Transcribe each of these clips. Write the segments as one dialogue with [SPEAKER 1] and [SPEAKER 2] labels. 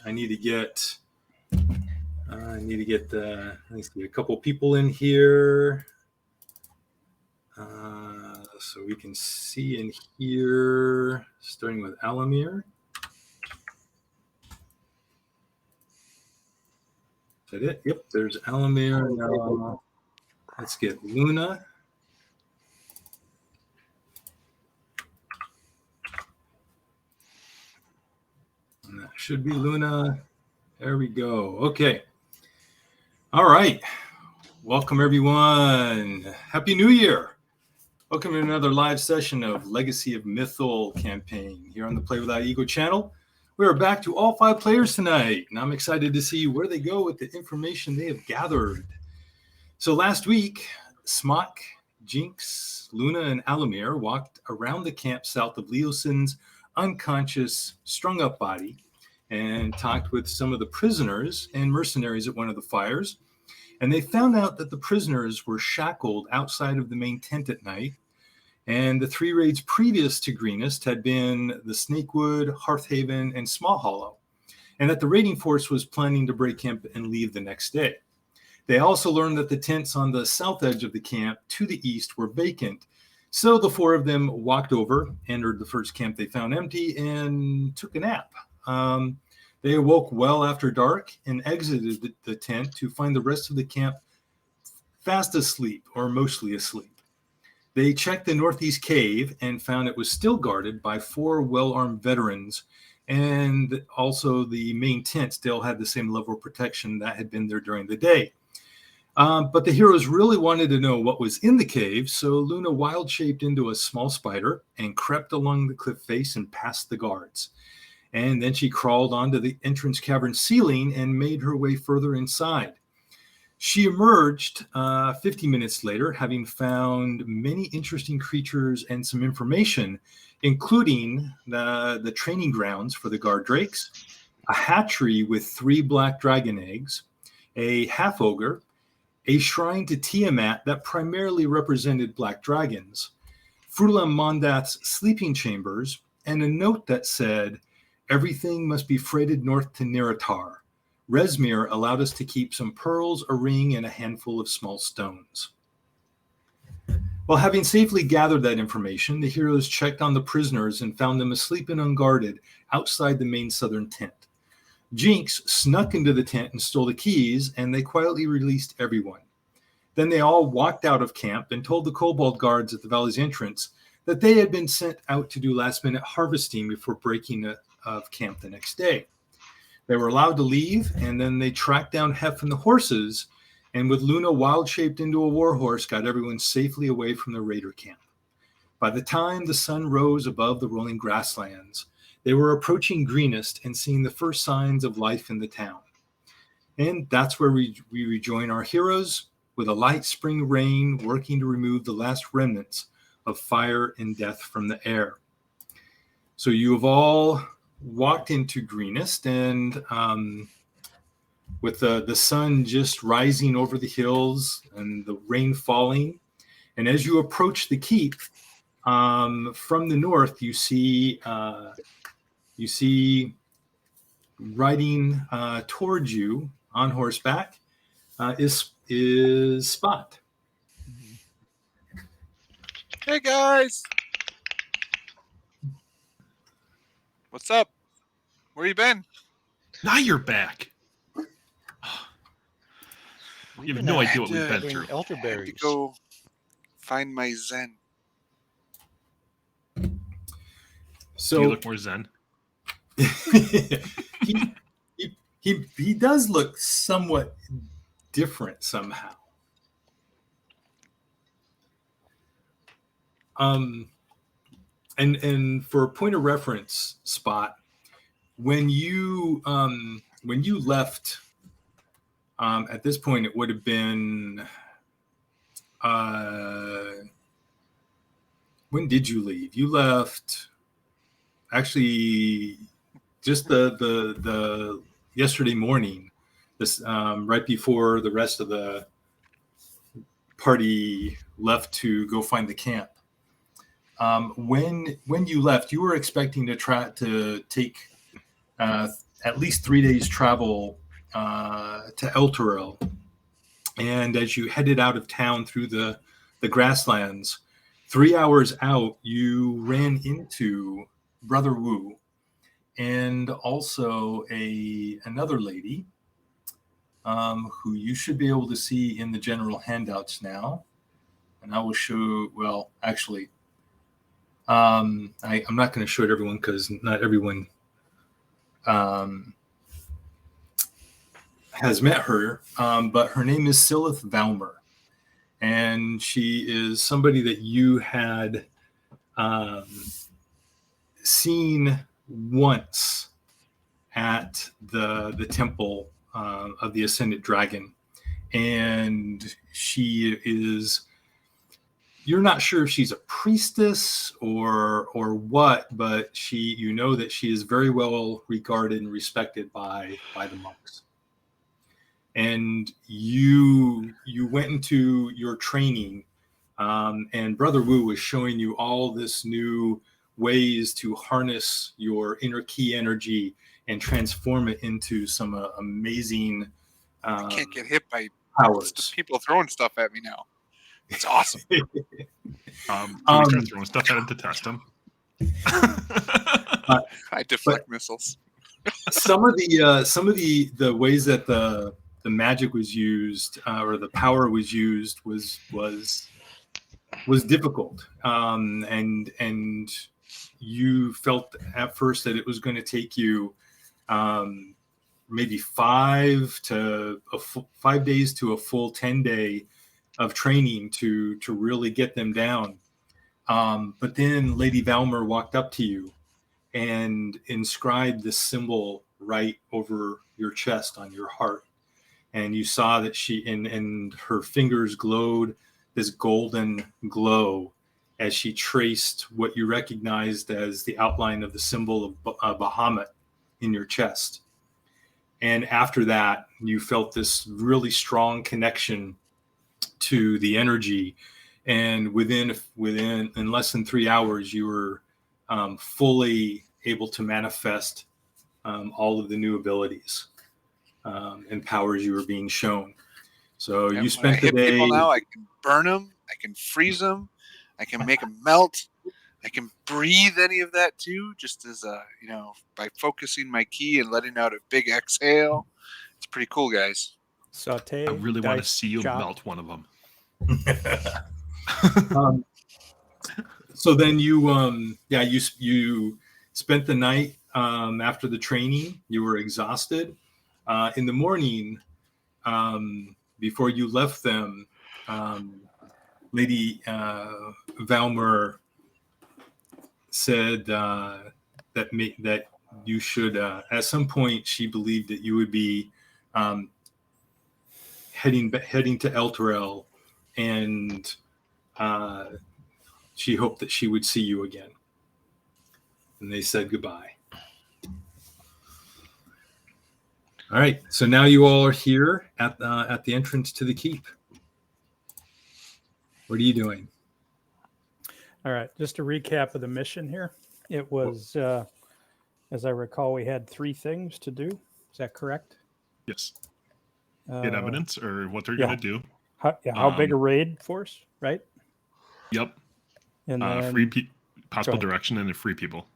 [SPEAKER 1] I need to get let's see, a couple people in here so we can see and hear, starting with Alamir. Is that it? Yep, there's Alamir. Now, let's get Luna. And that should be Luna. There we go. Okay. All right. Welcome, everyone. Happy New Year. Welcome to another live session of Legacy of Mythal campaign here on the Play Without Ego channel. We are back to all 5 players tonight, and I'm excited to see where they go with the information they have gathered. So last week, Smock, Jinx, Luna, and Alamir walked around the camp south of Leosin's unconscious, strung-up body and talked with some of the prisoners and mercenaries at one of the fires. And they found out that the prisoners were shackled outside of the main tent at night. And the 3 raids previous to Greenest had been the Snakewood, Hearthhaven, and Small Hollow. And that the raiding force was planning to break camp and leave the next day. They also learned that the tents on the south edge of the camp to the east were vacant. So the 4 of them walked over, entered the first camp they found empty, and took a nap. They awoke well after dark and exited the tent to find the rest of the camp fast asleep, or mostly asleep. They checked the northeast cave and found it was still guarded by 4 well-armed veterans, and also the main tent still had the same level of protection that had been there during the day. But the heroes really wanted to know what was in the cave, so Luna wild-shaped into a small spider and crept along the cliff face and past the guards. And then she crawled onto the entrance cavern ceiling and made her way further inside. She emerged 50 minutes later, having found many interesting creatures and some information, including the training grounds for the guard drakes, a hatchery with 3 black dragon eggs, a half-ogre, a shrine to Tiamat that primarily represented black dragons, Frulam Mondath's sleeping chambers, and a note that said, "Everything must be freighted north to Niratar. Resmir allowed us to keep some pearls, a ring, and a handful of small stones." Well, having safely gathered that information, the heroes checked on the prisoners and found them asleep and unguarded outside the main southern tent. Jinx snuck into the tent and stole the keys, and they quietly released everyone. Then they all walked out of camp and told the kobold guards at the valley's entrance that they had been sent out to do last-minute harvesting before breaking of camp the next day. They were allowed to leave, and then they tracked down Hef and the horses, and with Luna wild-shaped into a warhorse, got everyone safely away from the raider camp. By the time the sun rose above the rolling grasslands, they were approaching Greenest and seeing the first signs of life in the town. And that's where we rejoin our heroes, with a light spring rain working to remove the last remnants of fire and death from the air. So you have all walked into Greenest, and with the sun just rising over the hills and the rain falling, and as you approach the keep from the north, you see riding towards you on horseback is Spot.
[SPEAKER 2] Hey guys, what's up? Where you been?
[SPEAKER 3] Now you're back. You have no idea what we've been through.
[SPEAKER 2] I had
[SPEAKER 4] Elderberries.
[SPEAKER 2] to go find my Zen.
[SPEAKER 1] So
[SPEAKER 3] You look more zen.
[SPEAKER 1] he does look somewhat different somehow. And for a point of reference, Spot, when you left, at this point it would have been when did you leave? You left actually just the yesterday morning, this right before the rest of the party left to go find the camp. When you left, you were expecting to try to take at least 3 days travel to Elturel. And as you headed out of town through the grasslands, 3 hours out, you ran into Brother Wu and also another lady who you should be able to see in the general handouts now. And I will show, well, actually, I'm not going to show it to everyone because not everyone has met her, but her name is Silith Valmer. And she is somebody that you had seen once at the temple of the Ascended Dragon. And she is, you're not sure if she's a priestess or what, but you know that she is very well regarded and respected by the monks. And you went into your training, and Brother Wu was showing you all this new ways to harness your inner key energy and transform it into some amazing
[SPEAKER 2] I can't get hit by
[SPEAKER 1] powers.
[SPEAKER 2] people throwing stuff at me now. It's awesome.
[SPEAKER 3] Can we start throwing stuff at him to test him?
[SPEAKER 2] I deflect missiles.
[SPEAKER 1] Some of the ways that the magic was used or the power was used was difficult, and you felt at first that it was going to take you maybe 5 days to a full 10-day of training to really get them down. But then Lady Valmer walked up to you and inscribed this symbol right over your chest on your heart. And you saw that and her fingers glowed this golden glow as she traced what you recognized as the outline of the symbol of Bahamut in your chest. And after that, you felt this really strong connection to the energy. And within less than 3 hours, you were fully able to manifest all of the new abilities and powers you were being shown. So you spent the day.
[SPEAKER 2] People now, I can burn them, I can freeze them, I can make them melt, I can breathe any of that too, just as by focusing my key and letting out a big exhale. It's pretty cool, guys.
[SPEAKER 4] Saute.
[SPEAKER 3] I really want to see you
[SPEAKER 4] chop.
[SPEAKER 3] melt one of them.
[SPEAKER 1] So then you spent the night after the training. You were exhausted. In the morning, before you left them, Lady Valmer said that you should, at some point, she believed that you would be heading to Elturel, and she hoped that she would see you again. And they said goodbye. All right, so now you all are here at the entrance to the keep. What are you doing?
[SPEAKER 4] All right, just a recap of the mission here. It was, as I recall, we had 3 things to do. Is that correct?
[SPEAKER 3] Yes. Get evidence or what they're going to do.
[SPEAKER 4] How big a raid force, right?
[SPEAKER 3] Yep.
[SPEAKER 4] And then,
[SPEAKER 3] free possible direction and free people.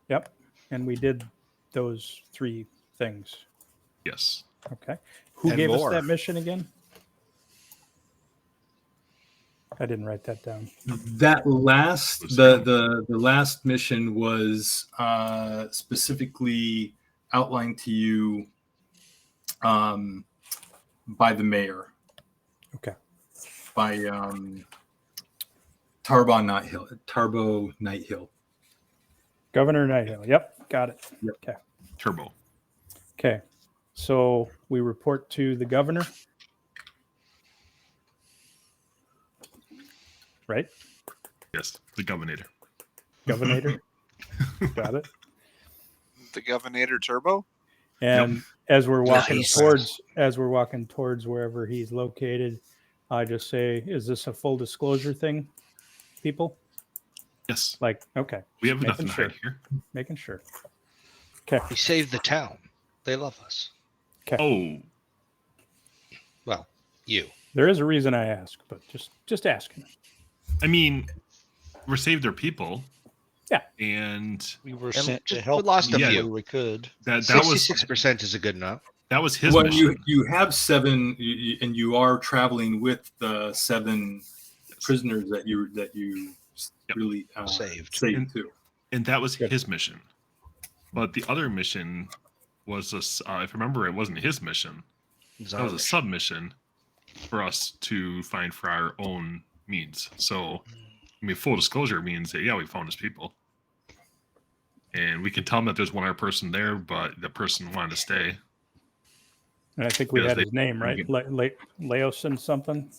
[SPEAKER 4] Yep. And we did those 3 things.
[SPEAKER 3] Yes.
[SPEAKER 4] Okay. Who gave us that mission again? I didn't write that down.
[SPEAKER 1] That last the last mission was specifically outlined to you by the mayor.
[SPEAKER 4] Okay.
[SPEAKER 1] By Tarbo Nighthill.
[SPEAKER 4] Governor Nighthill. Yep, got it.
[SPEAKER 1] Yep.
[SPEAKER 4] Okay.
[SPEAKER 3] Turbo.
[SPEAKER 4] Okay. So we report to the governor. Right?
[SPEAKER 3] Yes, the governor.
[SPEAKER 4] Governor. Got it.
[SPEAKER 2] The Governor Turbo.
[SPEAKER 4] And as we're walking towards wherever he's located, I just say, "Is this a full disclosure thing, people?"
[SPEAKER 3] Yes.
[SPEAKER 4] Like, okay.
[SPEAKER 3] We have nothing to
[SPEAKER 4] sure.
[SPEAKER 3] hide here.
[SPEAKER 4] Making sure. Okay.
[SPEAKER 5] We saved the town. They love us.
[SPEAKER 3] Oh,
[SPEAKER 5] Well, you.
[SPEAKER 4] There is a reason I ask, but just asking.
[SPEAKER 3] I mean, we saved their people.
[SPEAKER 4] Yeah.
[SPEAKER 3] And
[SPEAKER 6] We were
[SPEAKER 5] And
[SPEAKER 6] sent to
[SPEAKER 5] we
[SPEAKER 6] help
[SPEAKER 5] lost a
[SPEAKER 3] Yeah.
[SPEAKER 5] few.
[SPEAKER 6] we could.
[SPEAKER 3] that was
[SPEAKER 5] 66% is a good enough.
[SPEAKER 3] that was his
[SPEAKER 1] Well,
[SPEAKER 3] mission.
[SPEAKER 1] you have 7, and you are traveling with the 7 prisoners that you
[SPEAKER 3] Yep.
[SPEAKER 1] really
[SPEAKER 5] Saved.
[SPEAKER 1] too.
[SPEAKER 3] And that was
[SPEAKER 4] Good.
[SPEAKER 3] his mission. But the other mission was if I remember, it wasn't his mission. That was a submission for us to find for our own means. So, I mean, full disclosure means that, yeah, we found his people. And we can tell them that there's one other person there, but the person wanted to stay.
[SPEAKER 4] And I think we
[SPEAKER 3] Because
[SPEAKER 4] had
[SPEAKER 3] they-
[SPEAKER 4] his name, right? Laos and something.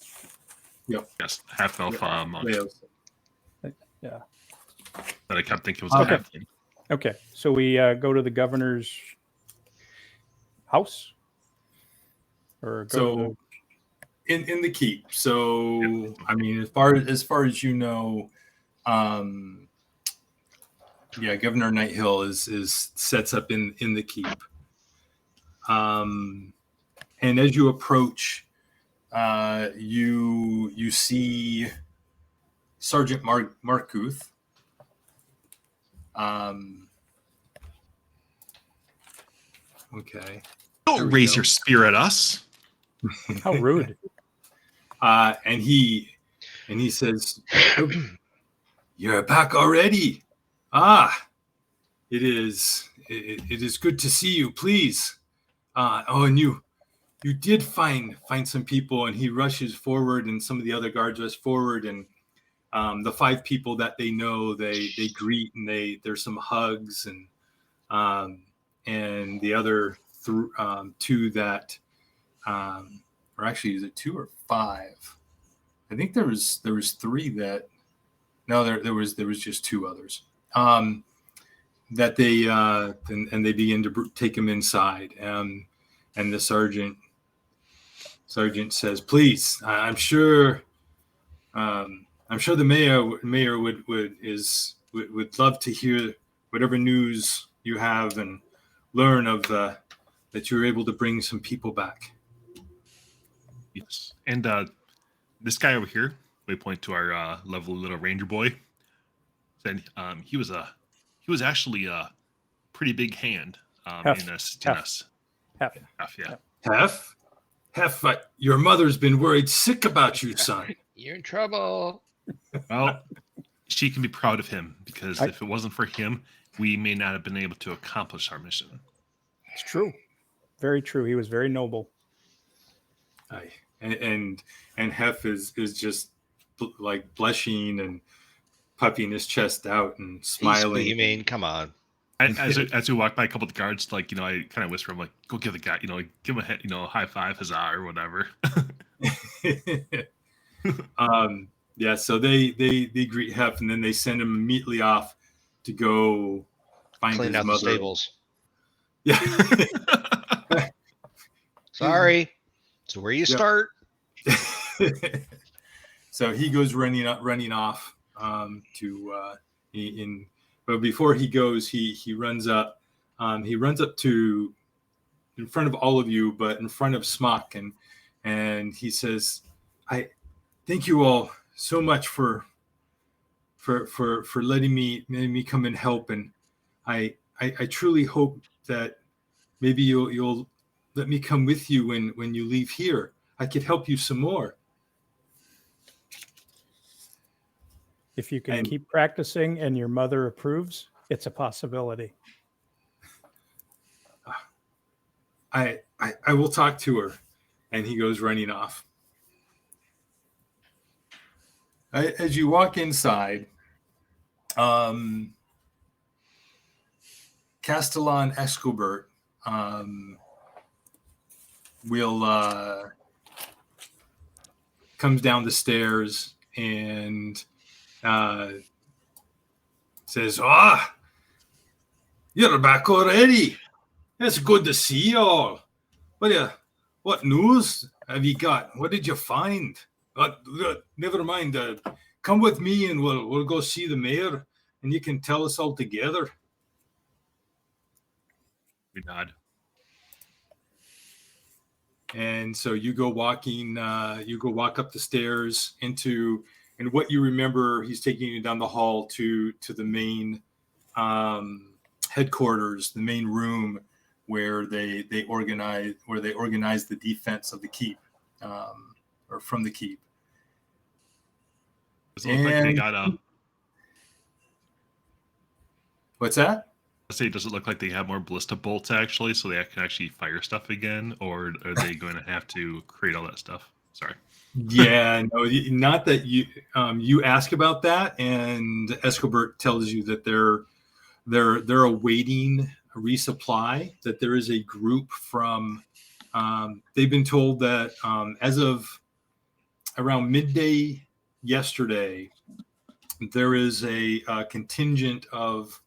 [SPEAKER 3] Yes, half elf monk.
[SPEAKER 1] Leos.
[SPEAKER 4] Yeah.
[SPEAKER 3] But I kept thinking it was
[SPEAKER 4] Okay.
[SPEAKER 3] a halfling.
[SPEAKER 4] Okay. So we go to the governor's house, or go to
[SPEAKER 1] So in the keep. So I mean, as far as you know, Governor Nighthill is sets up in the keep. And as you approach, you see Sergeant Markuth. Okay. There
[SPEAKER 3] Don't
[SPEAKER 1] we
[SPEAKER 3] raise
[SPEAKER 1] go.
[SPEAKER 3] your spear at us.
[SPEAKER 4] how rude.
[SPEAKER 1] And he says, "Oh, you're back already. It is good to see you. Please. And you did find some people." And he rushes forward, and some of the other guards rush forward, and the 5 people that they know, they greet, and there's some hugs, and the other 2 that, or actually, is it 2 or 5? I think there was 3 that. No, there was just 2 others. That they and they begin to take him inside. And the sergeant says, "Please, I'm sure the mayor would love to hear whatever news you have and learn of that you were able to bring some people back."
[SPEAKER 3] Yes. And this guy over here, we point to our lovely little ranger boy. Said he was actually a pretty big hand
[SPEAKER 4] Hef.
[SPEAKER 3] in us.
[SPEAKER 4] Hef.
[SPEAKER 3] Yeah.
[SPEAKER 1] Hef, your mother's been worried sick about you, son.
[SPEAKER 5] You're in trouble.
[SPEAKER 3] Well, she can be proud of him, because if it wasn't for him, we may not have been able to accomplish our mission.
[SPEAKER 4] It's true. Very true. He was very noble.
[SPEAKER 1] And Hef is just like blushing and puffing his chest out and smiling.
[SPEAKER 5] You mean, come on.
[SPEAKER 3] As we walk by a couple of the guards, I kind of whisper, I'm like, "Go give the guy, give him a high five, huzzah, or whatever."
[SPEAKER 1] Yeah, so they greet Hef, and then they send him immediately off to go find
[SPEAKER 5] Clean
[SPEAKER 1] his
[SPEAKER 5] out
[SPEAKER 1] mother.
[SPEAKER 5] the stables.
[SPEAKER 1] Yeah.
[SPEAKER 5] Sorry. So where you start?
[SPEAKER 1] So he goes running off but before he goes, he runs up to in front of all of you, but in front of Smock, and he says, "I thank you all so much for letting me come and help, and I truly hope that maybe you'll let me come with you when you leave here. I could help you some more."
[SPEAKER 4] If you can keep practicing and your mother approves, it's a possibility.
[SPEAKER 1] I will talk to her. And he goes running off. As you walk inside, Castellan Escobert comes down the stairs and says, "You're back already. It's good to see you all. What news have you got? What did you find? Never mind. Come with me and we'll go see the mayor, and you can tell us all together."
[SPEAKER 3] We nod.
[SPEAKER 1] And so you go walk up the stairs into, and what you remember, he's taking you down the hall to the main headquarters, the main room where they organize the defense of the keep, or from the keep.
[SPEAKER 3] Does it look like they got a?
[SPEAKER 1] What's that?
[SPEAKER 3] Does it look like they have more ballista bolts actually, so they can actually fire stuff again, or are they going to have to create all that stuff? Sorry.
[SPEAKER 1] Yeah, no, not that you ask about that, and Escobert tells you that they're awaiting a resupply. That there is a group from. They've been told that as of around midday yesterday, there is a contingent of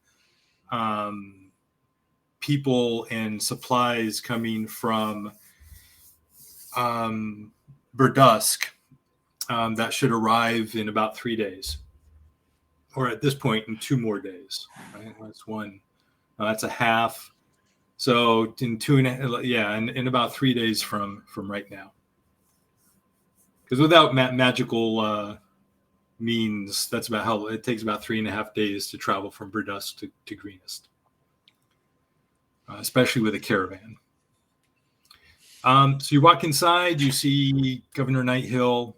[SPEAKER 1] people and supplies coming from Burdusk that should arrive in about 3 days, or at this point in 2 more days. Right? That's one. That's a half. So in 2.5, yeah, in about 3 days from right now. Because without magical means, that's about how it takes about 3.5 days to travel from Burdusk to Greenest, especially with a caravan. So you walk inside, you see Governor Nighthill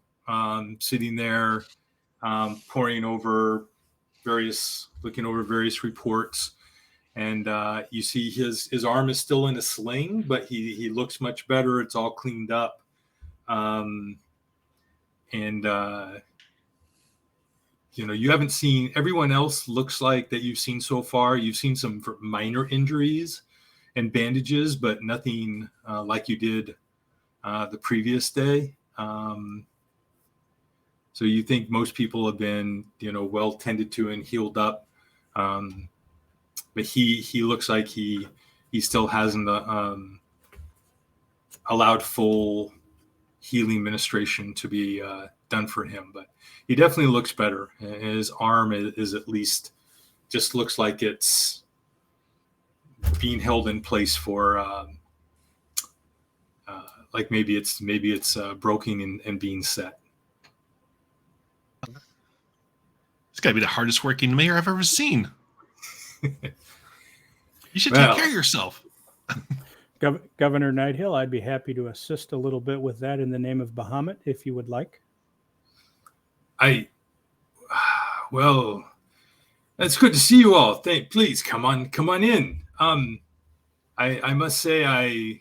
[SPEAKER 1] sitting there, looking over various reports, and you see his arm is still in a sling, but he looks much better. It's all cleaned up, you haven't seen, everyone else looks like that you've seen so far. You've seen some minor injuries and bandages, but nothing like you did the previous day. So you think most people have been, well tended to and healed up. But he looks like he still hasn't allowed full healing ministration to be done for him, but he definitely looks better. His arm is at least just looks like it's being held in place for like maybe it's broken and being set.
[SPEAKER 3] This got to be the hardest working mayor I've ever seen. You should take care of yourself.
[SPEAKER 4] Governor Nighthill, I'd be happy to assist a little bit with that in the name of Bahamut, if you would like.
[SPEAKER 1] Well, it's good to see you all. Please come on in. I must say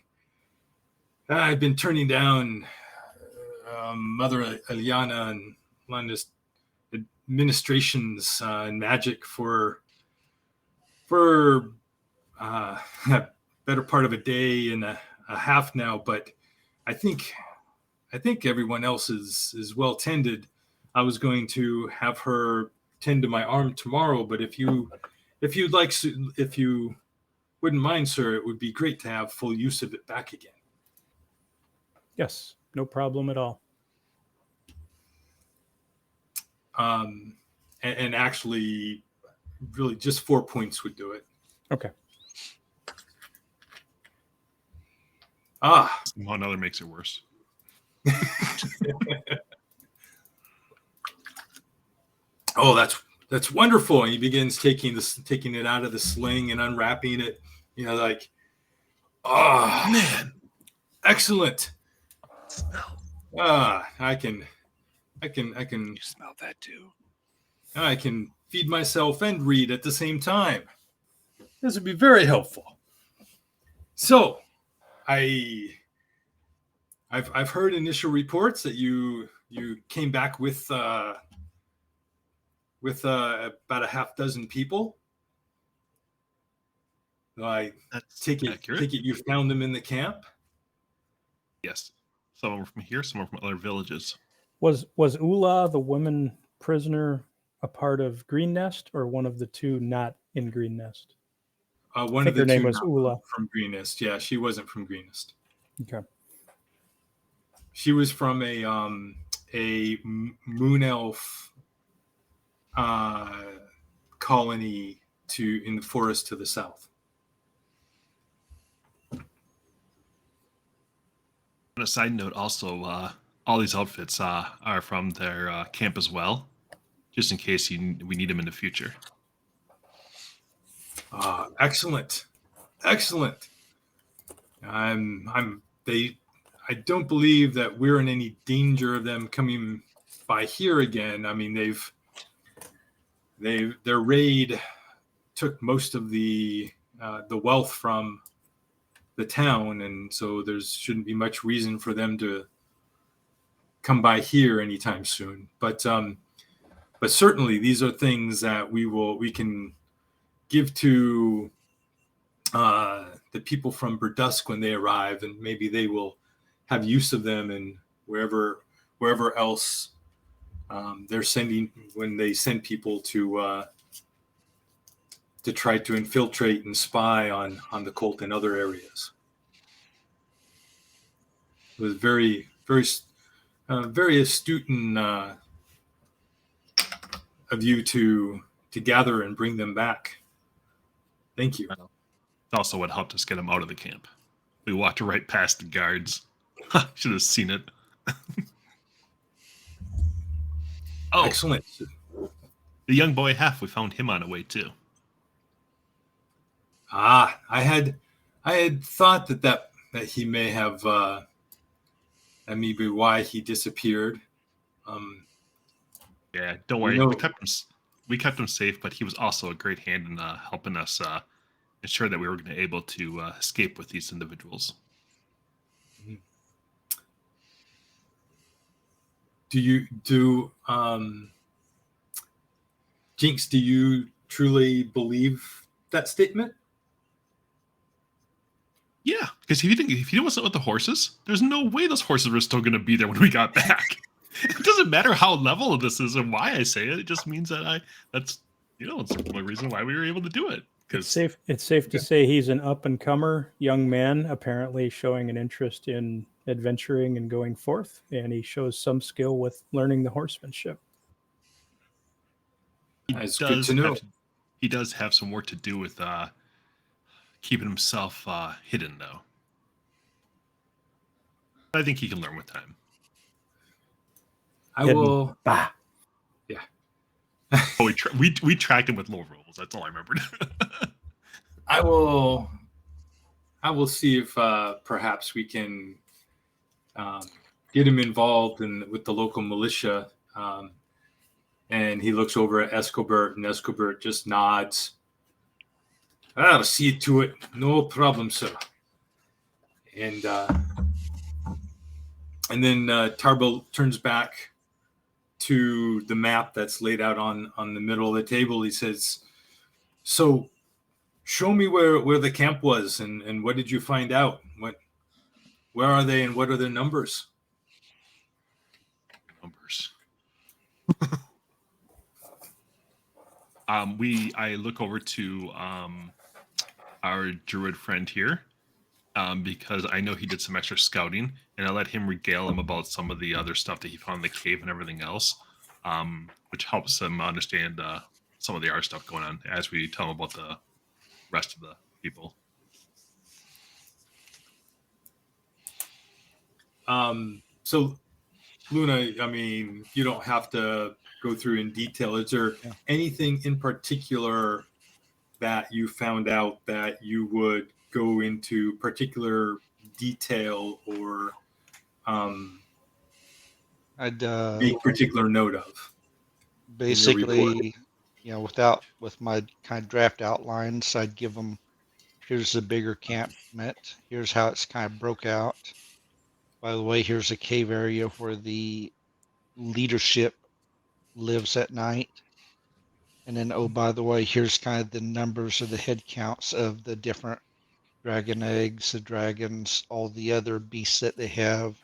[SPEAKER 1] I've been turning down Mother Eliana and Landis administrations and magic for better part of a day and a half now, but I think everyone else is well tended. I was going to have her tend to my arm tomorrow, but if you wouldn't mind, sir, it would be great to have full use of it back again.
[SPEAKER 4] Yes, no problem at all.
[SPEAKER 1] And actually, really, just 4 points would do it.
[SPEAKER 4] Okay.
[SPEAKER 3] Somehow another makes it worse.
[SPEAKER 1] Oh, that's wonderful. And he begins taking it out of the sling and unwrapping it. Like, oh man, excellent. I can.
[SPEAKER 2] You smell that too?
[SPEAKER 1] I can feed myself and read at the same time. This would be very helpful. So, I've heard initial reports that you came back with about a half dozen people. I take it you found them in the camp?
[SPEAKER 3] Yes. Some are from here, some are from other villages.
[SPEAKER 4] Was Ula, the woman prisoner, a part of Green Nest, or one of the two not in Green Nest?
[SPEAKER 1] One of the
[SPEAKER 4] her name
[SPEAKER 1] two
[SPEAKER 4] was Ula.
[SPEAKER 1] From Greenest. Yeah, she wasn't from Greenest.
[SPEAKER 4] Okay.
[SPEAKER 1] She was from a moon elf colony in the forest to the south.
[SPEAKER 3] On a side note, also, all these outfits are from their camp as well, just in case we need them in the future.
[SPEAKER 1] Excellent. I don't believe that we're in any danger of them coming by here again. I mean, their raid took most of the wealth from the town, and so there shouldn't be much reason for them to come by here anytime soon. But certainly these are things that we can give to the people from Burdusk when they arrive, and maybe they will have use of them in wherever else they're sending, when they send people to try to infiltrate and spy on the cult in other areas. It was very astute of you to gather and bring them back. Thank you.
[SPEAKER 3] It's also what helped us get them out of the camp. We walked right past the guards. Should have seen it. Oh,
[SPEAKER 1] Excellent.
[SPEAKER 3] the young boy Hef, we found him on the way too.
[SPEAKER 1] I had thought that he may have that may be why he disappeared.
[SPEAKER 3] Yeah, don't worry. We kept him safe, but he was also a great hand in helping us ensure that we were going to be able to escape with these individuals.
[SPEAKER 1] Jinx, do you truly believe that statement?
[SPEAKER 3] Yeah, because if you didn't want to with the horses, there's no way those horses were still going to be there when we got back. It doesn't matter how level this is and why I say it. It just means that it's the only reason why we were able to do it.
[SPEAKER 4] It's safe to say he's an up-and-comer young man, apparently showing an interest in adventuring and going forth, and he shows some skill with learning the horsemanship.
[SPEAKER 1] That's good to know.
[SPEAKER 3] He does have some work to do with keeping himself hidden, though. I think he can learn with time.
[SPEAKER 1] Yeah.
[SPEAKER 3] Oh, we tracked him with low rolls. That's all I remembered.
[SPEAKER 1] I will see if perhaps we can get him involved with the local militia. And he looks over at Escobert, and Escobert just nods. I'll see to it. No problem, sir. And then Tarbo turns back to the map that's laid out on the middle of the table. He says, "So, show me where the camp was, and what did you find out? Where are they, and what are their numbers?"
[SPEAKER 3] Numbers. I look over to our druid friend here, because I know he did some extra scouting, and I let him regale him about some of the other stuff that he found in the cave and everything else, which helps him understand some of the art stuff going on as we tell him about the rest of the people.
[SPEAKER 1] So, Luna, I mean, you don't have to go through in detail. Is there anything in particular that you found out that you would go into particular detail or
[SPEAKER 5] I'd
[SPEAKER 1] make particular note of?
[SPEAKER 5] basically, with my kind of draft outlines, I'd give them, here's the bigger campment. Here's how it's kind of broke out. By the way, here's a cave area where the leadership lives at night. And then, oh, by the way, here's kind of the numbers of the head counts of the different dragon eggs, the dragons, all the other beasts that they have.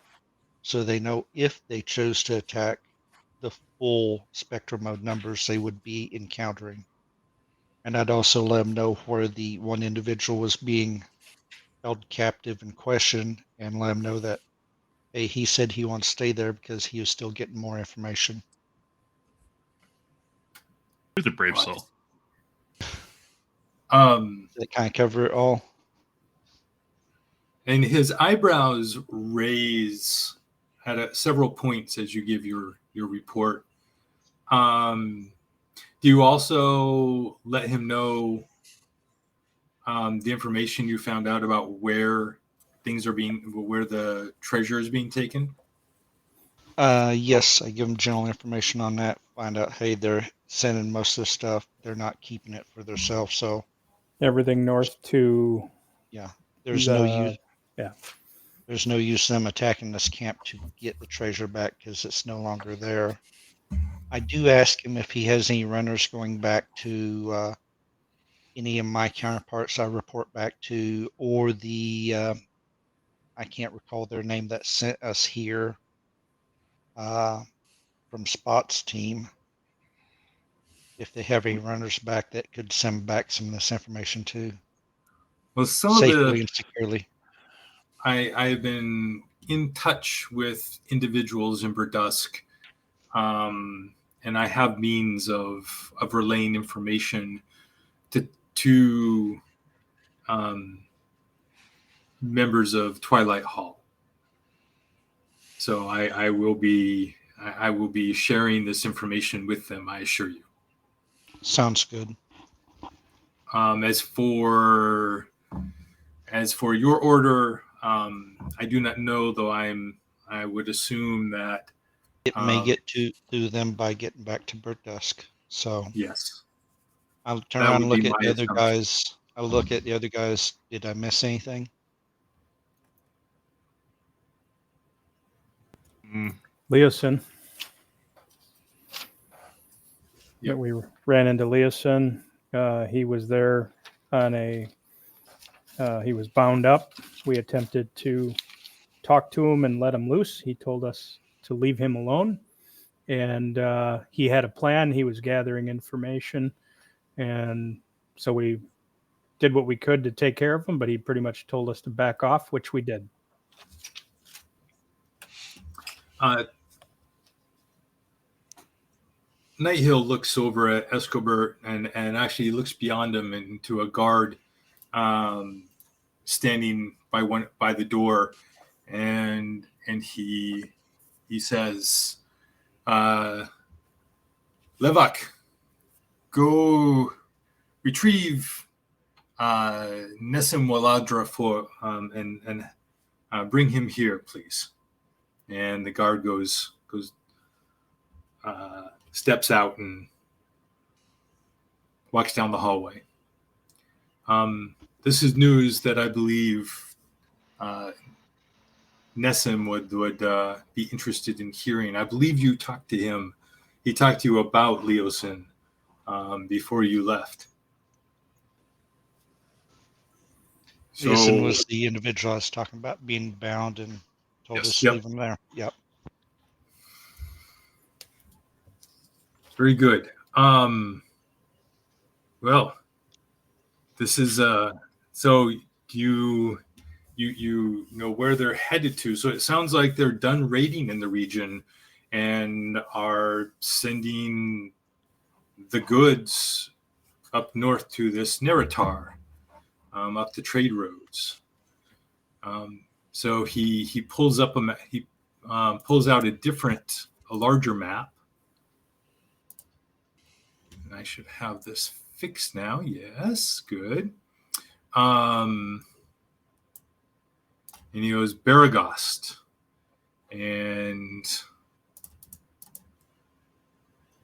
[SPEAKER 5] So they know if they chose to attack, the full spectrum of numbers they would be encountering. And I'd also let them know where the one individual was being held captive and questioned, and let them know that, hey, he said he wants to stay there because he was still getting more information.
[SPEAKER 3] He's a brave soul.
[SPEAKER 5] Does that kind of cover it all?
[SPEAKER 1] And his eyebrows raise at several points as you give your report. Do you also let him know the information you found out about where the treasure is being taken?
[SPEAKER 5] Yes, I give them general information on that. Find out, hey, they're sending most of the stuff. They're not keeping it for themselves. So
[SPEAKER 4] Everything north to
[SPEAKER 5] yeah, there's no use.
[SPEAKER 4] Yeah.
[SPEAKER 5] There's no use them attacking this camp to get the treasure back because it's no longer there. I do ask him if he has any runners going back to any of my counterparts I report back to, or the I can't recall their name that sent us here from Spot's team. If they have any runners back that could send back some of this information too,
[SPEAKER 1] Well,
[SPEAKER 5] safely and securely.
[SPEAKER 1] I've been in touch with individuals in Verdusk, and I have means of relaying information to members of Twilight Hall. So I will be sharing this information with them, I assure you.
[SPEAKER 5] Sounds good.
[SPEAKER 1] As for your order, I do not know, though I would assume that
[SPEAKER 5] it may get to them by getting back to Verdusk. So
[SPEAKER 1] yes,
[SPEAKER 5] I'll turn around and look at the other guys. I'll look at the other guys. Did I miss anything?
[SPEAKER 4] Leosin.
[SPEAKER 1] Yep.
[SPEAKER 4] We ran into Leosin. He was there on he was bound up. We attempted to talk to him and let him loose. He told us to leave him alone. And he had a plan. He was gathering information. And so we did what we could to take care of him, but he pretty much told us to back off, which we did.
[SPEAKER 1] Nighthill looks over at Escobert and actually looks beyond him into a guard standing by the door, and he says, Levak, go retrieve Nessim Waladra for and bring him here, please. And the guard goes steps out and walks down the hallway. This is news that I believe Nessim would be interested in hearing. I believe you talked to him. He talked to you about Leosin before you left.
[SPEAKER 5] Leosin was the individual I was talking about being bound and told us to leave him there. Yep.
[SPEAKER 1] Very good. Well, this is so you know where they're headed to. So it sounds like they're done raiding in the region and are sending the goods up north to this Neritar, up the trade roads. So he pulls up pulls out a larger map. I should have this fixed now. Yes, good. And he goes Baragost. And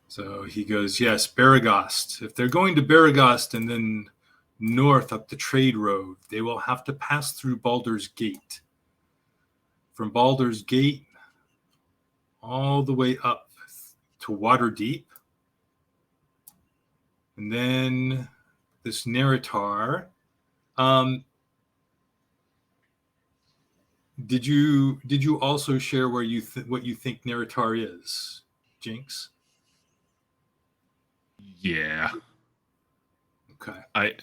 [SPEAKER 1] so he goes, yes, Baragost. If they're going to Baragost and then north up the trade road, they will have to pass through Baldur's Gate. From Baldur's Gate all the way up to Waterdeep. And then this Neritar. Did you also share where what you think Neritar is, Jinx?
[SPEAKER 3] Yeah.
[SPEAKER 1] Okay.
[SPEAKER 3] I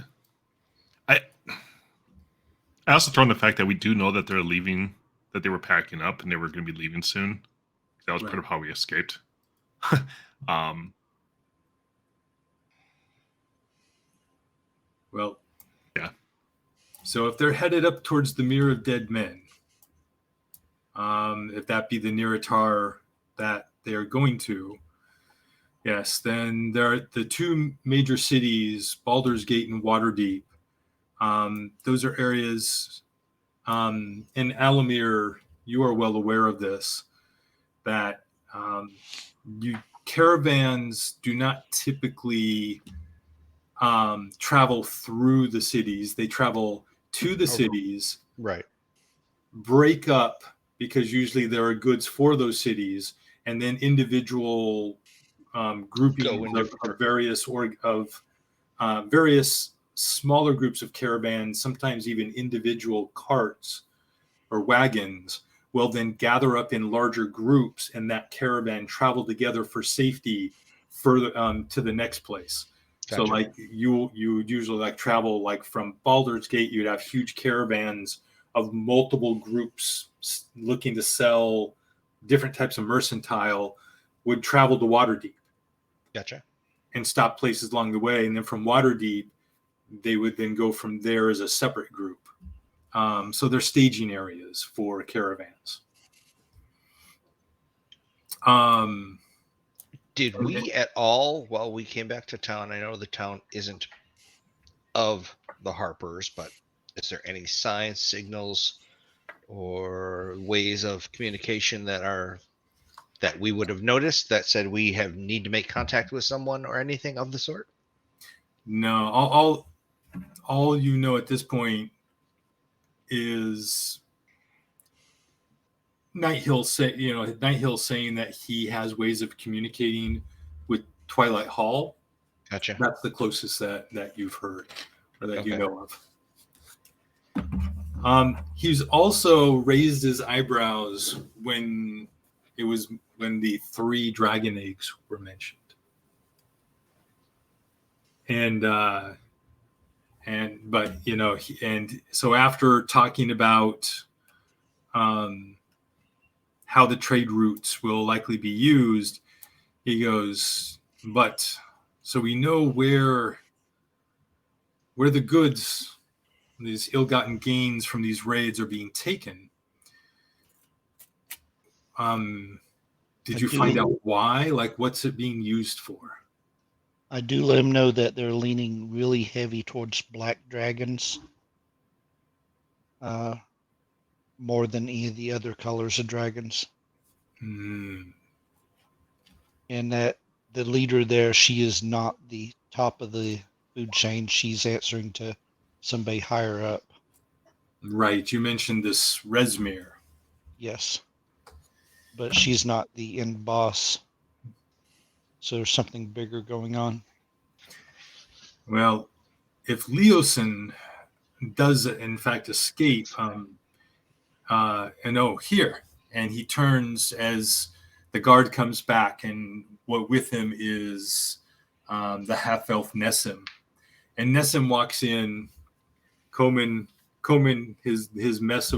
[SPEAKER 3] also throw in the fact that we do know that they're leaving, that they were packing up and they were going to be leaving soon. That was part of how we escaped.
[SPEAKER 1] Well,
[SPEAKER 3] yeah.
[SPEAKER 1] So if they're headed up towards the Mirror of Dead Men, if that be the Niratar that they are going to, yes, then there are the two major cities, Baldur's Gate and Waterdeep. Those are areas in Alamir, you are well aware of this, that caravans do not typically travel through the cities. They travel to the cities,
[SPEAKER 5] Right.
[SPEAKER 1] break up, because usually there are goods for those cities, and then individual groupings of various smaller groups of caravans, sometimes even individual carts or wagons, will then gather up in larger groups, and that caravan travel together for safety further to the next place.
[SPEAKER 5] Gotcha.
[SPEAKER 1] So like you would usually like travel like from Baldur's Gate, you'd have huge caravans of multiple groups looking to sell different types of mercantile would travel to Waterdeep.
[SPEAKER 5] Gotcha.
[SPEAKER 1] And stop places along the way. And then from Waterdeep, they would then go from there as a separate group. So they're staging areas for caravans.
[SPEAKER 6] Did we at all, while we came back to town, I know the town isn't of the Harpers, but is there any signs, signals, or ways of communication that we would have noticed that said we need to make contact with someone or anything of the sort?
[SPEAKER 1] No, all you know at this point is Nighthill's saying that he has ways of communicating with Twilight Hall.
[SPEAKER 6] Gotcha.
[SPEAKER 1] That's the closest that you've heard or that you know of. He's also raised his eyebrows when the 3 dragon eggs were mentioned. So after talking about how the trade routes will likely be used, he goes, but so we know where the goods, these ill-gotten gains from these raids are being taken. Did you find out why? Like, what's it being used for?
[SPEAKER 5] I do let him know that they're leaning really heavy towards black dragons, more than any of the other colors of dragons. And that the leader there, she is not the top of the food chain. She's answering to somebody higher up.
[SPEAKER 1] Right. You mentioned this Resmir.
[SPEAKER 5] Yes. But she's not the end boss. So there's something bigger going on.
[SPEAKER 1] Well, if Leosin does in fact escape, here, and he turns as the guard comes back, and what with him is the half-elf Nessim, and Nessim walks in, combing his mess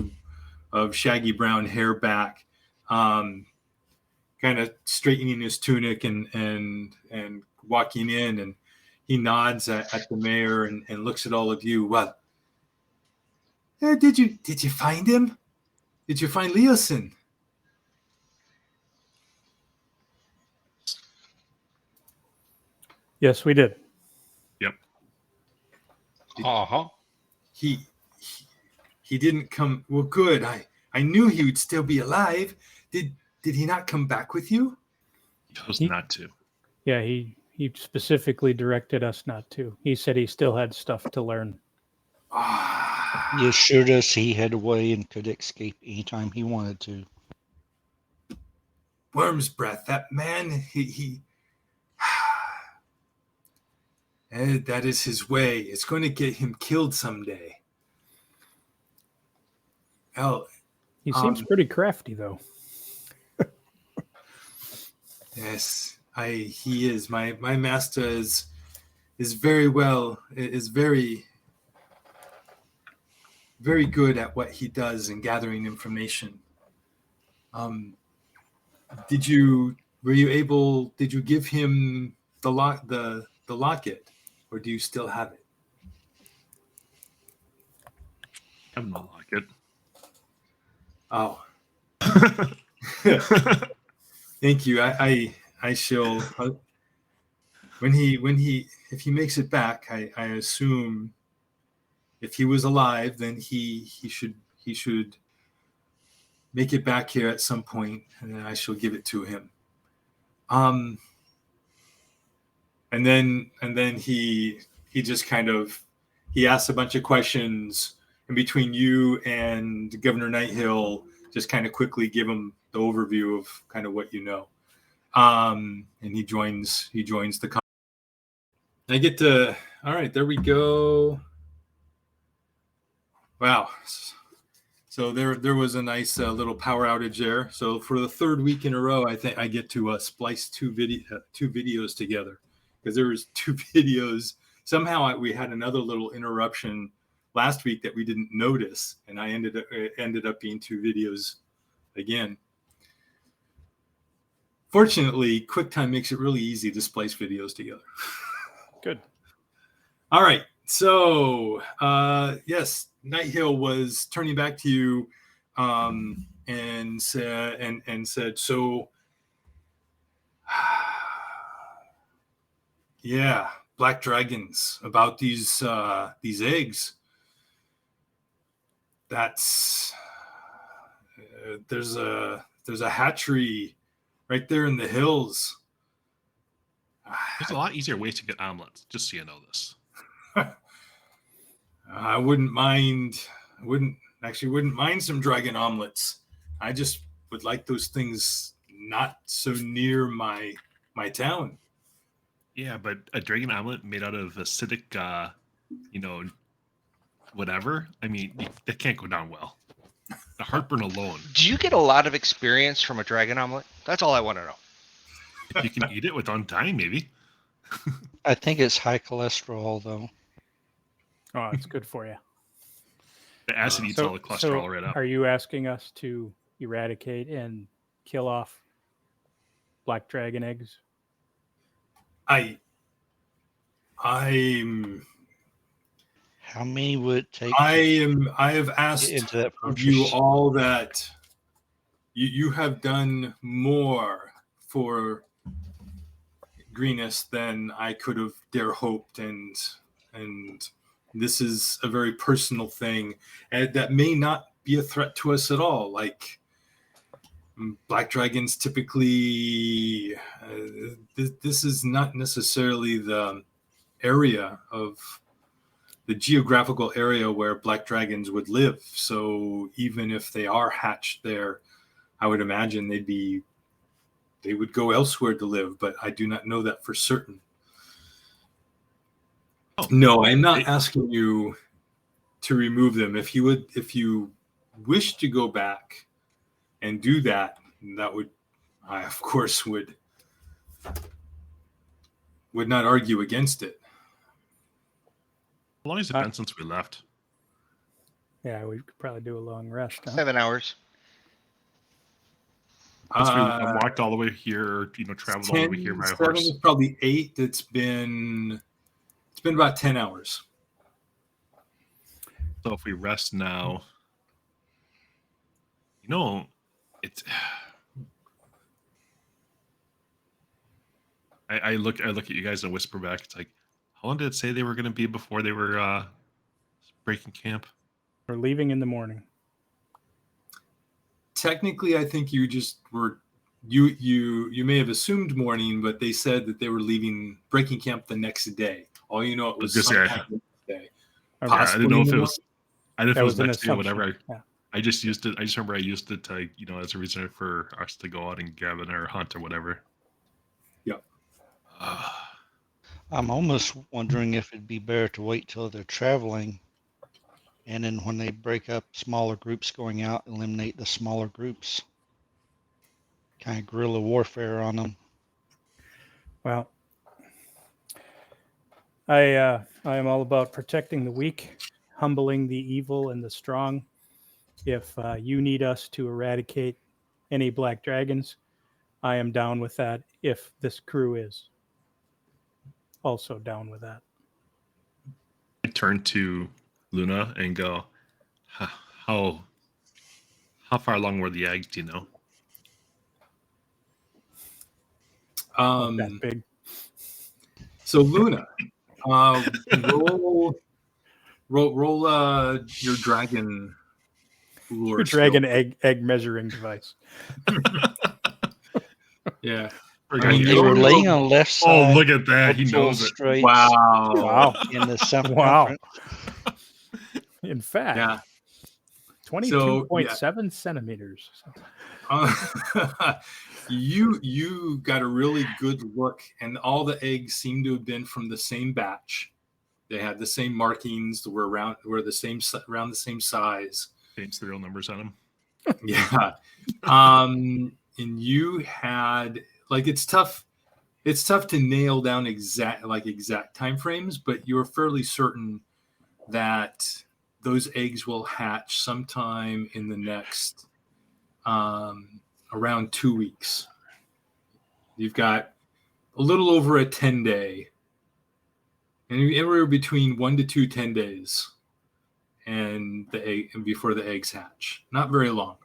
[SPEAKER 1] of shaggy brown hair back, kind of straightening his tunic and walking in, and he nods at the mayor and looks at all of you. Well, did you find him? Did you find Leosin?
[SPEAKER 4] Yes, we did.
[SPEAKER 3] Yep.
[SPEAKER 1] He didn't come. Well, good. I knew he would still be alive. Did he not come back with you?
[SPEAKER 3] He chose not to.
[SPEAKER 4] Yeah, he specifically directed us not to. He said he still had stuff to learn.
[SPEAKER 5] He assured us he had a way and could escape anytime he wanted to.
[SPEAKER 1] Worm's breath. That man, he that is his way. It's going to get him killed someday.
[SPEAKER 4] He seems pretty crafty, though.
[SPEAKER 1] Yes, he is. My master is very well, is very, very good at what he does in gathering information. Did you give him the locket, or do you still have it?
[SPEAKER 3] I'm not like it.
[SPEAKER 1] Oh, thank you. I shall. When he if he makes it back, I assume if he was alive, then he should make it back here at some point, and then I shall give it to him. And then he just kind of he asks a bunch of questions, and between you and Governor Nighthill, just kind of quickly give him the overview of kind of what you know. And he joins the conversation. I get to, all right, there we go. Wow. So there was a nice little power outage there. So for the third week in a row, I think I get to splice two videos together, because there was two videos. Somehow we had another little interruption last week that we didn't notice, and I ended up being two videos again. Fortunately, QuickTime makes it really easy to splice videos together.
[SPEAKER 4] Good.
[SPEAKER 1] All right. So, yes, Nighthill was turning back to you and said, so, yeah, black dragons, about these eggs. That's there's a hatchery right there in the hills.
[SPEAKER 3] There's a lot easier ways to get omelets, just so you know this.
[SPEAKER 1] I wouldn't mind some dragon omelets. I just would like those things not so near my town.
[SPEAKER 3] Yeah, but a dragon omelet made out of acidic, whatever. I mean, that can't go down well. The heartburn alone.
[SPEAKER 6] Do you get a lot of experience from a dragon omelet? That's all I want to know.
[SPEAKER 3] If you can eat it with undying, maybe.
[SPEAKER 5] I think it's high cholesterol, though.
[SPEAKER 4] Oh, it's good for you.
[SPEAKER 3] The acid eats all the cholesterol right up.
[SPEAKER 4] Are you asking us to eradicate and kill off black dragon eggs?
[SPEAKER 1] I'm.
[SPEAKER 5] How many would it take?
[SPEAKER 1] I have asked
[SPEAKER 5] into that
[SPEAKER 1] of you
[SPEAKER 5] fortress?
[SPEAKER 1] all that you have done more for Greenest than I could have dare hoped, and this is a very personal thing, and that may not be a threat to us at all. Like black dragons typically, this is not necessarily the area of the geographical area where black dragons would live. So even if they are hatched there, I would imagine they would go elsewhere to live, but I do not know that for certain.
[SPEAKER 3] Oh,
[SPEAKER 1] no, I'm not asking you to remove them. If you wish to go back and do that, I of course would not argue against it.
[SPEAKER 3] How long has it been since we left?
[SPEAKER 4] Yeah, we could probably do a long rest. Huh?
[SPEAKER 6] 7 hours.
[SPEAKER 3] Since we walked all the way here, traveled all the way here by horse.
[SPEAKER 1] Is probably 8. It's been about 10 hours.
[SPEAKER 3] So if we rest now, it's. I look at you guys and whisper back. It's like, how long did it say they were going to be before they were breaking camp?
[SPEAKER 4] We're leaving in the morning.
[SPEAKER 1] Technically, I think you just were. You may have assumed morning, but they said that they were breaking camp the next day. All you know, it was sometime the next day.
[SPEAKER 4] Okay.
[SPEAKER 3] I didn't know if it was. I didn't know if it was next day or whatever.
[SPEAKER 4] Yeah.
[SPEAKER 3] I just used it. I just remember I used it to, as a reason for us to go out and gather or hunt or whatever.
[SPEAKER 1] Yep.
[SPEAKER 5] I'm almost wondering if it'd be better to wait till they're traveling, and then when they break up smaller groups going out, eliminate the smaller groups. Kind of guerrilla warfare on them.
[SPEAKER 4] Well, I am all about protecting the weak, humbling the evil and the strong. If you need us to eradicate any black dragons, I am down with that. If this crew is also down with that.
[SPEAKER 3] I turn to Luna and go, How far along were the eggs? Do you know?
[SPEAKER 4] That big.
[SPEAKER 1] So Luna, roll your dragon lore.
[SPEAKER 4] Your dragon egg measuring device.
[SPEAKER 1] Yeah.
[SPEAKER 5] They were laying on the left side.
[SPEAKER 3] Oh, look at that! He
[SPEAKER 5] multiple
[SPEAKER 3] knows it.
[SPEAKER 5] straights
[SPEAKER 1] Wow.
[SPEAKER 5] in the circumference.
[SPEAKER 4] Wow. In fact,
[SPEAKER 1] Yeah.
[SPEAKER 4] 22.7 centimeters.
[SPEAKER 1] You got a really good look, and all the eggs seem to have been from the same batch. They had the same markings, were around the same size.
[SPEAKER 3] Same serial numbers on them.
[SPEAKER 1] Yeah. And you had it's tough to nail down exact time frames, but you're fairly certain that those eggs will hatch sometime in the next around 2 weeks. You've got a little over a 10-day, and anywhere between 1 to 2 10 days, and before the eggs hatch. Not very long.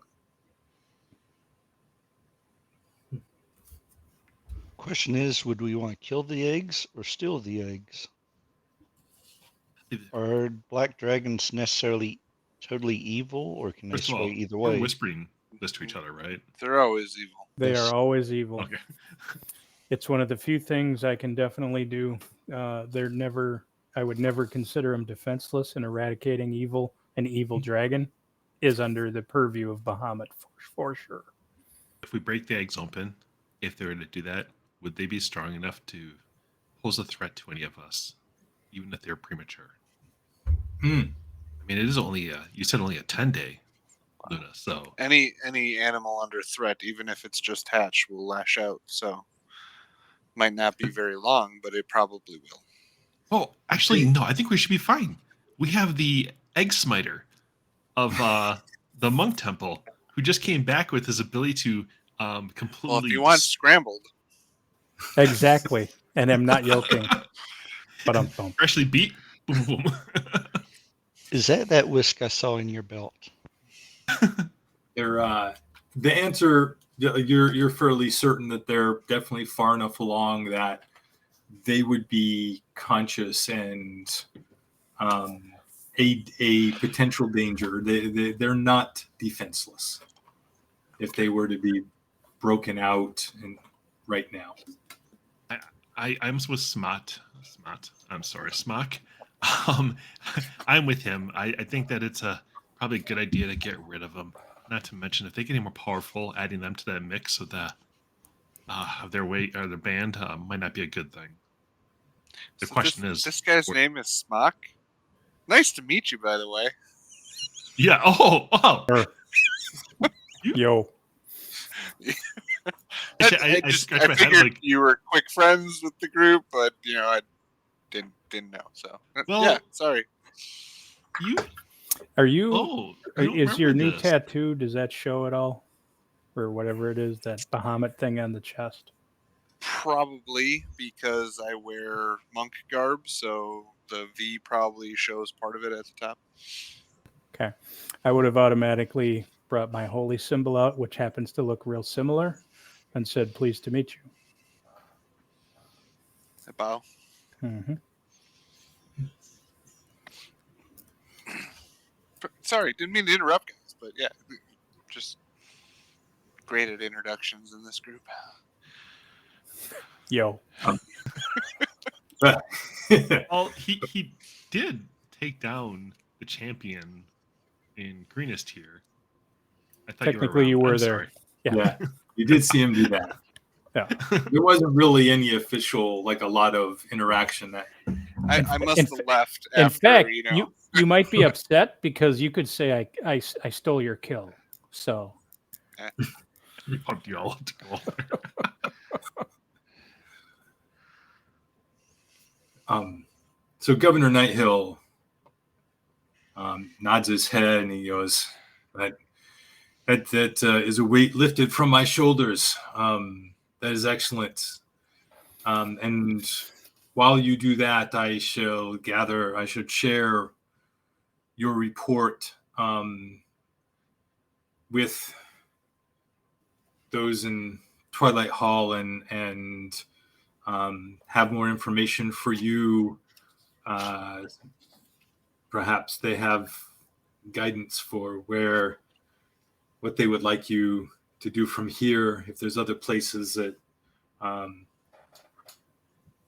[SPEAKER 5] Question is, would we want to kill the eggs or steal the eggs? Are black dragons necessarily totally evil, or can they
[SPEAKER 3] First of all,
[SPEAKER 5] sway either
[SPEAKER 3] we're
[SPEAKER 5] way?
[SPEAKER 3] whispering this to each other, right?
[SPEAKER 2] They're always evil.
[SPEAKER 4] They are always evil.
[SPEAKER 3] Okay.
[SPEAKER 4] It's one of the few things I can definitely do. I would never consider them defenseless, and eradicating evil. An evil dragon is under the purview of Bahamut for sure.
[SPEAKER 3] If we break the eggs open, if they were to do that, would they be strong enough to pose a threat to any of us, even if they're premature? I mean, it is only you said only a 10-day, Luna. So
[SPEAKER 2] Any animal under threat, even if it's just hatched, will lash out. So might not be very long, but it probably will.
[SPEAKER 3] Oh, actually, no. I think we should be fine. We have the egg smiter of the monk temple, who just came back with his ability to completely.
[SPEAKER 2] Well, if you want scrambled,
[SPEAKER 4] Exactly, and I'm not yoking. But I'm
[SPEAKER 3] freshly beat. Boom, boom.
[SPEAKER 5] Is that whisk I saw in your belt?
[SPEAKER 1] The answer, you're fairly certain that they're definitely far enough along that they would be conscious and a potential danger. They're not defenseless if they were to be broken out and right now.
[SPEAKER 3] I'm with Smot. I'm sorry, Smock. I'm with him. I think that it's probably a good idea to get rid of them. Not to mention, if they get any more powerful, adding them to that mix of their weight or their band might not be a good thing. The question is,
[SPEAKER 2] this guy's name is Smock. Nice to meet you, by the way.
[SPEAKER 3] Yeah. Oh, wow.
[SPEAKER 4] Yo.
[SPEAKER 2] I figured you were quick friends with the group, but I didn't know. So yeah, sorry.
[SPEAKER 4] Are you?
[SPEAKER 3] Oh,
[SPEAKER 4] is your new tattoo? Does that show at all, or whatever it is, that Bahamut thing on the chest?
[SPEAKER 2] Probably, because I wear monk garb, so the V probably shows part of it at the top.
[SPEAKER 4] Okay, I would have automatically brought my holy symbol out, which happens to look real similar, and said, "Pleased to meet you."
[SPEAKER 2] I bow.
[SPEAKER 4] Mm-hmm.
[SPEAKER 2] Sorry, didn't mean to interrupt, guys, but yeah, just great at introductions in this group.
[SPEAKER 4] Yo.
[SPEAKER 3] Well, he did take down the champion in greenest tier. I thought
[SPEAKER 4] technically you were there.
[SPEAKER 3] Sorry.
[SPEAKER 4] Yeah,
[SPEAKER 1] you did see him do that.
[SPEAKER 4] Yeah,
[SPEAKER 1] there wasn't really any official, a lot of interaction. That
[SPEAKER 2] I must have left.
[SPEAKER 4] In
[SPEAKER 2] after,
[SPEAKER 4] fact, you might be upset because you could say I stole your kill. So
[SPEAKER 3] You pumped you all to go
[SPEAKER 1] So Governor Nighthill nods his head and he goes, that is a weight lifted from my shoulders. That is excellent. And while you do that, I should share your report with those in Twilight Hall and have more information for you. Perhaps they have guidance for what they would like you to do from here. If there's other places that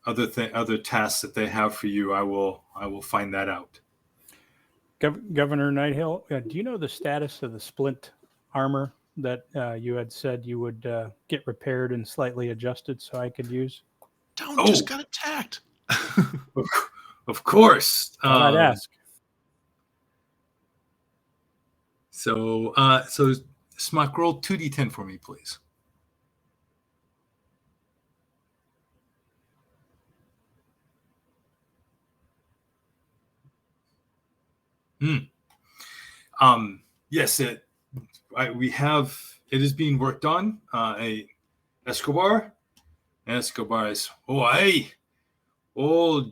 [SPEAKER 1] other tasks that they have for you, I will find that out.
[SPEAKER 4] Governor Nighthill, do you know the status of the splint armor that you had said you would get repaired and slightly adjusted so I could use?
[SPEAKER 3] Town just got attacked.
[SPEAKER 1] Of course.
[SPEAKER 4] I'd ask.
[SPEAKER 1] So Smock, roll 2d10 for me, please. Yes, it is being worked on. Escobar is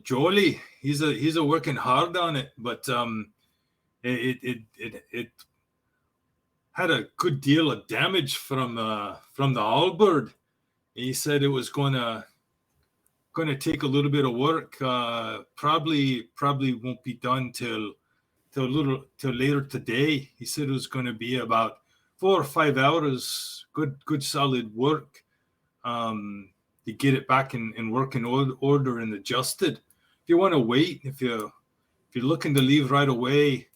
[SPEAKER 1] Jolie. He's working hard on it, but it had a good deal of damage from the halberd. He said it was gonna take a little bit of work. Probably won't be done till later today. He said it was going to be about 4 or 5 hours, good solid work, to get it back in working order and adjusted. If you want to wait, if you're looking to leave right away,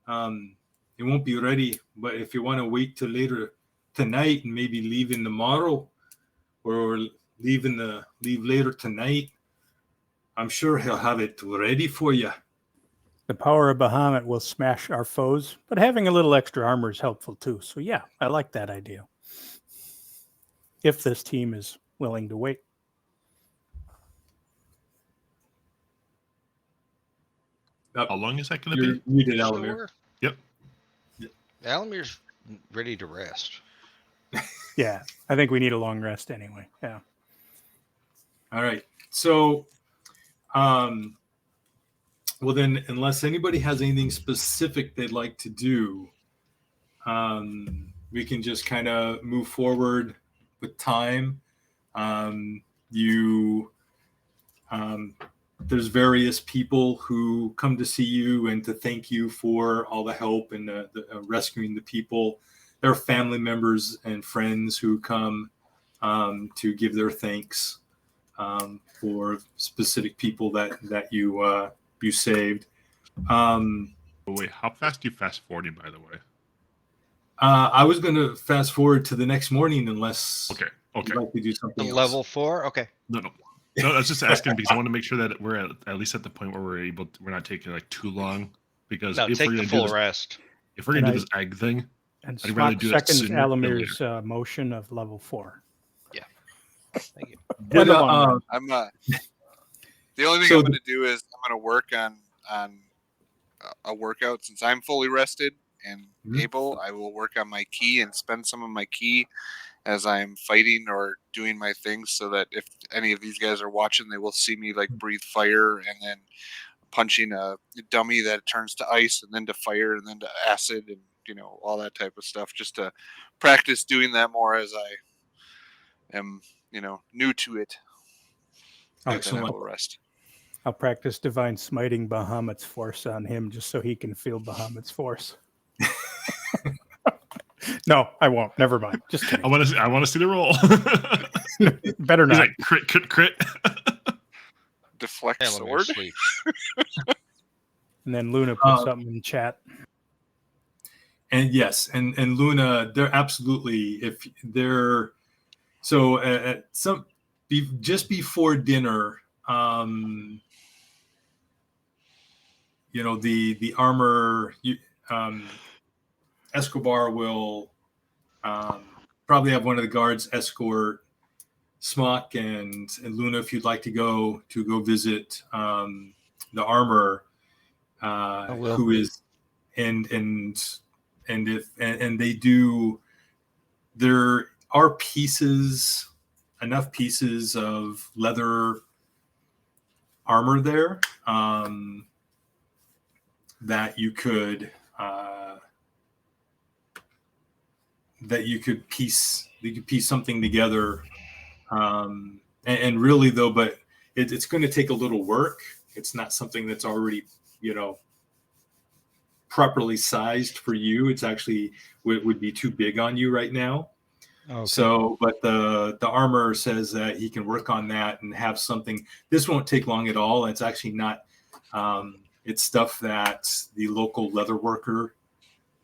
[SPEAKER 1] it won't be ready. But if you want to wait till later tonight and maybe leave in tomorrow, or leave later tonight, I'm sure he'll have it ready for you.
[SPEAKER 4] The power of Bahamut will smash our foes, but having a little extra armor is helpful too. So yeah, I like that idea. If this team is willing to wait.
[SPEAKER 3] How long is that going to be?
[SPEAKER 1] You did, Alamir.
[SPEAKER 3] Yep.
[SPEAKER 6] Alamir's ready to rest.
[SPEAKER 4] Yeah, I think we need a long rest anyway. Yeah.
[SPEAKER 1] All right. So, well then, unless anybody has anything specific they'd like to do, we can just kind of move forward with time. There's various people who come to see you and to thank you for all the help and the rescuing the people. There are family members and friends who come to give their thanks for specific people that you saved.
[SPEAKER 3] Wait, how fast are you fast forwarding, by the way?
[SPEAKER 1] I was going to fast forward to the next morning, unless
[SPEAKER 3] okay,
[SPEAKER 1] you'd like to do something else.
[SPEAKER 6] Level 4? Okay.
[SPEAKER 3] No, I was just asking because I want to make sure that we're at least at the point where we're not taking like too long. Because
[SPEAKER 6] No,
[SPEAKER 3] if
[SPEAKER 6] take
[SPEAKER 3] we're
[SPEAKER 6] the
[SPEAKER 3] gonna
[SPEAKER 6] full
[SPEAKER 3] do this,
[SPEAKER 6] rest.
[SPEAKER 3] if we're gonna do this egg thing,
[SPEAKER 4] And
[SPEAKER 3] I'd rather do it
[SPEAKER 4] seconds
[SPEAKER 3] sooner than
[SPEAKER 4] Alamir's motion of level 4.
[SPEAKER 6] Yeah. Thank you.
[SPEAKER 1] But,
[SPEAKER 2] the only thing
[SPEAKER 1] So
[SPEAKER 2] I'm going to do is I'm going to work on a workout since I'm fully rested and able. I will work on my ki and spend some of my ki as I'm fighting or doing my things, so that if any of these guys are watching, they will see me like breathe fire and then punching a dummy that turns to ice and then to fire and then to acid and all that type of stuff, just to practice doing that more as I am new to it.
[SPEAKER 1] Excellent.
[SPEAKER 2] Then I will rest.
[SPEAKER 4] I'll practice divine smiting Bahamut's force on him just so he can feel Bahamut's force. No, I won't. Never mind. Just kidding.
[SPEAKER 3] I want to see the roll.
[SPEAKER 4] Better
[SPEAKER 3] He's
[SPEAKER 4] not.
[SPEAKER 3] like crit.
[SPEAKER 2] Deflect
[SPEAKER 6] Alamir's
[SPEAKER 2] sword.
[SPEAKER 6] asleep.
[SPEAKER 4] And then Luna put something in the chat.
[SPEAKER 1] And yes, and Luna, they're absolutely, if they're so at just before dinner, the armor, Escobar will probably have one of the guards escort Smock and Luna if you'd like to go visit the armor, who is and they do. There are enough pieces of leather armor there that you could that you could piece something together. And really though, but it's going to take a little work. It's not something that's already, properly sized for you. It's actually would be too big on you right now.
[SPEAKER 5] Okay.
[SPEAKER 1] So, but the armor says that he can work on that and have something. This won't take long at all. It's actually not. It's stuff that the local leather worker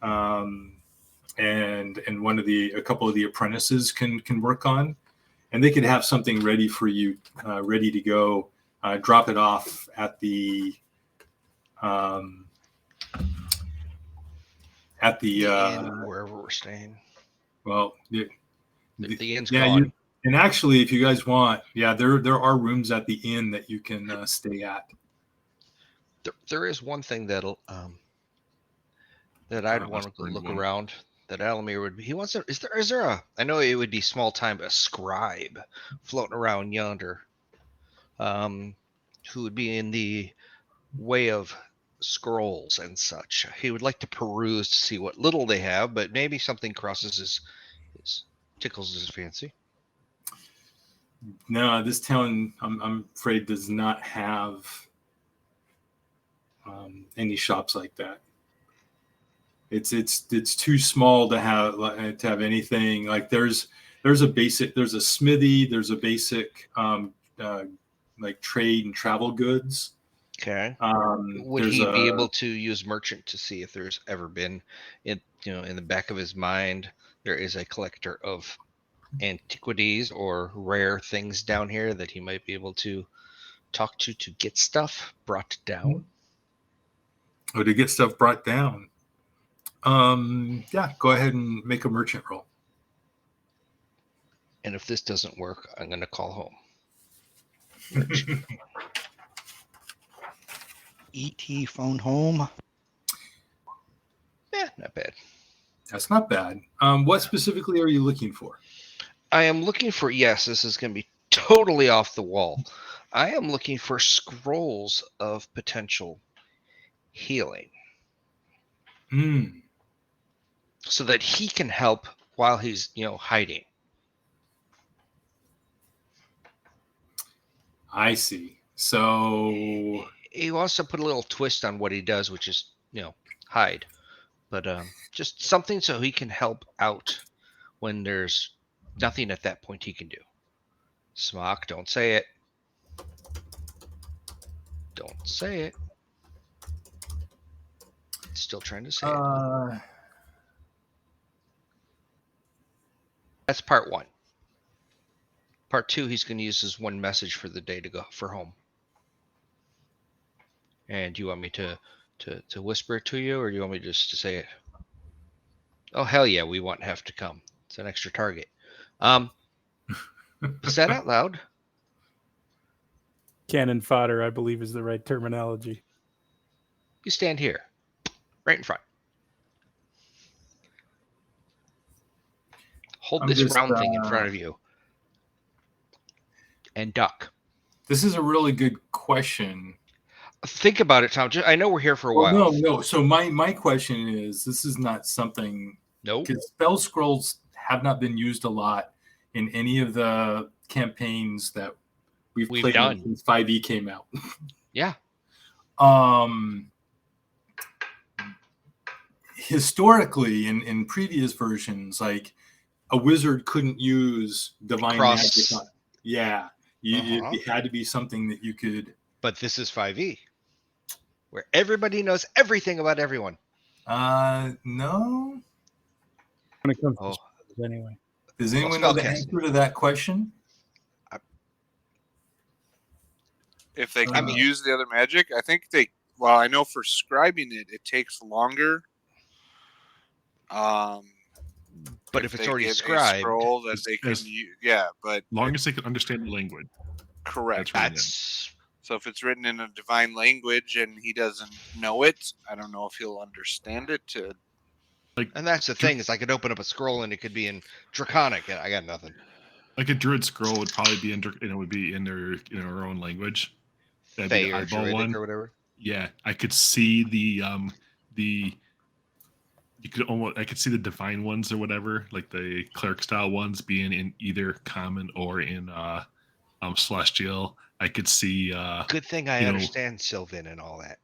[SPEAKER 1] and a couple of the apprentices can work on, and they could have something ready for you, ready to go. Drop it off at the
[SPEAKER 6] inn, wherever we're staying.
[SPEAKER 1] Well,
[SPEAKER 6] The inn's
[SPEAKER 1] yeah,
[SPEAKER 6] gone.
[SPEAKER 1] and actually, if you guys want, there are rooms at the inn that you can stay at.
[SPEAKER 6] There is one thing that'll that I'd want to look around. That Alamir would be. He wants to. Is there a? I know it would be small time, but a scribe floating around yonder, who would be in the way of scrolls and such. He would like to peruse to see what little they have, but maybe something crosses his tickles his fancy.
[SPEAKER 1] No, this town, I'm afraid, does not have any shops like that. It's too small to have anything. Like there's a smithy, there's a basic like trade and travel goods.
[SPEAKER 6] Okay. Would he be able to use merchant to see if there's ever been in the back of his mind there is a collector of antiquities or rare things down here that he might be able to talk to get stuff brought down?
[SPEAKER 1] Oh, to get stuff brought down. Yeah, go ahead and make a merchant roll.
[SPEAKER 6] And if this doesn't work, I'm going to call home.
[SPEAKER 5] ET phone home.
[SPEAKER 6] Yeah, not bad.
[SPEAKER 1] That's not bad. What specifically are you looking for?
[SPEAKER 6] I am looking for, yes, this is going to be totally off the wall. I am looking for scrolls of potential healing. So that he can help while he's, hiding.
[SPEAKER 1] I see. So
[SPEAKER 6] he wants to put a little twist on what he does, which is, hide. But just something so he can help out when there's nothing at that point he can do. Smock, don't say it. Don't say it. Still trying to say it. That's part one. Part two, he's going to use his one message for the day to go for home. And do you want me to whisper it to you, or do you want me just to say it? Oh, hell yeah, we won't have to come. It's an extra target. Is that out loud?
[SPEAKER 4] Cannon fodder, I believe, is the right terminology.
[SPEAKER 6] You stand here, right in front. Hold this round thing in front of you. And duck.
[SPEAKER 1] This is a really good question.
[SPEAKER 6] Think about it, Tom. I know we're here for a while.
[SPEAKER 1] No. So my question is, this is not something.
[SPEAKER 6] No.
[SPEAKER 1] Because spell scrolls have not been used a lot in any of the campaigns that we've played
[SPEAKER 6] done
[SPEAKER 1] since 5e came out.
[SPEAKER 6] Yeah.
[SPEAKER 1] Historically, in previous versions, like a wizard couldn't use divine magic on. Yeah. It had to be something that you could.
[SPEAKER 6] But this is 5e, where everybody knows everything about everyone.
[SPEAKER 1] No.
[SPEAKER 4] When it comes to spells, anyway.
[SPEAKER 1] Does anyone know the answer to that question?
[SPEAKER 2] If they can use the other magic, I think they. Well, I know for scribing it takes longer.
[SPEAKER 6] But if it's already scribed,
[SPEAKER 2] scroll that they can use, but
[SPEAKER 3] long as they can understand the language.
[SPEAKER 2] Correct.
[SPEAKER 6] So
[SPEAKER 2] if it's written in a divine language and he doesn't know it, I don't know if he'll understand it.
[SPEAKER 6] And that's the thing is, I could open up a scroll and it could be in Draconic, and I got nothing.
[SPEAKER 3] Like a druid scroll would probably be in their own language. That'd be the eyeball one
[SPEAKER 6] or whatever.
[SPEAKER 3] Yeah, I could see the I could see the divine ones or whatever, like the cleric style ones being in either common or in celestial. I could see
[SPEAKER 6] Good thing I
[SPEAKER 3] you know,
[SPEAKER 6] understand Sylvan and all that.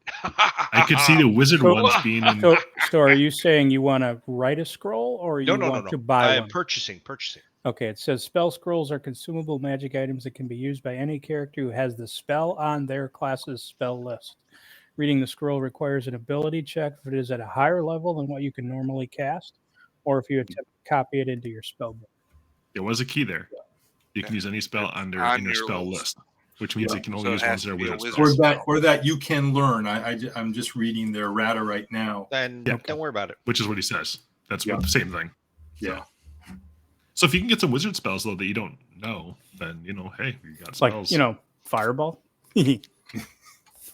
[SPEAKER 3] I could see the wizard
[SPEAKER 4] So-
[SPEAKER 3] ones being in.
[SPEAKER 4] So are you saying you want to write a scroll or you want to buy
[SPEAKER 6] I am
[SPEAKER 4] one?
[SPEAKER 6] purchasing.
[SPEAKER 4] Okay, it says spell scrolls are consumable magic items that can be used by any character who has the spell on their class's spell list. Reading the scroll requires an ability check if it is at a higher level than what you can normally cast, or if you attempt to copy it into your spell book.
[SPEAKER 3] There was a key there. You can use any spell in your spell list, which means you can only use ones that are wizard spells.
[SPEAKER 1] Or that you can learn. I'm just reading their errata right now.
[SPEAKER 6] Then don't worry about it.
[SPEAKER 3] Which is what he says. That's the same thing.
[SPEAKER 1] Yeah.
[SPEAKER 3] So if you can get some wizard spells though that you don't know, then hey, you got spells.
[SPEAKER 4] Like fireball.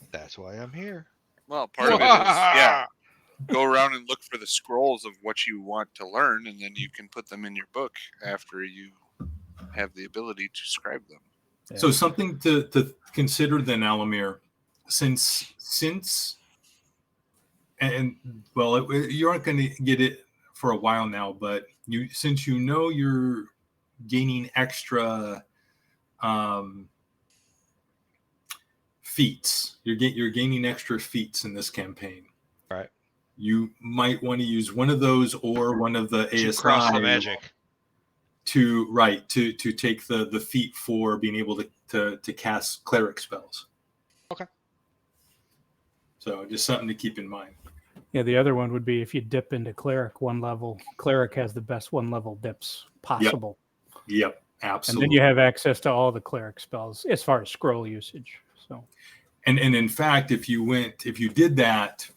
[SPEAKER 6] That's why I'm here.
[SPEAKER 2] Well, part of it is go around and look for the scrolls of what you want to learn, and then you can put them in your book after you have the ability to scribe them.
[SPEAKER 4] Yeah.
[SPEAKER 1] So something to consider then, Alamir, since you aren't going to get it for a while now, but since you're gaining extra feats, you're gaining extra feats in this campaign.
[SPEAKER 6] Right.
[SPEAKER 1] You might want to use one of those or one of the ASI
[SPEAKER 6] cross the magic
[SPEAKER 1] to take the feat for being able to cast cleric spells.
[SPEAKER 6] Okay.
[SPEAKER 1] So just something to keep in mind.
[SPEAKER 4] Yeah, the other one would be if you dip into cleric one level. Cleric has the best one level dips possible.
[SPEAKER 1] Yep, absolutely.
[SPEAKER 4] And then you have access to all the cleric spells as far as scroll usage. So,
[SPEAKER 1] and in fact, if you did that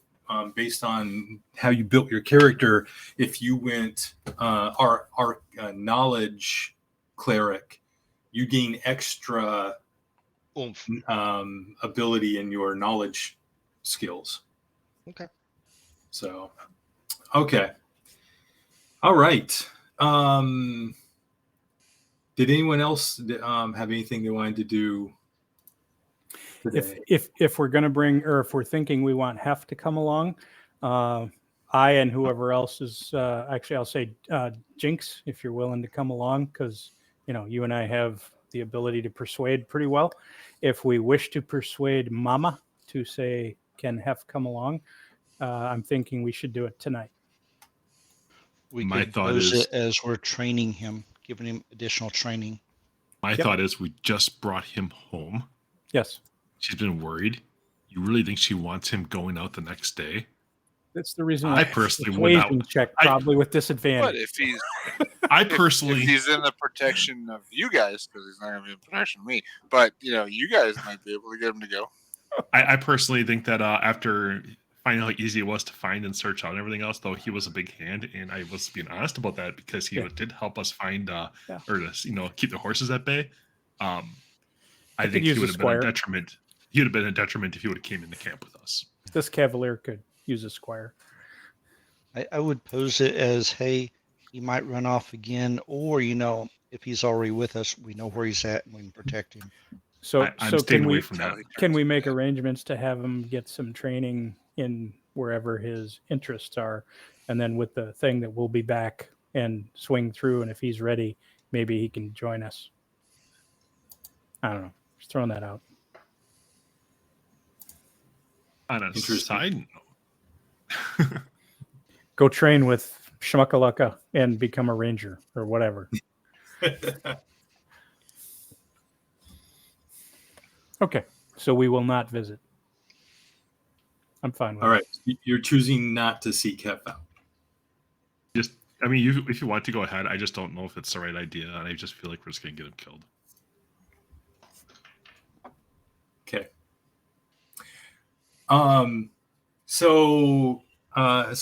[SPEAKER 1] based on how you built your character, if you went our knowledge cleric, you gain extra
[SPEAKER 6] oomph
[SPEAKER 1] ability in your knowledge skills.
[SPEAKER 6] Okay.
[SPEAKER 1] So, okay. All right. Did anyone else have anything they wanted to do today?
[SPEAKER 4] If we're going to bring, or if we're thinking we want Hef to come along, I and whoever else is actually, I'll say Jinx, if you're willing to come along, because you and I have the ability to persuade pretty well. If we wish to persuade Mama to say, can Hef come along? I'm thinking we should do it tonight.
[SPEAKER 5] My thought is it as we're training him, giving him additional training.
[SPEAKER 3] My thought is we just brought him home.
[SPEAKER 4] Yes.
[SPEAKER 3] She's been worried. You really think she wants him going out the next day?
[SPEAKER 4] That's the reason.
[SPEAKER 3] I personally would not
[SPEAKER 4] check probably with disadvantage.
[SPEAKER 2] But if he's,
[SPEAKER 3] if
[SPEAKER 2] he's in the protection of you guys, because he's not going to be in protection of me. But you guys might be able to get him to go.
[SPEAKER 3] I personally think that after finding how easy it was to find and search out and everything else, though, he was a big hand, and I was being honest about that because he did help us find or to keep the horses at bay. I think he would have been a detriment. He would have been a detriment if he would have came into camp with us.
[SPEAKER 4] This cavalier could use a squire.
[SPEAKER 5] I would pose it as, hey, he might run off again, or if he's already with us, we know where he's at and we can protect him.
[SPEAKER 4] So
[SPEAKER 3] that.
[SPEAKER 4] Can we make arrangements to have him get some training in wherever his interests are, and then with the thing that we'll be back and swing through, and if he's ready, maybe he can join us. I don't know. Just throwing that out.
[SPEAKER 3] On a side note,
[SPEAKER 4] go train with Shmuckalaka and become a ranger or whatever. Okay, so we will not visit. I'm fine with it.
[SPEAKER 1] All right. You're choosing not to seek Hef out.
[SPEAKER 3] if you want to go ahead, I just don't know if it's the right idea, and I just feel like we're just going to get him killed.
[SPEAKER 1] Okay. So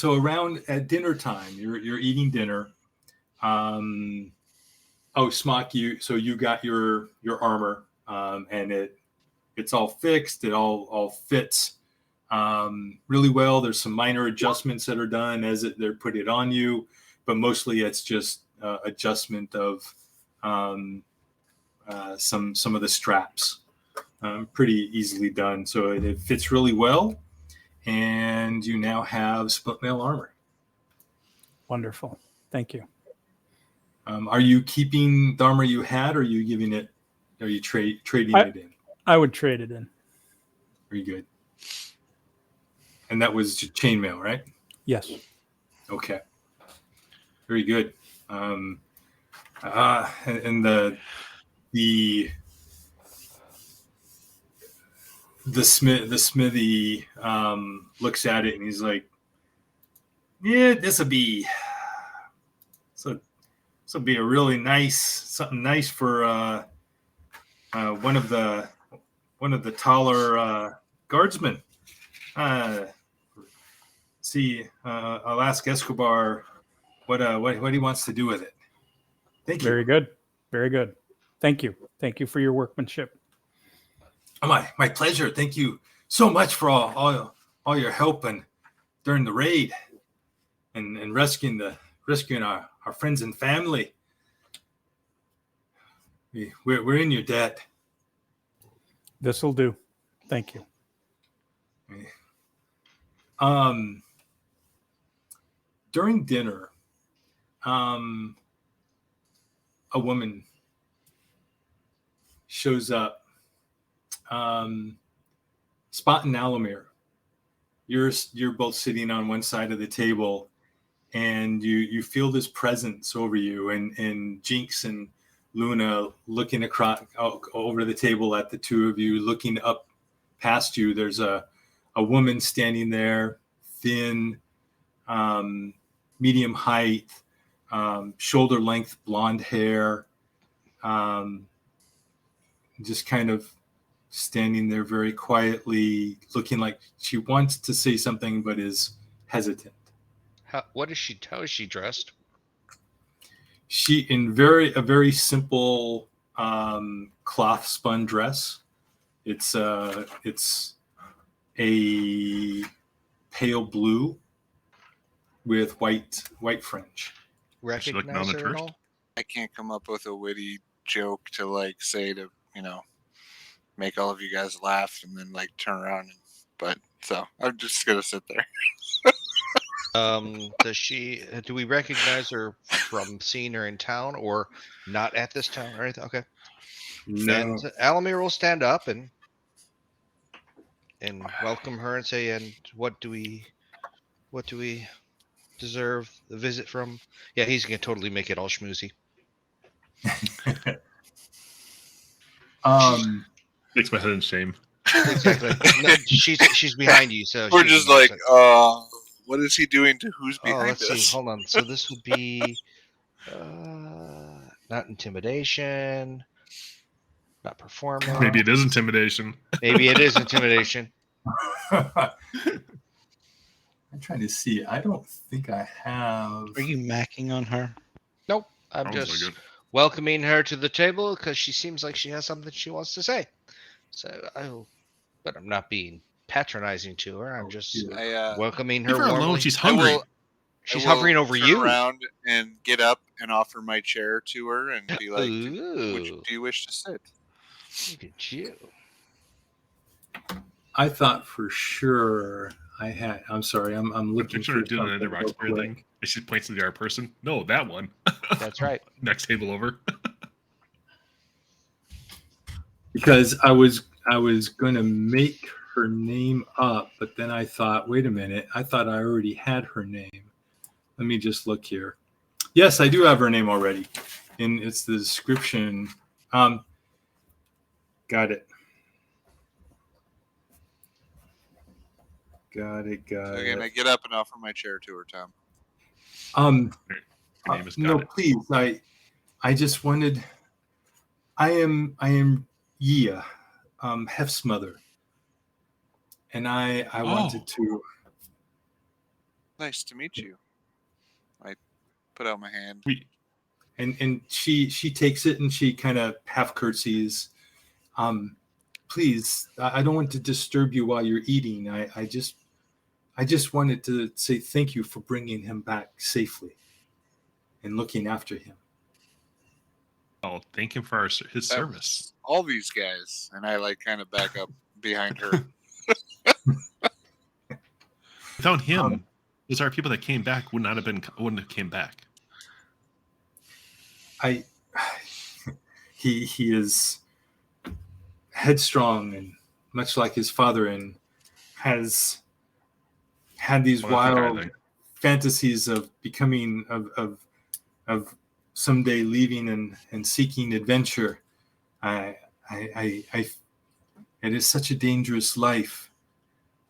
[SPEAKER 1] around at dinner time, you're eating dinner. Smock, you got your armor, and it's all fixed. It all fits really well. There's some minor adjustments that are done as they're put it on you, but mostly it's just adjustment of some of the straps. Pretty easily done, so it fits really well, and you now have split mail armor.
[SPEAKER 4] Wonderful. Thank you.
[SPEAKER 1] Are you keeping the armor you had, or are you giving it? Are you trading it in?
[SPEAKER 4] I would trade it in.
[SPEAKER 1] Very good. And that was chainmail, right?
[SPEAKER 4] Yes.
[SPEAKER 1] Okay. Very good. And the smithy looks at it and he's like, "Yeah, this'll be a really something nice for one of the taller guardsmen. I'll ask Escobar what he wants to do with it." Thank you.
[SPEAKER 4] Very good. Very good. Thank you. Thank you for your workmanship.
[SPEAKER 1] Oh, my pleasure. Thank you so much for all your help and during the raid and rescuing our friends and family. We're in your debt.
[SPEAKER 4] This'll do. Thank you.
[SPEAKER 1] During dinner, a woman shows up. Spot and Alamir, you're both sitting on one side of the table, and you feel this presence over you, and Jinx and Luna looking across over the table at the two of you, looking up past you. There's a woman standing there, thin, medium height, shoulder length blonde hair, just kind of standing there very quietly, looking like she wants to say something but is hesitant.
[SPEAKER 6] How is she dressed?
[SPEAKER 1] She in a very simple cloth spun dress. It's a pale blue with white fringe.
[SPEAKER 6] Recognize her at all?
[SPEAKER 2] I can't come up with a witty joke to say to make all of you guys laugh and then turn around so I'm just gonna sit there.
[SPEAKER 6] Do we recognize her from seeing her in town or not at this town or anything? Okay.
[SPEAKER 1] No.
[SPEAKER 6] And Alamir will stand up and welcome her and say, "And what do we deserve the visit from?" Yeah, he's gonna totally make it all schmoozy.
[SPEAKER 3] Makes my head in shame.
[SPEAKER 6] Exactly. No, she's behind you, so
[SPEAKER 2] we're just what is he doing to who's behind
[SPEAKER 6] let's
[SPEAKER 2] us?
[SPEAKER 6] see. Hold on. So this would be not intimidation, not performance.
[SPEAKER 3] Maybe it is intimidation.
[SPEAKER 6] Maybe it is intimidation.
[SPEAKER 1] I'm trying to see. I don't think I have.
[SPEAKER 5] Are you macking on her?
[SPEAKER 6] Nope. I'm
[SPEAKER 3] Sounds
[SPEAKER 6] just
[SPEAKER 3] like it.
[SPEAKER 6] welcoming her to the table because she seems like she has something she wants to say. So but I'm not being patronizing to her. I'm just welcoming her
[SPEAKER 3] Leave her
[SPEAKER 6] warmly.
[SPEAKER 3] alone. She's hungry.
[SPEAKER 6] She's hovering over
[SPEAKER 2] turn
[SPEAKER 6] you.
[SPEAKER 2] around and get up and offer my chair to her and be like,
[SPEAKER 6] Ooh.
[SPEAKER 2] do you wish to sit?
[SPEAKER 6] Look at you.
[SPEAKER 1] I thought for sure I had. I'm sorry. I'm looking
[SPEAKER 3] Picture her
[SPEAKER 1] for
[SPEAKER 3] doing an
[SPEAKER 1] something
[SPEAKER 3] interaction
[SPEAKER 1] real quick.
[SPEAKER 3] thing. And she points to the other person. No, that one.
[SPEAKER 6] That's right.
[SPEAKER 3] Next table over.
[SPEAKER 1] Because I was going to make her name up, but then I thought, wait a minute. I thought I already had her name. Let me just look here. Yes, I do have her name already. And it's the description. Got it. Got it.
[SPEAKER 2] So again, I get up and offer my chair to her, Tom.
[SPEAKER 3] Her name is
[SPEAKER 1] No,
[SPEAKER 3] Got It.
[SPEAKER 1] please. I just wanted. I am Yia, Hef's mother, and I wanted to.
[SPEAKER 2] Nice to meet you. I put out my hand.
[SPEAKER 1] And she takes it and she kind of half curtsies. Please, I don't want to disturb you while you're eating. I just wanted to say thank you for bringing him back safely and looking after him.
[SPEAKER 3] Oh, thank him for his service.
[SPEAKER 2] All these guys, and I kind of back up behind her.
[SPEAKER 3] Without him, those are people that came back wouldn't have came back.
[SPEAKER 1] He is headstrong and much like his father, and has had these
[SPEAKER 3] Well, that's okay,
[SPEAKER 1] wild
[SPEAKER 3] then.
[SPEAKER 1] fantasies of becoming of someday leaving and seeking adventure. It is such a dangerous life.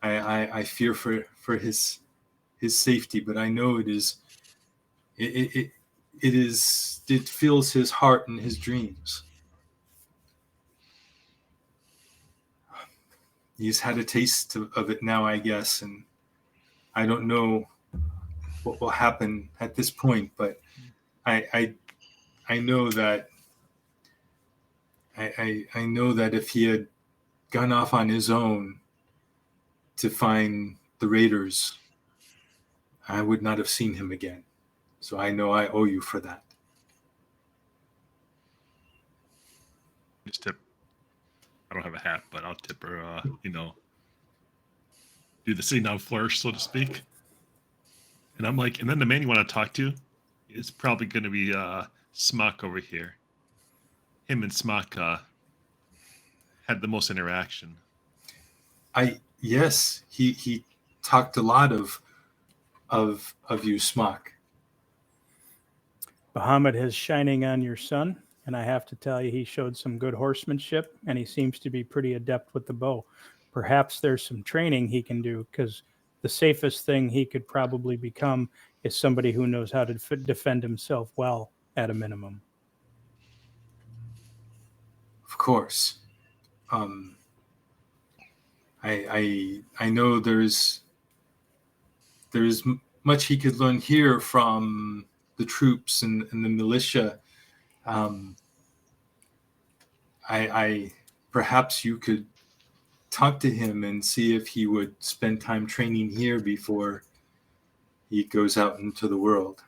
[SPEAKER 1] I fear for his safety, but I know it fills his heart and his dreams. He's had a taste of it now, I guess, and I don't know what will happen at this point, but I know that I know that if he had gone off on his own to find the raiders, I would not have seen him again. So I know I owe you for that.
[SPEAKER 3] Just tip. I don't have a hat, but I'll tip her. Do the sit down flourish, so to speak. And I'm like, and then the man you want to talk to is probably going to be Smock over here. Him and Smock had the most interaction.
[SPEAKER 1] Yes, he talked a lot of you, Smock.
[SPEAKER 4] Bahamut is shining on your son, and I have to tell you, he showed some good horsemanship, and he seems to be pretty adept with the bow. Perhaps there's some training he can do, because the safest thing he could probably become is somebody who knows how to defend himself well, at a minimum.
[SPEAKER 1] Of course. I know there's much he could learn here from the troops and the militia. I perhaps you could talk to him and see if he would spend time training here before he goes out into the world.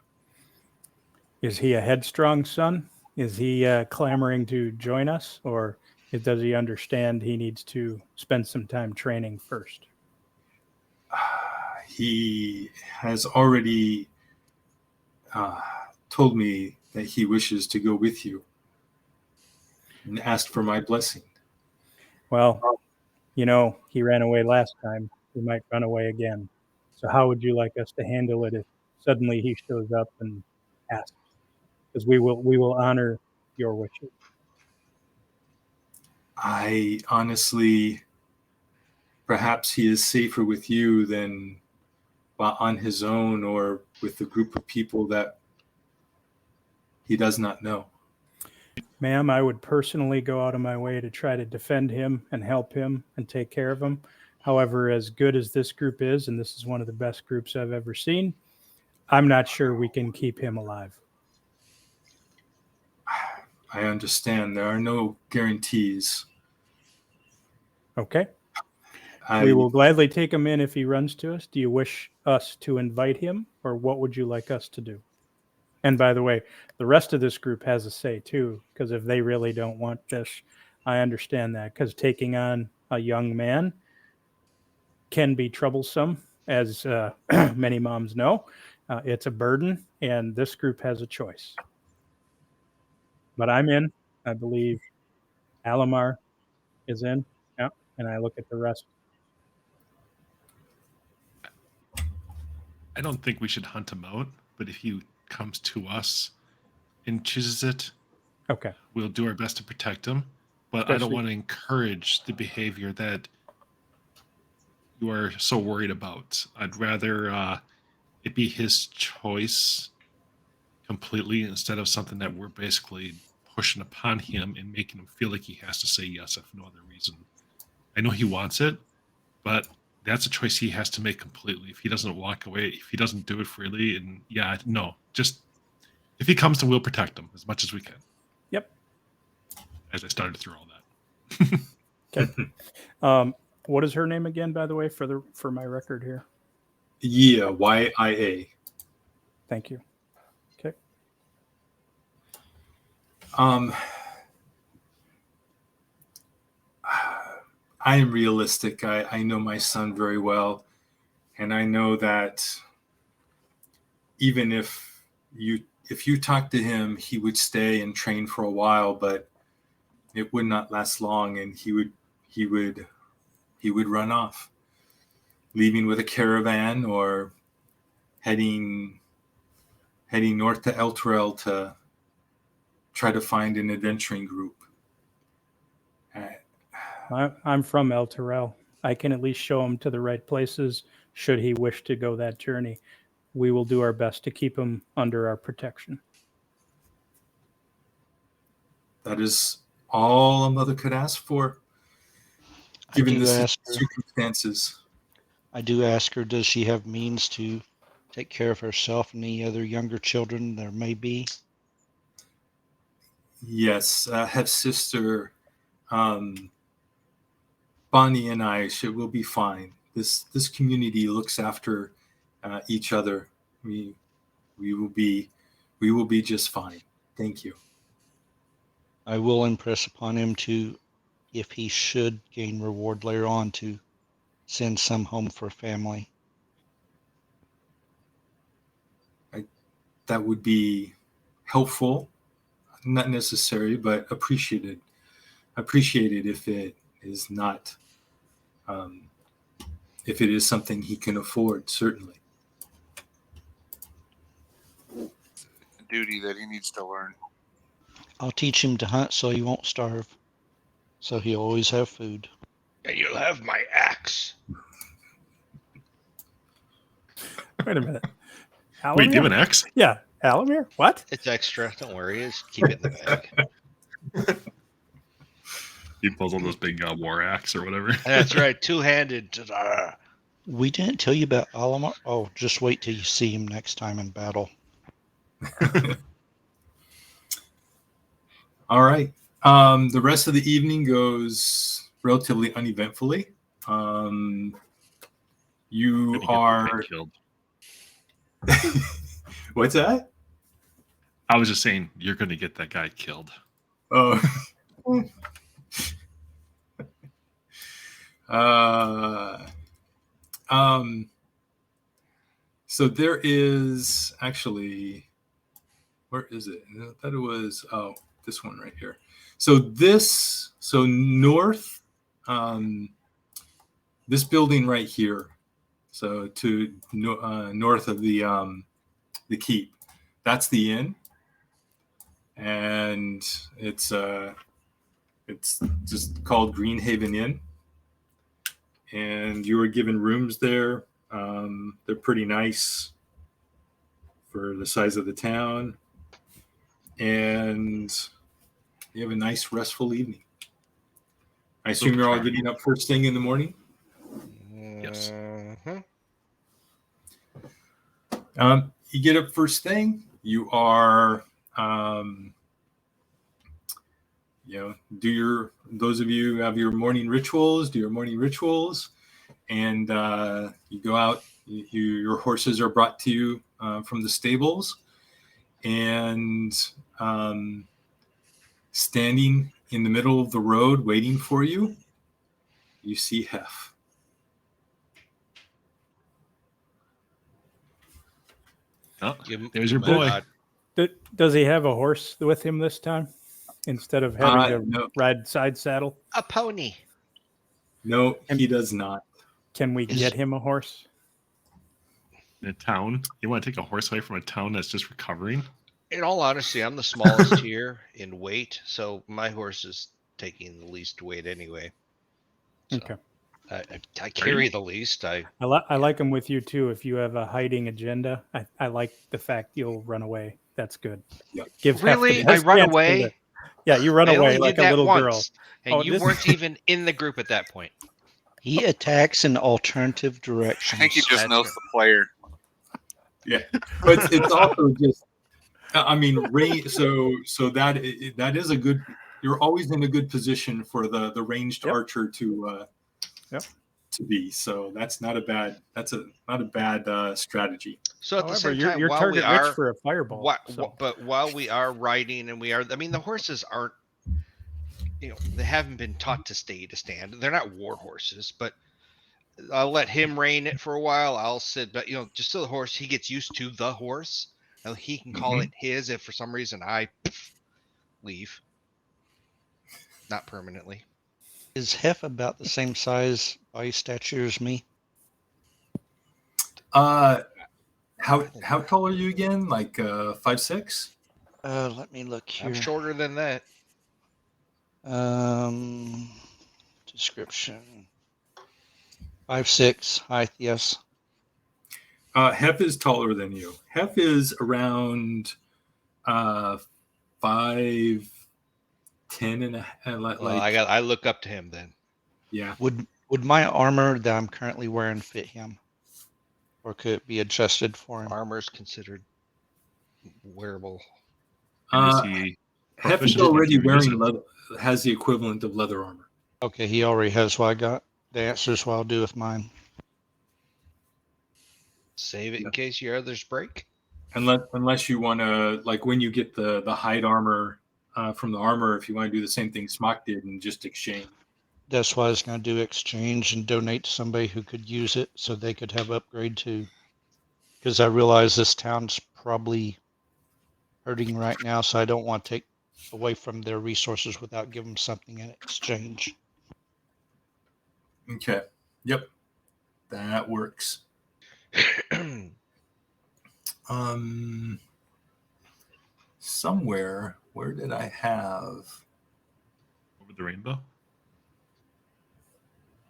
[SPEAKER 4] Is he a headstrong son? Is he clamoring to join us, or does he understand he needs to spend some time training first?
[SPEAKER 1] He has already told me that he wishes to go with you and asked for my blessing.
[SPEAKER 4] Well, he ran away last time. He might run away again. So how would you like us to handle it if suddenly he shows up and asks? Because we will honor your wishes.
[SPEAKER 1] I honestly, perhaps he is safer with you than on his own or with a group of people that he does not know.
[SPEAKER 4] Ma'am, I would personally go out of my way to try to defend him and help him and take care of him. However, as good as this group is, and this is one of the best groups I've ever seen, I'm not sure we can keep him alive.
[SPEAKER 1] I understand. There are no guarantees.
[SPEAKER 4] Okay. We will gladly take him in if he runs to us. Do you wish us to invite him, or what would you like us to do? And by the way, the rest of this group has a say too, because if they really don't want this, I understand that, because taking on a young man can be troublesome, as many moms know. It's a burden, and this group has a choice. But I'm in. I believe Alamar is in. Yeah, and I look at the rest.
[SPEAKER 3] I don't think we should hunt him out, but if he comes to us and chooses it,
[SPEAKER 4] okay,
[SPEAKER 3] we'll do our best to protect him. But I don't want to encourage the behavior that you are so worried about. I'd rather it be his choice completely instead of something that we're basically pushing upon him and making him feel like he has to say yes if no other reason. I know he wants it, but that's a choice he has to make completely. If he doesn't walk away, if he doesn't do it freely, and just if he comes, then we'll protect him as much as we can.
[SPEAKER 4] Yep.
[SPEAKER 3] As I started through all that.
[SPEAKER 4] Okay. What is her name again, by the way, for my record here?
[SPEAKER 1] Yeah, YIA.
[SPEAKER 4] Thank you. Okay.
[SPEAKER 1] I am realistic. I know my son very well, and I know that even if you talk to him, he would stay and train for a while, but it would not last long, and he would run off, leaving with a caravan or heading north to Elturel to try to find an adventuring group.
[SPEAKER 4] I'm from Elturel. I can at least show him to the right places should he wish to go that journey. We will do our best to keep him under our protection.
[SPEAKER 1] That is all a mother could ask for, given the circumstances.
[SPEAKER 5] I do ask her, does she have means to take care of herself and any other younger children there may be?
[SPEAKER 1] Yes, Hef's sister, Bonnie and I will be fine. This community looks after each other. We will be just fine. Thank you.
[SPEAKER 5] I will impress upon him to, if he should gain reward later on, to send some home for family.
[SPEAKER 1] That would be helpful, not necessary, but appreciated. Appreciated if it is not, if it is something he can afford, certainly.
[SPEAKER 2] It's a duty that he needs to learn.
[SPEAKER 5] I'll teach him to hunt so he won't starve. So he'll always have food.
[SPEAKER 6] And you'll have my axe.
[SPEAKER 4] Wait a minute.
[SPEAKER 3] Wait, do you have an X?
[SPEAKER 4] Yeah, Alamir? What?
[SPEAKER 6] It's extra. Don't worry. Just keep it in the bag.
[SPEAKER 3] He pulls on those big war axe or whatever.
[SPEAKER 6] That's right. Two-handed. Ta-da.
[SPEAKER 5] We didn't tell you about Alamar. Oh, just wait till you see him next time in battle.
[SPEAKER 1] All right. The rest of the evening goes relatively uneventfully. You are
[SPEAKER 3] killed.
[SPEAKER 1] What's that?
[SPEAKER 3] I was just saying you're going to get that guy killed.
[SPEAKER 1] Oh. So there is actually, where is it? I thought it was, this one right here. So north, this building right here. So to north of the keep, that's the inn, and it's just called Greenhaven Inn. And you were given rooms there. They're pretty nice for the size of the town, and you have a nice, restful evening. I assume you're all getting up first thing in the morning?
[SPEAKER 3] Yes.
[SPEAKER 1] You get up first thing. You are, those of you who have your morning rituals, do your morning rituals, and you go out. Your horses are brought to you from the stables, and standing in the middle of the road waiting for you, you see Hef.
[SPEAKER 3] Oh, there's your boy.
[SPEAKER 4] Does he have a horse with him this time instead of having to ride side saddle?
[SPEAKER 6] A pony.
[SPEAKER 1] No, he does not.
[SPEAKER 4] Can we get him a horse?
[SPEAKER 3] In a town? You want to take a horse away from a town that's just recovering?
[SPEAKER 6] In all honesty, I'm the smallest here in weight, so my horse is taking the least weight anyway. So
[SPEAKER 4] Okay.
[SPEAKER 6] I carry the least.
[SPEAKER 4] I like him with you too. If you have a hiding agenda, I like the fact you'll run away. That's good.
[SPEAKER 1] Yep.
[SPEAKER 6] Really? I run away?
[SPEAKER 4] Yeah, you run away like a little girl.
[SPEAKER 6] And you weren't even in the group at that point.
[SPEAKER 5] He attacks in alternative directions.
[SPEAKER 2] I think he just knows the player.
[SPEAKER 1] Yeah, but it's also just, I mean, so that is a good. You're always in a good position for the ranged archer to be. So that's not a bad strategy.
[SPEAKER 6] So at the same
[SPEAKER 4] you're
[SPEAKER 6] time,
[SPEAKER 4] you're
[SPEAKER 6] while
[SPEAKER 4] target
[SPEAKER 6] we are,
[SPEAKER 4] rich for a fireball.
[SPEAKER 6] But while we are riding and the horses aren't, they haven't been taught to stand. They're not war horses, but I'll let him rein it for a while. I'll sit, but just so the horse, he gets used to the horse. Now he can call it his if for some reason I leave. Not permanently.
[SPEAKER 5] Is Hef about the same size body stature as me?
[SPEAKER 1] How tall are you again? Like 5'6"?
[SPEAKER 5] Let me look here.
[SPEAKER 6] I'm shorter than that.
[SPEAKER 5] Description. 5'6", height, yes.
[SPEAKER 1] Hef is taller than you. Hef is around 5'10" and a like.
[SPEAKER 6] I look up to him then.
[SPEAKER 1] Yeah.
[SPEAKER 5] Would my armor that I'm currently wearing fit him, or could it be adjusted for him?
[SPEAKER 6] Armor's considered wearable.
[SPEAKER 3] And is he
[SPEAKER 1] Hef is
[SPEAKER 3] proficient
[SPEAKER 1] already
[SPEAKER 3] in
[SPEAKER 1] wearing
[SPEAKER 3] music?
[SPEAKER 1] leather. Has the equivalent of leather armor.
[SPEAKER 5] Okay, he already has what I got. The answer's what I'll do with mine.
[SPEAKER 6] Save it in case your others break.
[SPEAKER 1] Unless you want to, like when you get the hide armor from the armor, if you want to do the same thing Smock did and just exchange.
[SPEAKER 5] That's what I was going to do, exchange and donate to somebody who could use it so they could have upgrade too. Because I realize this town's probably hurting right now, so I don't want to take away from their resources without giving them something in exchange.
[SPEAKER 1] Okay. Yep. That works. Somewhere, where did I have?
[SPEAKER 3] Over the rainbow?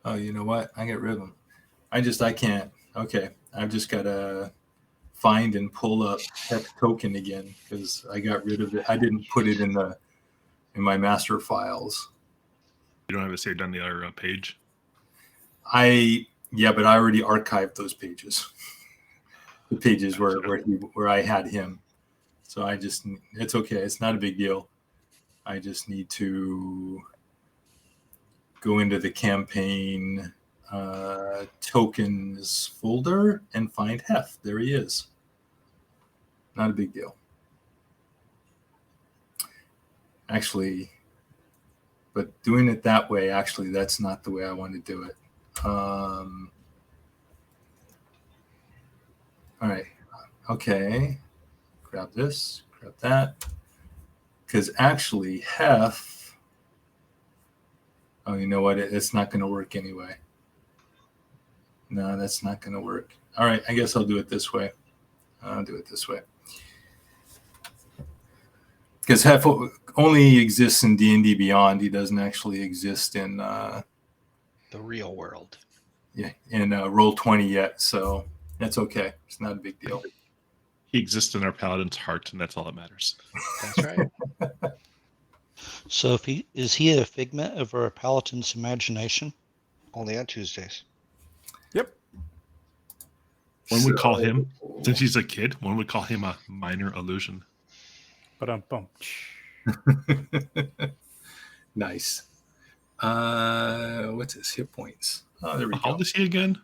[SPEAKER 1] Oh, you know what? I get rid of them. I can't. Okay. I've just got to find and pull up Hef token again because I got rid of it. I didn't put it in my master files.
[SPEAKER 3] You don't have it saved on the other page?
[SPEAKER 1] But I already archived those pages. The pages where I had him. So it's okay. It's not a big deal. I just need to go into the campaign tokens folder and find Hef. There he is. Not a big deal. Actually, but doing it that way, actually, that's not the way I want to do it. All right. Okay. Grab this, grab that. Because actually, Hef. Oh, you know what? It's not going to work anyway. No, that's not going to work. All right. I guess I'll do it this way. Because Hef only exists in D&D Beyond. He doesn't actually exist in
[SPEAKER 6] the real world.
[SPEAKER 1] Yeah, in Roll20 yet. So that's okay. It's not a big deal.
[SPEAKER 3] He exists in our paladin's heart, and that's all that matters.
[SPEAKER 6] That's right.
[SPEAKER 5] So is he a figment of our paladin's imagination?
[SPEAKER 6] Only on Tuesdays.
[SPEAKER 4] Yep.
[SPEAKER 3] One would call him, since he's a kid, one would call him a minor illusion.
[SPEAKER 4] Ba-dum-bum.
[SPEAKER 1] Nice. What's his hit points? Oh, there we go.
[SPEAKER 3] How old is he again?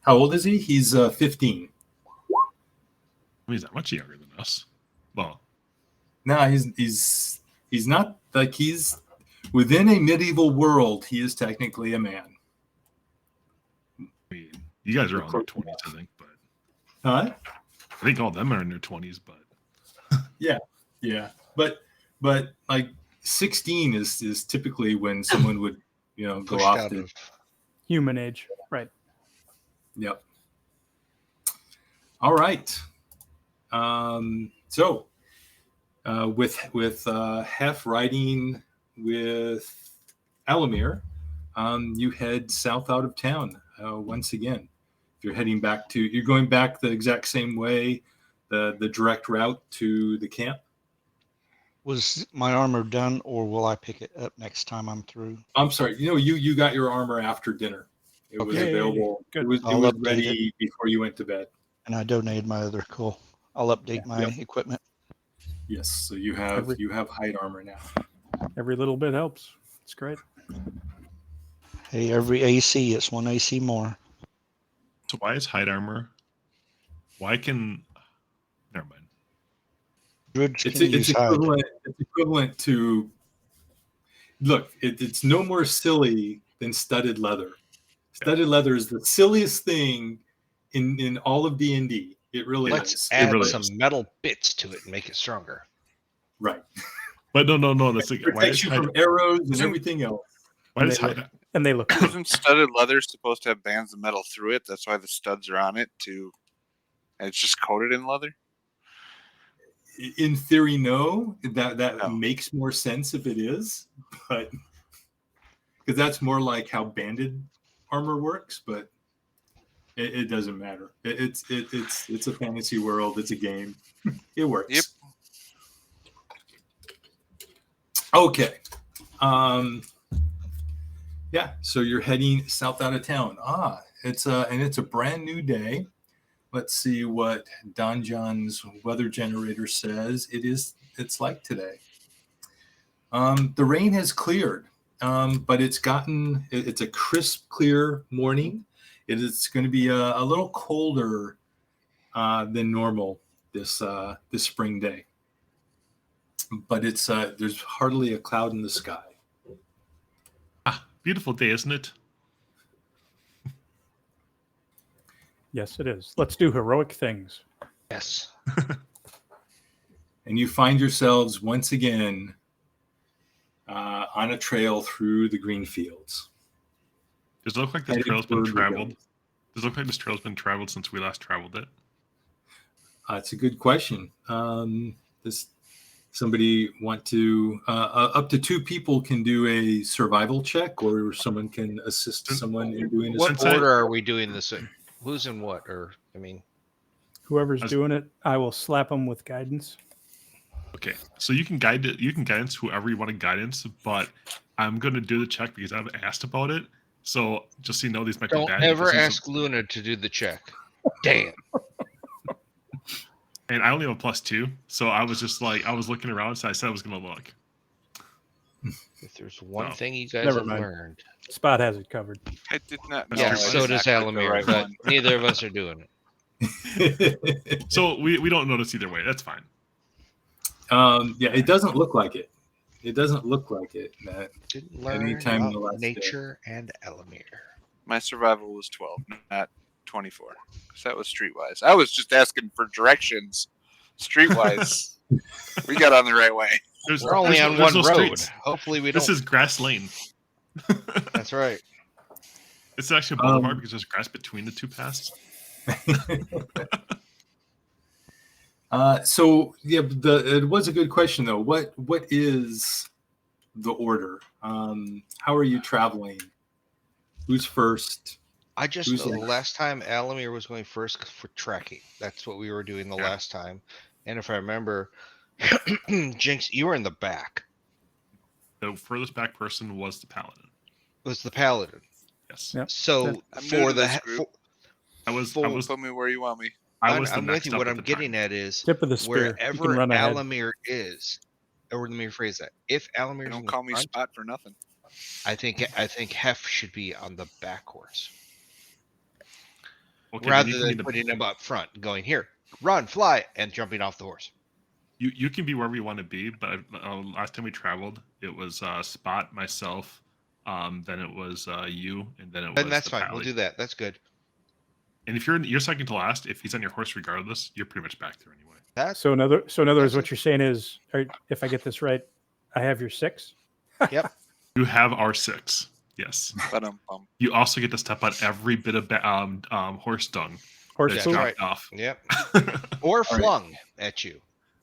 [SPEAKER 1] How old is he? He's 15.
[SPEAKER 3] I mean, he's not much younger than us. Well,
[SPEAKER 1] No, he's not like he's within a medieval world. He is technically a man.
[SPEAKER 3] I mean, you guys are all in their 20s, I think, but
[SPEAKER 1] Huh?
[SPEAKER 3] I think all of them are in their 20s, but
[SPEAKER 1] Yeah, but like 16 is typically when someone would go
[SPEAKER 6] Pushed
[SPEAKER 1] off
[SPEAKER 6] out
[SPEAKER 1] to.
[SPEAKER 6] of
[SPEAKER 4] Human age. Right.
[SPEAKER 1] Yep. All right. So with Hef riding with Alamir, you head south out of town once again. You're going back the exact same way, the direct route to the camp.
[SPEAKER 5] Was my armor done, or will I pick it up next time I'm through?
[SPEAKER 1] I'm sorry. You got your armor after dinner. It was
[SPEAKER 4] Okay.
[SPEAKER 1] available.
[SPEAKER 4] Good.
[SPEAKER 1] It was
[SPEAKER 5] I'll update
[SPEAKER 1] ready before you went to bed.
[SPEAKER 5] And I donated my other. Cool. I'll update my equipment.
[SPEAKER 1] Yes. So you have hide armor now.
[SPEAKER 4] Every little bit helps. It's great.
[SPEAKER 5] Hey, every AC, it's one AC more.
[SPEAKER 3] so why is hide armor? Never mind.
[SPEAKER 5] Druids
[SPEAKER 1] It's
[SPEAKER 5] can use hide.
[SPEAKER 1] equivalent to. Look, it's no more silly than studded leather. Studded leather is the silliest thing in all of D&D. It really
[SPEAKER 6] Let's
[SPEAKER 1] is.
[SPEAKER 6] add
[SPEAKER 3] really
[SPEAKER 6] some
[SPEAKER 3] is.
[SPEAKER 6] metal bits to it and make it stronger.
[SPEAKER 1] Right.
[SPEAKER 3] But no. That's
[SPEAKER 1] It
[SPEAKER 3] why
[SPEAKER 1] protects
[SPEAKER 3] is
[SPEAKER 1] you
[SPEAKER 3] hide,
[SPEAKER 1] from arrows and everything else.
[SPEAKER 3] why does hide,
[SPEAKER 4] And they look
[SPEAKER 2] Isn't studded leather supposed to have bands of metal through it? That's why the studs are on it and it's just coated in leather?
[SPEAKER 1] In theory, no. That
[SPEAKER 2] No.
[SPEAKER 1] makes more sense if it is, but because that's more like how banded armor works. But it doesn't matter. It's a fantasy world. It's a game. It works.
[SPEAKER 2] Yep.
[SPEAKER 1] Okay. Yeah. So you're heading south out of town. It's a brand new day. Let's see what Don John's weather generator says. It's like today. The rain has cleared, but it's a crisp, clear morning. It's going to be a little colder than normal this spring day. But there's hardly a cloud in the sky.
[SPEAKER 3] beautiful day, isn't it?
[SPEAKER 4] Yes, it is. Let's do heroic things.
[SPEAKER 6] Yes.
[SPEAKER 1] And you find yourselves once again on a trail through the green fields.
[SPEAKER 3] Does it look like this trail's been traveled? Does it look like this trail's been traveled since we last traveled it?
[SPEAKER 1] That's a good question. Does somebody want to? Up to 2 people can do a survival check, or someone can assist someone in doing.
[SPEAKER 6] What order are we doing this in? Who's in what? Or I mean,
[SPEAKER 4] Whoever's doing it, I will slap them with guidance.
[SPEAKER 3] Okay, so you can guide it. You can guidance whoever you want to guidance, but I'm going to do the check because I've asked about it. So just so you know, these might be
[SPEAKER 6] don't
[SPEAKER 3] bad.
[SPEAKER 6] ever ask Luna to do the check. Damn.
[SPEAKER 3] And I only have a +2, so I was just like, I was looking around, so I said I was going to look.
[SPEAKER 6] If there's one
[SPEAKER 3] No.
[SPEAKER 6] thing you guys
[SPEAKER 4] Never
[SPEAKER 6] have
[SPEAKER 4] mind.
[SPEAKER 6] learned.
[SPEAKER 4] Spot has it covered.
[SPEAKER 2] I did not know.
[SPEAKER 6] Yeah,
[SPEAKER 3] true.
[SPEAKER 6] so does
[SPEAKER 2] exactly the
[SPEAKER 6] Alamir,
[SPEAKER 2] right
[SPEAKER 6] but
[SPEAKER 2] one.
[SPEAKER 6] neither of us are doing it.
[SPEAKER 3] So we don't notice either way. That's fine.
[SPEAKER 1] Yeah, it doesn't look like it. It doesn't look like it, Matt.
[SPEAKER 6] Didn't learn
[SPEAKER 1] Anytime in the
[SPEAKER 6] about
[SPEAKER 1] last day.
[SPEAKER 6] nature and Alamir.
[SPEAKER 2] My survival was 12, not 24. Because that was streetwise. I was just asking for directions. Streetwise, we got on the right way.
[SPEAKER 6] We're only on
[SPEAKER 3] there's
[SPEAKER 6] one
[SPEAKER 3] no
[SPEAKER 6] road.
[SPEAKER 3] streets.
[SPEAKER 6] Hopefully we
[SPEAKER 3] This
[SPEAKER 6] don't.
[SPEAKER 3] is grass lane.
[SPEAKER 6] That's right.
[SPEAKER 3] It's actually a boulevard because there's grass between the 2 paths.
[SPEAKER 1] So yeah, it was a good question though. What is the order? How are you traveling? Who's first?
[SPEAKER 6] I just
[SPEAKER 1] Who's
[SPEAKER 6] know the
[SPEAKER 1] next?
[SPEAKER 6] last time Alamir was going first for tracking. That's what we were doing the last time. And if I remember, Jinx, you were in the back.
[SPEAKER 3] The furthest back person was the paladin.
[SPEAKER 6] It was the paladin.
[SPEAKER 3] Yes.
[SPEAKER 4] Yep.
[SPEAKER 6] So
[SPEAKER 2] I'm new
[SPEAKER 6] for
[SPEAKER 2] to
[SPEAKER 6] the
[SPEAKER 2] this group.
[SPEAKER 3] I was
[SPEAKER 2] Put me where you want me.
[SPEAKER 3] I was the
[SPEAKER 6] I'm
[SPEAKER 3] next
[SPEAKER 6] with you.
[SPEAKER 3] up
[SPEAKER 6] What
[SPEAKER 3] at
[SPEAKER 6] I'm
[SPEAKER 3] the
[SPEAKER 6] getting
[SPEAKER 3] time.
[SPEAKER 6] at is
[SPEAKER 4] Tip of the spear. You
[SPEAKER 6] wherever
[SPEAKER 4] can run ahead.
[SPEAKER 6] Alamir is, or let me rephrase that. If Alamir
[SPEAKER 2] Don't call me Spot for nothing.
[SPEAKER 6] I think Hef should be on the back horse
[SPEAKER 3] Okay, then
[SPEAKER 6] rather
[SPEAKER 3] you can
[SPEAKER 6] than
[SPEAKER 3] be
[SPEAKER 6] putting him up front, going here, run, fly, and jumping off the horse.
[SPEAKER 3] you can be wherever you want to be, but last time we traveled, it was Spot, myself, then it was you, and then it was.
[SPEAKER 6] Then that's
[SPEAKER 3] the
[SPEAKER 6] fine.
[SPEAKER 3] pally.
[SPEAKER 6] We'll do that. That's good.
[SPEAKER 3] And if you're second to last, if he's on your horse regardless, you're pretty much back there anyway.
[SPEAKER 6] That's
[SPEAKER 4] So in other words,
[SPEAKER 6] That's
[SPEAKER 4] what you're saying is, if I get this right, I have your 6.
[SPEAKER 6] yep.
[SPEAKER 3] You have R6. Yes.
[SPEAKER 2] Ba-dum-bum.
[SPEAKER 3] You also get to step on every bit of horse dung
[SPEAKER 4] Horse
[SPEAKER 3] that's
[SPEAKER 4] food.
[SPEAKER 6] right.
[SPEAKER 3] dropped off.
[SPEAKER 6] Yep. Or flung at you.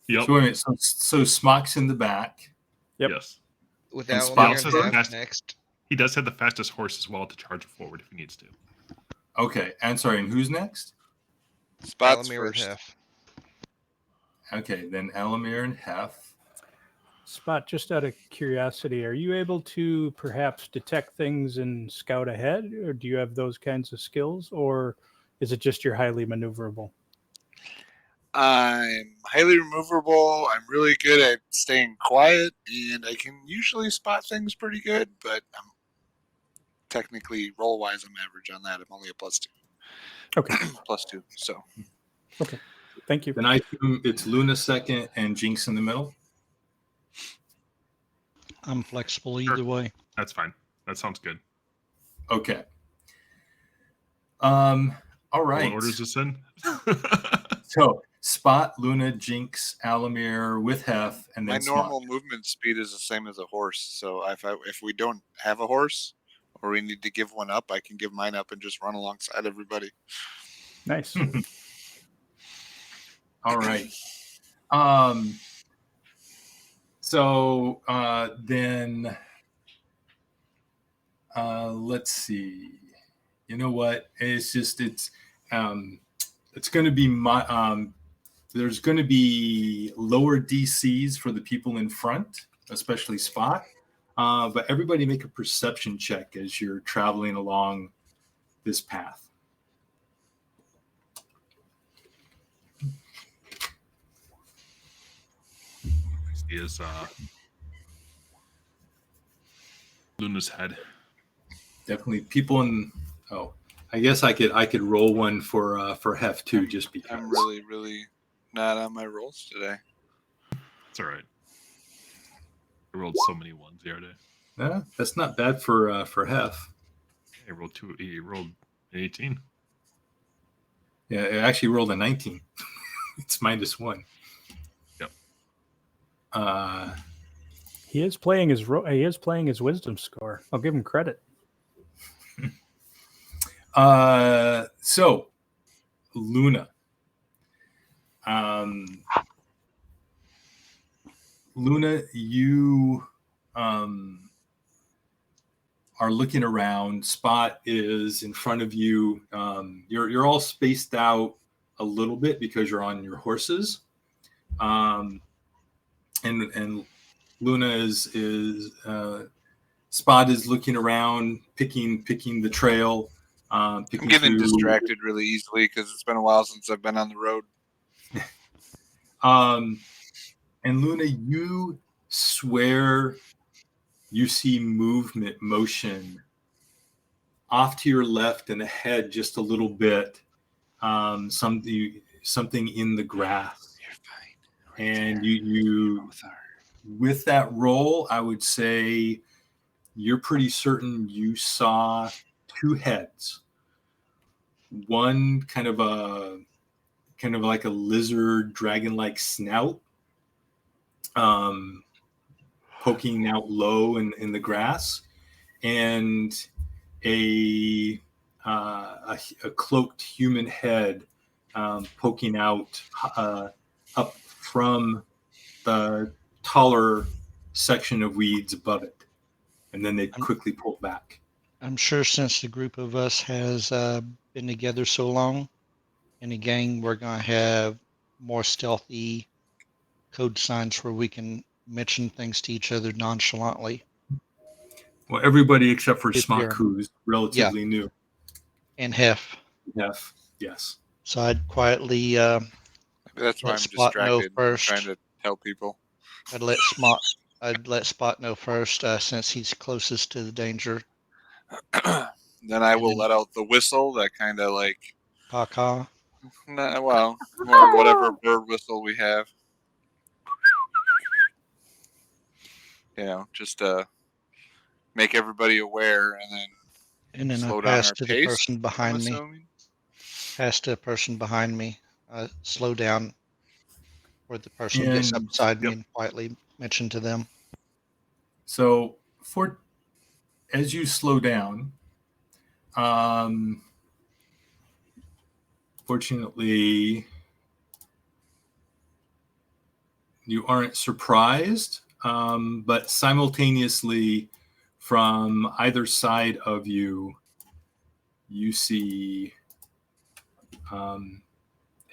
[SPEAKER 3] Yep.
[SPEAKER 1] So wait a minute. So Smock's in the back.
[SPEAKER 4] Yep.
[SPEAKER 3] Yes.
[SPEAKER 6] With
[SPEAKER 1] And
[SPEAKER 6] Alamir
[SPEAKER 1] Spot
[SPEAKER 6] and
[SPEAKER 3] says
[SPEAKER 6] Hef
[SPEAKER 3] fast.
[SPEAKER 6] next.
[SPEAKER 3] He does have the fastest horse as well to charge forward if he needs to.
[SPEAKER 1] Okay. And sorry. And who's next?
[SPEAKER 2] Spot's
[SPEAKER 6] Alamir with
[SPEAKER 2] first.
[SPEAKER 6] Hef.
[SPEAKER 1] Okay. Then Elamir and Hef.
[SPEAKER 4] Spot, just out of curiosity, are you able to perhaps detect things and scout ahead, or do you have those kinds of skills, or is it just you're highly maneuverable?
[SPEAKER 2] I'm highly removable. I'm really good at staying quiet, and I can usually spot things pretty good, but I'm technically roll-wise, I'm average on that. I'm only a +2.
[SPEAKER 4] Okay.
[SPEAKER 2] +2, so.
[SPEAKER 4] Thank you.
[SPEAKER 1] Then I assume it's Luna second and Jinx in the middle.
[SPEAKER 5] I'm flexible
[SPEAKER 3] Sure.
[SPEAKER 5] either way.
[SPEAKER 3] That's fine. That sounds good.
[SPEAKER 1] Okay. All
[SPEAKER 3] What
[SPEAKER 1] right.
[SPEAKER 3] order is this in?
[SPEAKER 1] So Spot, Luna, Jinx, Alamir with Hef, and
[SPEAKER 2] My
[SPEAKER 1] then
[SPEAKER 2] normal
[SPEAKER 1] Smog.
[SPEAKER 2] movement speed is the same as a horse. So if we don't have a horse or we need to give one up, I can give mine up and just run alongside everybody.
[SPEAKER 4] Nice.
[SPEAKER 1] All right. So then let's see. You know what? It's going to be there's going to be lower DCs for the people in front, especially Spot. But everybody make a perception check as you're traveling along this path.
[SPEAKER 3] Is Luna's head.
[SPEAKER 1] Definitely people in. Oh, I guess I could roll one for Hef too, just because.
[SPEAKER 2] I'm really not on my rolls today.
[SPEAKER 3] It's all right. I rolled so many ones the other day.
[SPEAKER 1] That's not bad for Hef.
[SPEAKER 3] I rolled two. He rolled an 18.
[SPEAKER 1] Yeah, I actually rolled a 19. It's -1.
[SPEAKER 3] Yep.
[SPEAKER 4] He is playing his wisdom score. I'll give him credit.
[SPEAKER 1] So Luna. Luna, you are looking around. Spot is in front of you. You're all spaced out a little bit because you're on your horses. And Luna is Spot is looking around, picking the trail.
[SPEAKER 2] I'm getting distracted really easily because it's been a while since I've been on the road.
[SPEAKER 1] And Luna, you swear you see motion off to your left and ahead just a little bit. Something in the grass.
[SPEAKER 2] You're fine.
[SPEAKER 1] And you with that roll, I would say you're pretty certain you saw two heads. One kind of like a lizard dragon-like snout, poking out low in the grass, and a cloaked human head poking out up from the taller section of weeds above it, and then they quickly pull back.
[SPEAKER 5] I'm sure since the group of us has been together so long in a gang, we're going to have more stealthy code signs where we can mention things to each other nonchalantly.
[SPEAKER 1] Well, everybody except for
[SPEAKER 5] If
[SPEAKER 1] Smock,
[SPEAKER 5] you're-
[SPEAKER 1] who's relatively new.
[SPEAKER 5] And Hef.
[SPEAKER 1] Hef, yes.
[SPEAKER 5] So I'd quietly
[SPEAKER 2] Maybe that's why
[SPEAKER 5] let
[SPEAKER 2] I'm
[SPEAKER 5] Spot know
[SPEAKER 2] distracted.
[SPEAKER 5] first.
[SPEAKER 2] Trying to tell people.
[SPEAKER 5] I'd let Spot know first since he's closest to the danger.
[SPEAKER 2] Then I will let out the whistle that kind of like,
[SPEAKER 5] Caw.
[SPEAKER 2] or whatever bird whistle we have. Just to make everybody aware, and then slow
[SPEAKER 5] I
[SPEAKER 2] down
[SPEAKER 5] pass
[SPEAKER 2] our
[SPEAKER 5] to
[SPEAKER 2] pace.
[SPEAKER 5] the person behind
[SPEAKER 2] I'm
[SPEAKER 5] me.
[SPEAKER 2] assuming.
[SPEAKER 5] Pass to a person behind me. Slow down where the person gets up beside me and quietly mention to them.
[SPEAKER 1] So as you slow down, fortunately, you aren't surprised, but simultaneously from either side of you, you see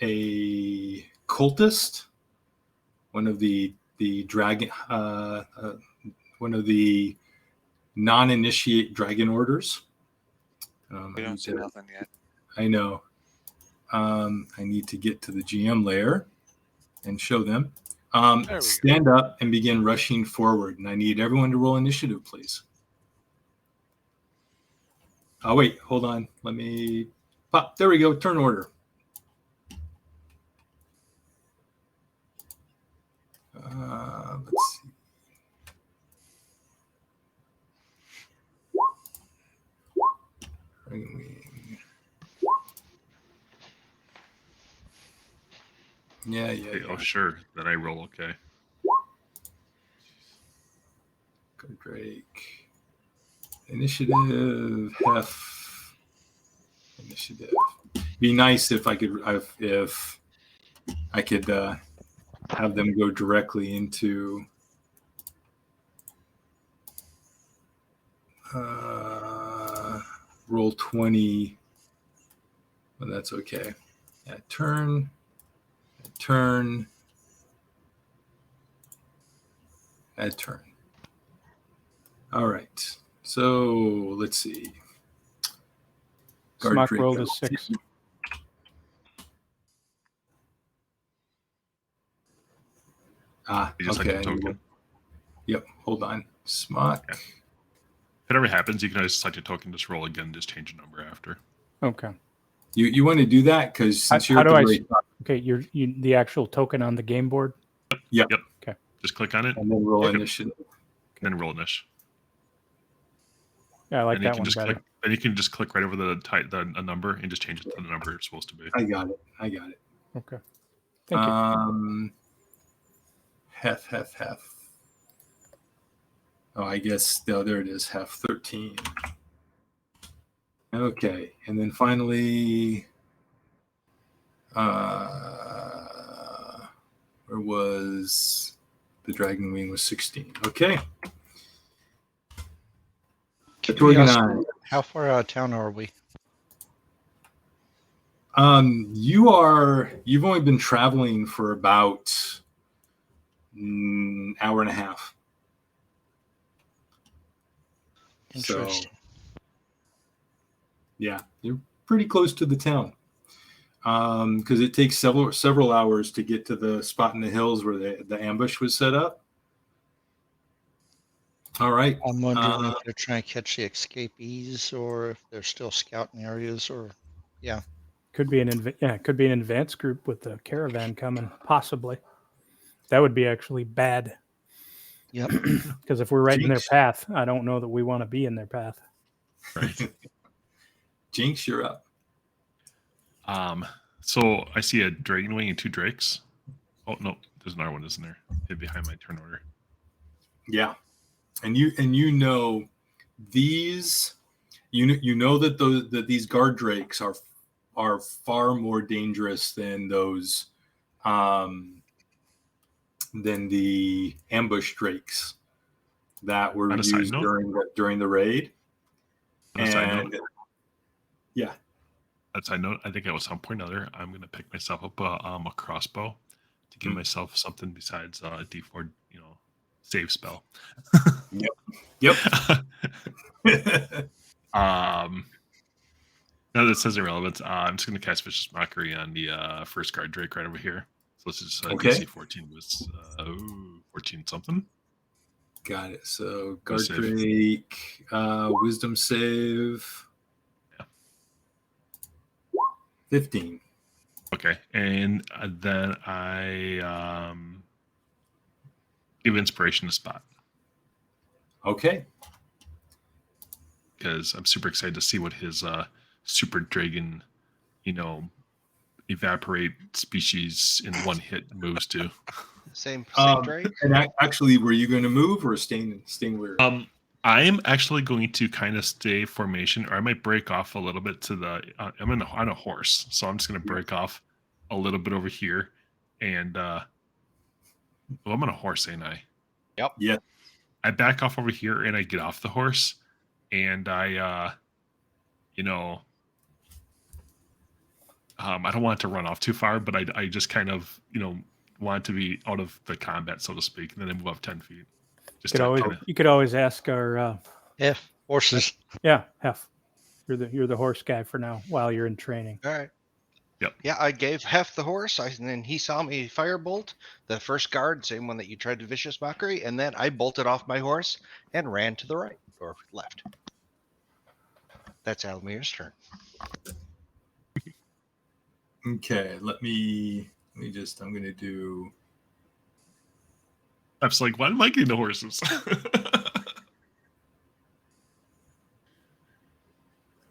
[SPEAKER 1] a cultist, one of the dragon, one of the non-initiate dragon orders.
[SPEAKER 2] We don't see nothing yet.
[SPEAKER 1] I know. I need to get to the GM layer and show them. Stand up and begin rushing forward. And I need everyone to roll initiative, please. Oh, wait, hold on. Let me pop. There we go. Turn order. Let's see. Ringwing. Yeah.
[SPEAKER 3] Oh, sure. Then I roll okay.
[SPEAKER 1] Go Drake. Initiative. Hef. Initiative. Be nice if I could have them go directly into roll 20. But that's okay. Turn. Add turn. All right. So let's see.
[SPEAKER 4] Smock rolled a 6.
[SPEAKER 3] You just
[SPEAKER 1] Okay.
[SPEAKER 3] like a token.
[SPEAKER 1] Yep. Hold on. Smock.
[SPEAKER 3] Yeah. If it ever happens, you can always select a token, just roll again, just change a number after.
[SPEAKER 4] Okay.
[SPEAKER 1] You want to do that because since you're
[SPEAKER 4] how
[SPEAKER 1] at
[SPEAKER 4] do
[SPEAKER 1] the
[SPEAKER 4] I?
[SPEAKER 1] very top,
[SPEAKER 4] Okay, you the actual token on the game board.
[SPEAKER 1] Yep.
[SPEAKER 4] Okay.
[SPEAKER 3] Just click on it
[SPEAKER 1] And then roll initiative.
[SPEAKER 3] and then roll initiative.
[SPEAKER 4] Yeah, I like
[SPEAKER 3] And
[SPEAKER 4] that one better.
[SPEAKER 3] Then you can just click right over the number and just change it to the number it's supposed to be.
[SPEAKER 1] I got it.
[SPEAKER 4] Okay. Thank you.
[SPEAKER 1] Hef. Oh, I guess there it is. Hef 13. Okay, and then finally, where was the Dragon Wing was 16. Okay.
[SPEAKER 5] How far out of town are we?
[SPEAKER 1] You've only been traveling for about an hour and a half.
[SPEAKER 5] Interesting.
[SPEAKER 1] So, yeah, you're pretty close to the town. Because it takes several hours to get to the spot in the hills where the ambush was set up. All right.
[SPEAKER 5] I'm wondering if they're trying to catch the escapees or if they're still scouting areas or, yeah.
[SPEAKER 4] Could be an advanced group with the caravan coming, possibly. That would be actually bad.
[SPEAKER 5] Yep.
[SPEAKER 4] Because if we're right in their path, I don't know that we want to be in their path.
[SPEAKER 3] Right.
[SPEAKER 1] Jinx, you're up.
[SPEAKER 3] So I see a Dragon Wing and 2 Drakes. Oh no, there's another one, isn't there? Hid behind my turn order.
[SPEAKER 1] Yeah. And you know these that these guard drakes are far more dangerous than those than the ambush drakes that were
[SPEAKER 3] On a side
[SPEAKER 1] used
[SPEAKER 3] note?
[SPEAKER 1] during the raid.
[SPEAKER 3] On a side note,
[SPEAKER 1] yeah.
[SPEAKER 3] At side note, I think at some point or other, I'm gonna pick myself up a crossbow to give myself something besides a D4, save spell.
[SPEAKER 1] Yep.
[SPEAKER 3] Now that says irrelevant, I'm just going to cast Vicious Mockery on the first guard Drake right over here. So this is DC 14 was 14 something.
[SPEAKER 1] Got it. So guard Drake, wisdom save.
[SPEAKER 3] Yeah.
[SPEAKER 1] 15.
[SPEAKER 3] Okay, and then I give inspiration to Spot.
[SPEAKER 1] Okay.
[SPEAKER 3] Because I'm super excited to see what his super dragon, evaporate species in one hit moves to.
[SPEAKER 6] Same Drake.
[SPEAKER 1] And actually, were you going to move or staying where?
[SPEAKER 3] I am actually going to kind of stay formation, or I might break off a little bit to the. I'm on a horse, so I'm just going to break off a little bit over here, and I'm on a horse, ain't I?
[SPEAKER 6] Yep.
[SPEAKER 1] Yeah.
[SPEAKER 3] I back off over here, and I get off the horse, and I, I don't want it to run off too far, but I just kind of, want to be out of the combat, so to speak, and then I move up 10 feet.
[SPEAKER 4] You could always ask our
[SPEAKER 5] Hef horses.
[SPEAKER 4] Yeah, Hef. You're the horse guy for now while you're in training.
[SPEAKER 6] All right.
[SPEAKER 3] Yep.
[SPEAKER 6] Yeah, I gave Hef the horse, and then he saw me firebolt the first guard, same one that you tried to Vicious Mockery, and then I bolted off my horse and ran to the right or left. That's Almir's turn.
[SPEAKER 1] Okay, let me just. I'm going to do.
[SPEAKER 3] I was like, why am I getting the horses?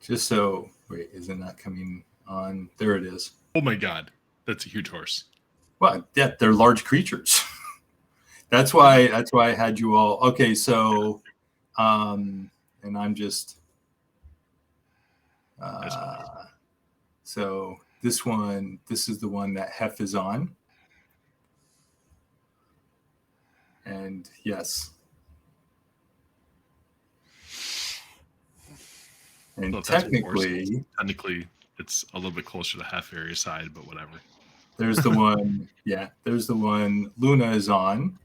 [SPEAKER 1] Just so. Wait, is it not coming on? There it is.
[SPEAKER 3] Oh my god, that's a huge horse.
[SPEAKER 1] Well, yeah, they're large creatures. That's why I had you all. Okay, so, and I'm just. So this is the one that Hef is on, and yes, and
[SPEAKER 3] So if that's
[SPEAKER 1] technically
[SPEAKER 3] it's a little bit closer to the half area side, but whatever.
[SPEAKER 1] there's the one. Yeah, there's the one Luna is on.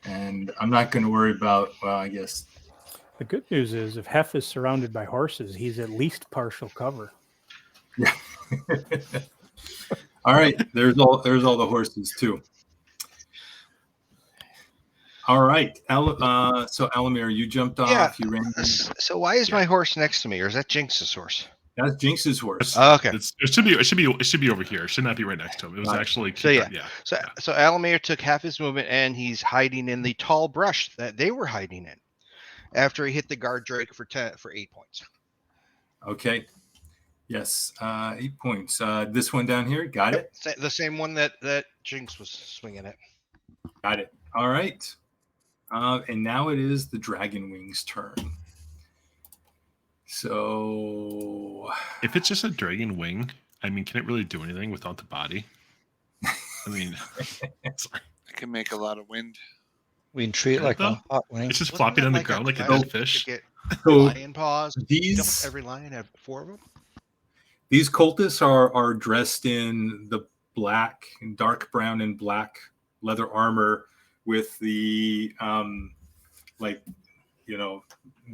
[SPEAKER 1] And I'm not going to worry about, well, I guess.
[SPEAKER 4] The good news is if Hef is surrounded by horses, he's at least partial cover.
[SPEAKER 1] Yeah. All right. There's all the horses too. All right. So Alamir, you jumped off.
[SPEAKER 6] Yeah.
[SPEAKER 1] You ran.
[SPEAKER 6] So why is my horse next to me, or is that Jinx's horse?
[SPEAKER 1] That's Jinx's horse.
[SPEAKER 6] Okay.
[SPEAKER 3] It should be over here. It should not be right next to him. It was actually
[SPEAKER 6] So Alamir took half his movement and he's hiding in the tall brush that they were hiding in after he hit the guard drake for 8 points.
[SPEAKER 1] Okay. Yes. 8 points. This one down here. Got it.
[SPEAKER 6] The same one that Jinx was swinging at.
[SPEAKER 1] Got it. All right. And now it is the Dragon Wing's turn. So,
[SPEAKER 3] if it's just a dragon wing, I mean, can it really do anything without the body? I mean,
[SPEAKER 2] it can make a lot of wind.
[SPEAKER 5] We can treat it like a hot wing.
[SPEAKER 3] It's just flopping on the ground like a dead fish.
[SPEAKER 1] So
[SPEAKER 6] lion paws.
[SPEAKER 1] These
[SPEAKER 6] Don't every lion have 4 of them?
[SPEAKER 1] These cultists are dressed in the black, dark brown and black leather armor with the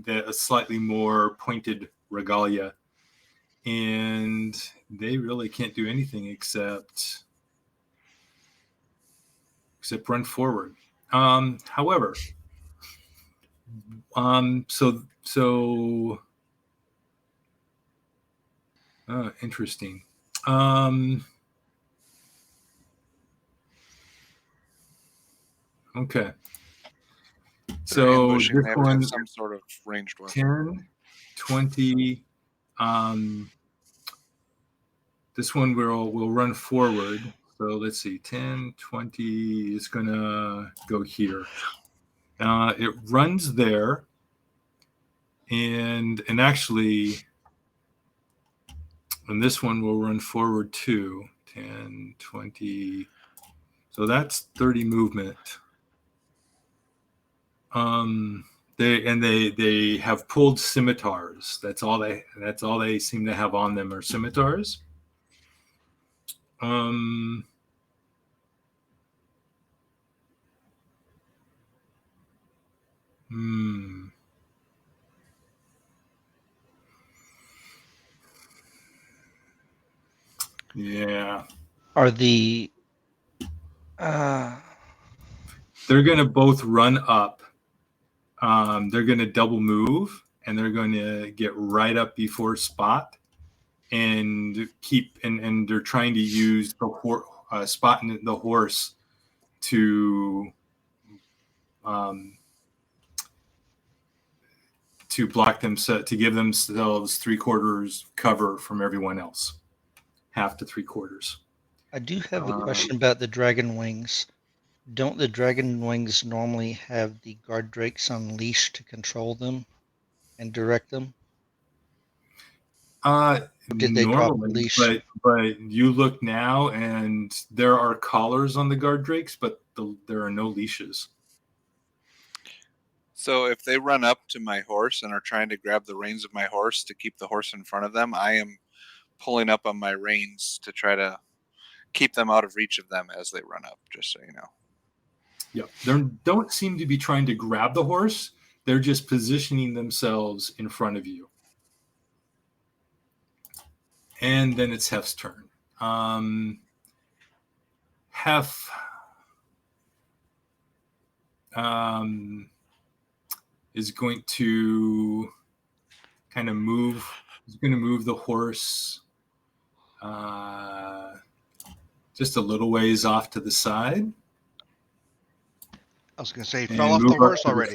[SPEAKER 1] the slightly more pointed regalia, and they really can't do anything except run forward. However, interesting. Okay. So this one,
[SPEAKER 2] some sort of ranged one.
[SPEAKER 1] 10, 20. This one will run forward. So let's see, 10, 20 is gonna go here. It runs there, and actually, and this one will run forward too. 10, 20. So that's 30 movement. They have pulled scimitars. That's all they seem to have on them are scimitars. Yeah.
[SPEAKER 5] Are the
[SPEAKER 1] they're going to both run up. They're going to double move, and they're going to get right up before Spot, and keep. And they're trying to use the Spot and the horse to block them, to give themselves 3/4 cover from everyone else, 1/2 to 3/4.
[SPEAKER 5] I do have a question about the dragon wings. Don't the dragon wings normally have the guard drakes on leash to control them and direct them? Did they drop the leash?
[SPEAKER 1] But you look now, and there are collars on the guard drakes, but there are no leashes.
[SPEAKER 2] So if they run up to my horse and are trying to grab the reins of my horse to keep the horse in front of them, I am pulling up on my reins to try to keep them out of reach of them as they run up, just so you know.
[SPEAKER 1] Yeah, they don't seem to be trying to grab the horse. They're just positioning themselves in front of you. And then it's Hef's turn. Hef is going to kind of move. He's going to move the horse just a little ways off to the side.
[SPEAKER 6] I was going to say, he fell off the horse already.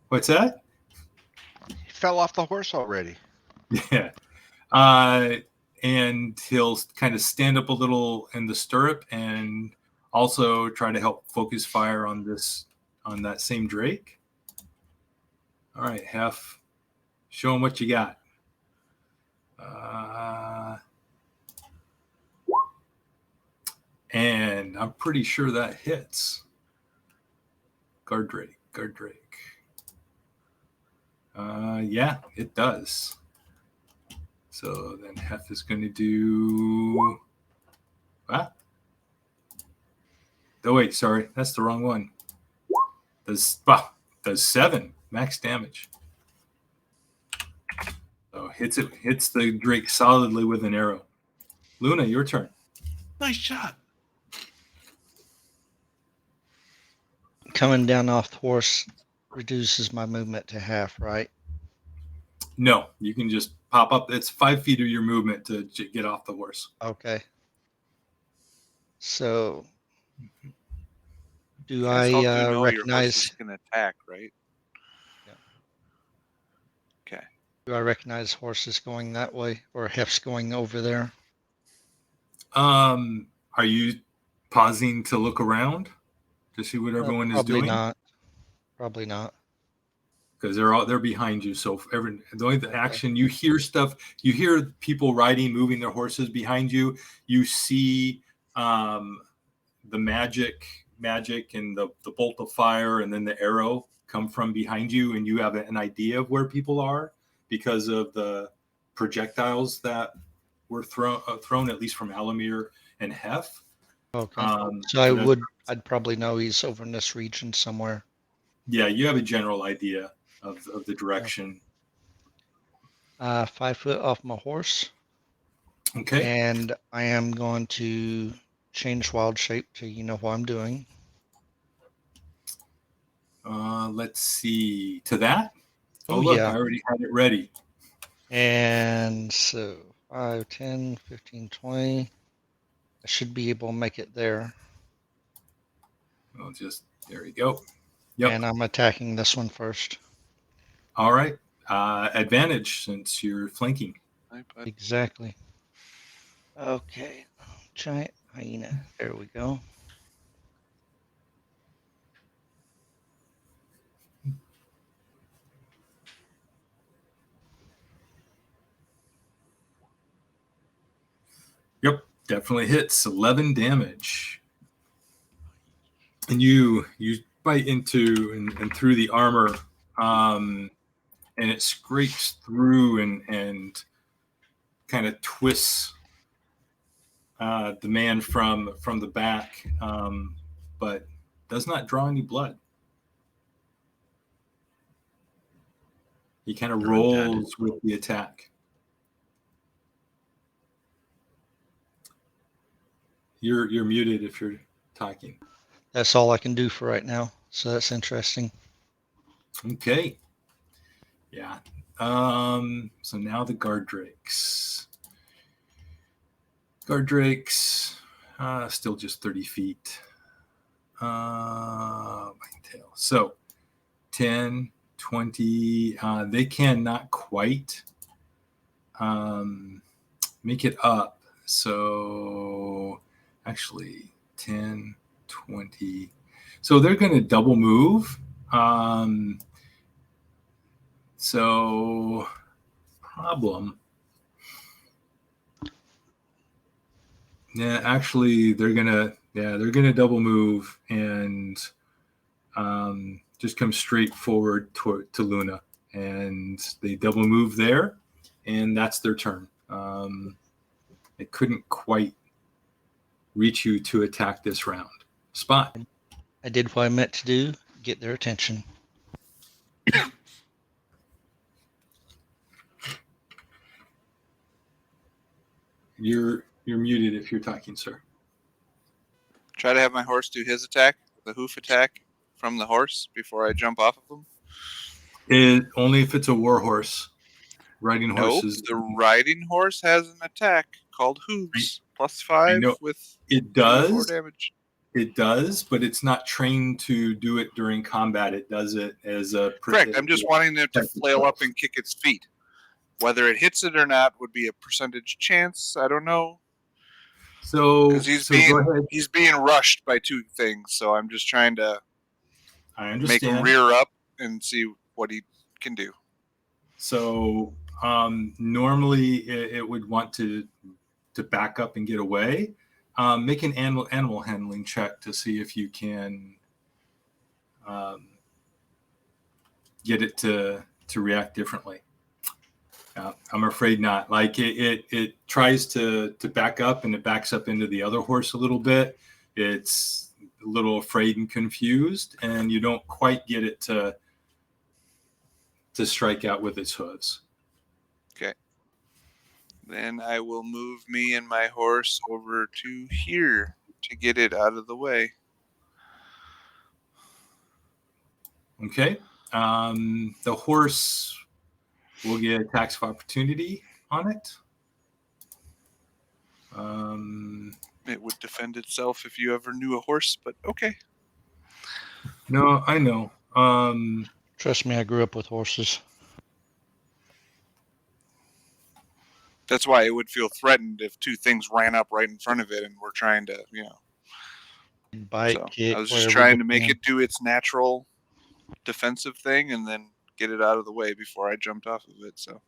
[SPEAKER 1] What's that?
[SPEAKER 6] He fell off the horse already.
[SPEAKER 1] Yeah. and he'll kind of stand up a little in the stirrup and also try to help focus fire on that same drake. All right, Hef, show him what you got. And I'm pretty sure that hits. Guard Drake. Yeah, it does. So then Hef is going to do... Oh, wait, sorry. That's the wrong one. Does 7 max damage. So hits the Drake solidly with an arrow. Luna, your turn.
[SPEAKER 3] Nice shot.
[SPEAKER 5] Coming down off the horse reduces my movement to half, right?
[SPEAKER 1] No, you can just pop up. It's 5 feet of your movement to get off the horse.
[SPEAKER 5] Okay. So, do
[SPEAKER 2] Yes,
[SPEAKER 5] I
[SPEAKER 2] I'll do know
[SPEAKER 5] recognize?
[SPEAKER 2] Your horse can attack, right?
[SPEAKER 5] Yeah.
[SPEAKER 2] Okay.
[SPEAKER 5] Do I recognize horses going that way or Hef's going over there?
[SPEAKER 1] Are you pausing to look around to see what everyone is doing?
[SPEAKER 5] Probably not.
[SPEAKER 1] Because they're behind you. So the only action, you hear stuff. You hear people riding, moving their horses behind you. You see the magic and the bolt of fire and then the arrow come from behind you, and you have an idea of where people are because of the projectiles that were thrown at least from Alamir and Hef.
[SPEAKER 5] Okay. So I'd probably know he's over in this region somewhere.
[SPEAKER 1] Yeah, you have a general idea of the direction.
[SPEAKER 5] 5 foot off my horse.
[SPEAKER 1] Okay.
[SPEAKER 5] And I am going to change wild shape to what I'm doing.
[SPEAKER 1] Let's see. To that?
[SPEAKER 5] Oh,
[SPEAKER 1] look,
[SPEAKER 5] yeah.
[SPEAKER 1] I already had it ready.
[SPEAKER 5] And so 5, 10, 15, 20. I should be able to make it there.
[SPEAKER 1] There we go. Yep.
[SPEAKER 5] And I'm attacking this one first.
[SPEAKER 1] All right. Advantage since you're flanking.
[SPEAKER 5] Exactly. Okay. Giant hyena. There we go.
[SPEAKER 1] Yep. Definitely hits. 11 damage. And you bite into and through the armor, and it scrapes through and kind of twists the man from the back, but does not draw any blood. He kind of rolls with the attack. You're muted if you're talking.
[SPEAKER 5] That's all I can do for right now. So that's interesting.
[SPEAKER 1] Okay. Yeah. So now the guard drakes. Guard drakes, still just 30 feet. Mythal. So 10, 20. They cannot quite make it up. So actually 10, 20. So they're going to double move. So problem. Yeah, actually they're gonna double move and just come straight forward to Luna, and they double move there, and that's their turn. They couldn't quite reach you to attack this round. Spot.
[SPEAKER 5] I did what I meant to do, get their attention.
[SPEAKER 1] You're muted if you're talking, sir.
[SPEAKER 2] Try to have my horse do his attack, the hoof attack from the horse before I jump off of him.
[SPEAKER 1] Only if it's a war horse. Riding horses.
[SPEAKER 2] The riding horse has an attack called hooves, +5 with
[SPEAKER 1] it does
[SPEAKER 2] 4 damage.
[SPEAKER 1] It does, but it's not trained to do it during combat. It does it as a...
[SPEAKER 2] Correct. I'm just wanting it to flail up and kick its feet. Whether it hits it or not would be a percentage chance. I don't know.
[SPEAKER 1] So,
[SPEAKER 2] Because
[SPEAKER 1] go ahead.
[SPEAKER 2] he's being rushed by two things. So I'm just trying to
[SPEAKER 1] I
[SPEAKER 2] make him
[SPEAKER 1] understand.
[SPEAKER 2] rear up and see what he can do.
[SPEAKER 1] So normally it would want to back up and get away. Make an animal handling check to see if you can get it to react differently. I'm afraid not. Like it tries to back up, and it backs up into the other horse a little bit. It's a little afraid and confused, and you don't quite get it to strike out with its hooves.
[SPEAKER 2] Okay. Then I will move me and my horse over to here to get it out of the way.
[SPEAKER 1] Okay. The horse will get attacks of opportunity on it.
[SPEAKER 2] It would defend itself if you ever knew a horse, but okay.
[SPEAKER 1] No, I know.
[SPEAKER 5] Trust me, I grew up with horses.
[SPEAKER 2] That's why it would feel threatened if two things ran up right in front of it and were trying to,
[SPEAKER 5] Bite,
[SPEAKER 2] So
[SPEAKER 5] kick,
[SPEAKER 2] I was just
[SPEAKER 5] wherever
[SPEAKER 2] trying
[SPEAKER 5] they
[SPEAKER 2] to make
[SPEAKER 5] can.
[SPEAKER 2] it do its natural defensive thing and then get it out of the way before I jumped off of it. So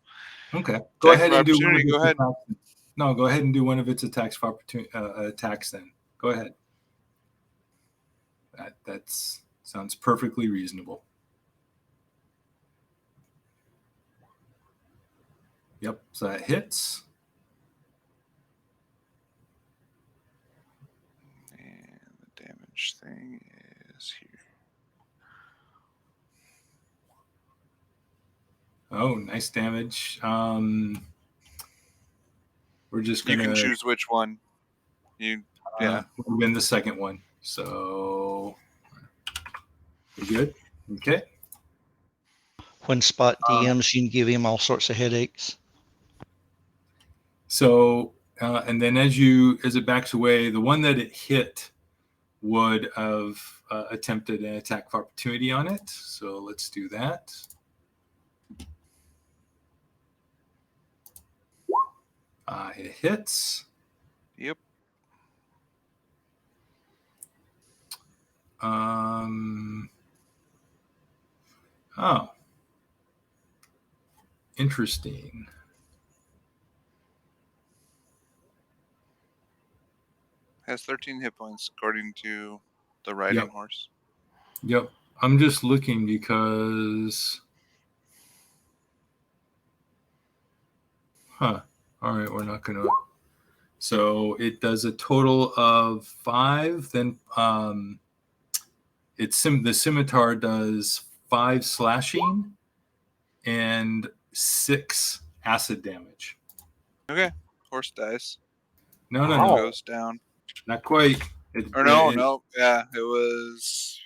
[SPEAKER 1] Okay. Go ahead and do one of
[SPEAKER 2] opportunity,
[SPEAKER 1] its
[SPEAKER 2] go ahead.
[SPEAKER 1] attacks. No, go ahead and do one of its attacks for opportunity attacks then. Go ahead. That sounds perfectly reasonable. Yep, so that hits.
[SPEAKER 2] And the damage thing is here.
[SPEAKER 1] Oh, nice damage. We're just
[SPEAKER 2] You
[SPEAKER 1] gonna
[SPEAKER 2] can choose which one. Yeah.
[SPEAKER 1] win the second one. So we're good. Okay.
[SPEAKER 5] When Spot DMs, you can give him all sorts of headaches.
[SPEAKER 1] So and then as it backs away, the one that it hit would have attempted an attack of opportunity on it. So let's do that. It hits.
[SPEAKER 2] Yep.
[SPEAKER 1] Oh, interesting.
[SPEAKER 2] Has 13 hit points according to the riding horse.
[SPEAKER 1] Yep. I'm just looking because. All right, we're not gonna. So it does a total of 5. Then the scimitar does 5 slashing and 6 acid damage.
[SPEAKER 2] Okay. Horse dies.
[SPEAKER 1] No,
[SPEAKER 2] Goes down.
[SPEAKER 1] not quite.
[SPEAKER 2] No. Yeah, it was.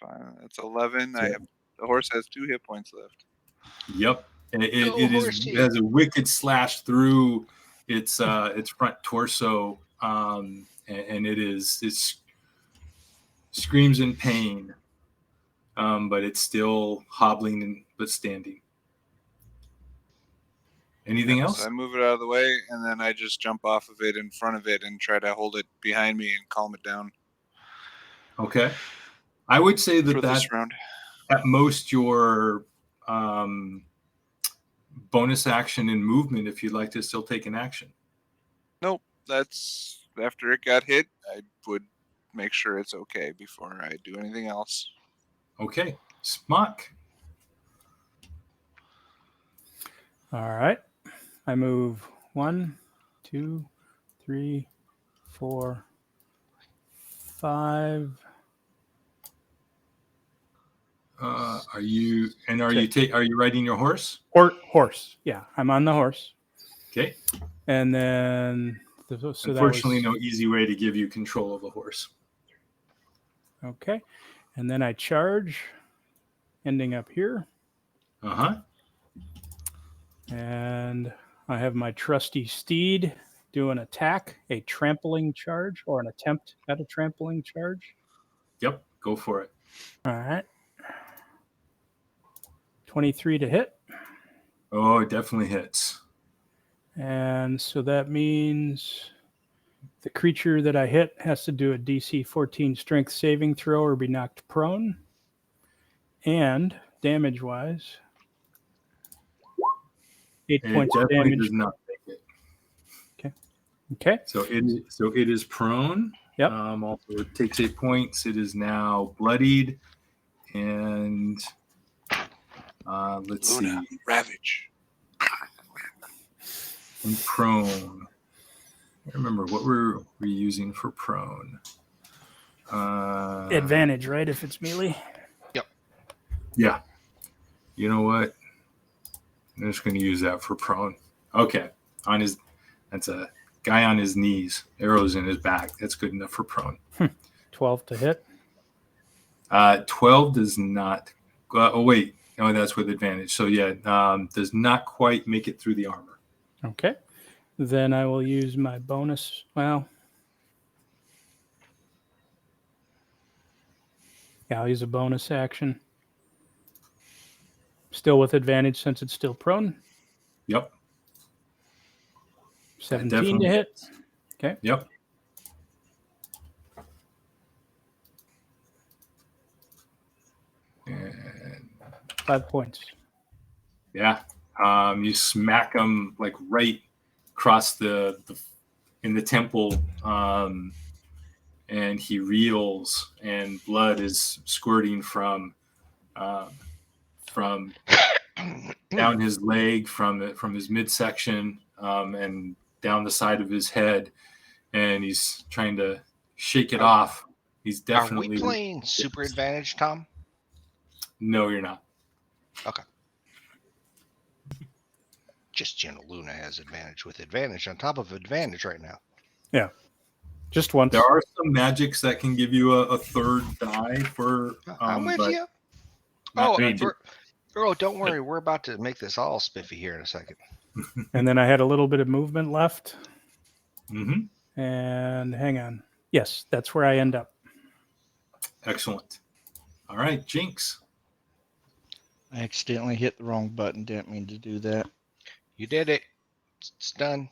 [SPEAKER 2] It's 11.
[SPEAKER 1] Yeah.
[SPEAKER 2] The horse has 2 hit points left.
[SPEAKER 1] Yep, and it has a wicked slash through its front torso, and it screams in pain, but it's still hobbling but standing. Anything else?
[SPEAKER 2] So I move it out of the way, and then I just jump off of it in front of it and try to hold it behind me and calm it down.
[SPEAKER 1] Okay, I would say
[SPEAKER 2] for this
[SPEAKER 1] that
[SPEAKER 2] round.
[SPEAKER 1] At most your bonus action and movement if you'd like to still take an action.
[SPEAKER 2] Nope, that's after it got hit. I would make sure it's okay before I do anything else.
[SPEAKER 1] Okay, Smock.
[SPEAKER 4] All right. I move 1, 2, 3, 4, 5.
[SPEAKER 1] Are you riding your horse?
[SPEAKER 4] Horse. Yeah, I'm on the horse.
[SPEAKER 1] Okay.
[SPEAKER 4] And then,
[SPEAKER 1] unfortunately, no easy way to give you control of a horse.
[SPEAKER 4] Okay. And then I charge, ending up here. And I have my trusty steed do an attack, a trampling charge, or an attempt at a trampling charge.
[SPEAKER 1] Yep, go for it.
[SPEAKER 4] All right. 23 to hit.
[SPEAKER 1] Oh, it definitely hits.
[SPEAKER 4] And so that means the creature that I hit has to do a DC 14 strength saving throw or be knocked prone. And damage-wise, 8
[SPEAKER 1] And it
[SPEAKER 4] points of
[SPEAKER 1] definitely
[SPEAKER 4] damage.
[SPEAKER 1] does not make it.
[SPEAKER 4] Okay.
[SPEAKER 1] So it is prone.
[SPEAKER 4] Yep.
[SPEAKER 1] Also, it takes 8 points. It is now bloodied, and let's
[SPEAKER 2] Luna,
[SPEAKER 1] see,
[SPEAKER 2] Ravage.
[SPEAKER 1] and prone. I remember what were we using for prone?
[SPEAKER 4] Advantage, right? If it's melee.
[SPEAKER 1] Yeah. You know what? I'm just going to use that for prone. Okay. That's a guy on his knees, arrows in his back. That's good enough for prone.
[SPEAKER 4] 12 to hit.
[SPEAKER 1] 12 does not. Oh wait, no, that's with advantage. So yeah, does not quite make it through the armor.
[SPEAKER 4] Okay. Then I will use my bonus. Well, yeah, I'll use a bonus action. Still with advantage since it's still prone.
[SPEAKER 1] Yep.
[SPEAKER 4] 17 to hit.
[SPEAKER 1] Hits.
[SPEAKER 4] Okay.
[SPEAKER 1] Yep. And
[SPEAKER 4] 5 points.
[SPEAKER 1] yeah, you smack him like right across the in the temple, and he reels, and blood is squirting from down his leg, from his midsection, and down the side of his head, and he's trying to shake it off. He's definitely.
[SPEAKER 6] Are we playing super advantage, Tom?
[SPEAKER 1] No, you're not.
[SPEAKER 6] Okay. Just General Luna has advantage with advantage on top of advantage right now.
[SPEAKER 4] Yeah. Just once.
[SPEAKER 1] There are some magics that can give you a third die for.
[SPEAKER 6] I'm with
[SPEAKER 1] but
[SPEAKER 6] you.
[SPEAKER 1] not
[SPEAKER 6] Oh,
[SPEAKER 1] many.
[SPEAKER 6] don't worry. We're about to make this all spiffy here in a second.
[SPEAKER 4] And then I had a little bit of movement left.
[SPEAKER 1] Mm-hmm.
[SPEAKER 4] And hang on. Yes, that's where I end up.
[SPEAKER 1] Excellent. All right, Jinx.
[SPEAKER 5] I accidentally hit the wrong button. Didn't mean to do that.
[SPEAKER 6] You did it. It's done.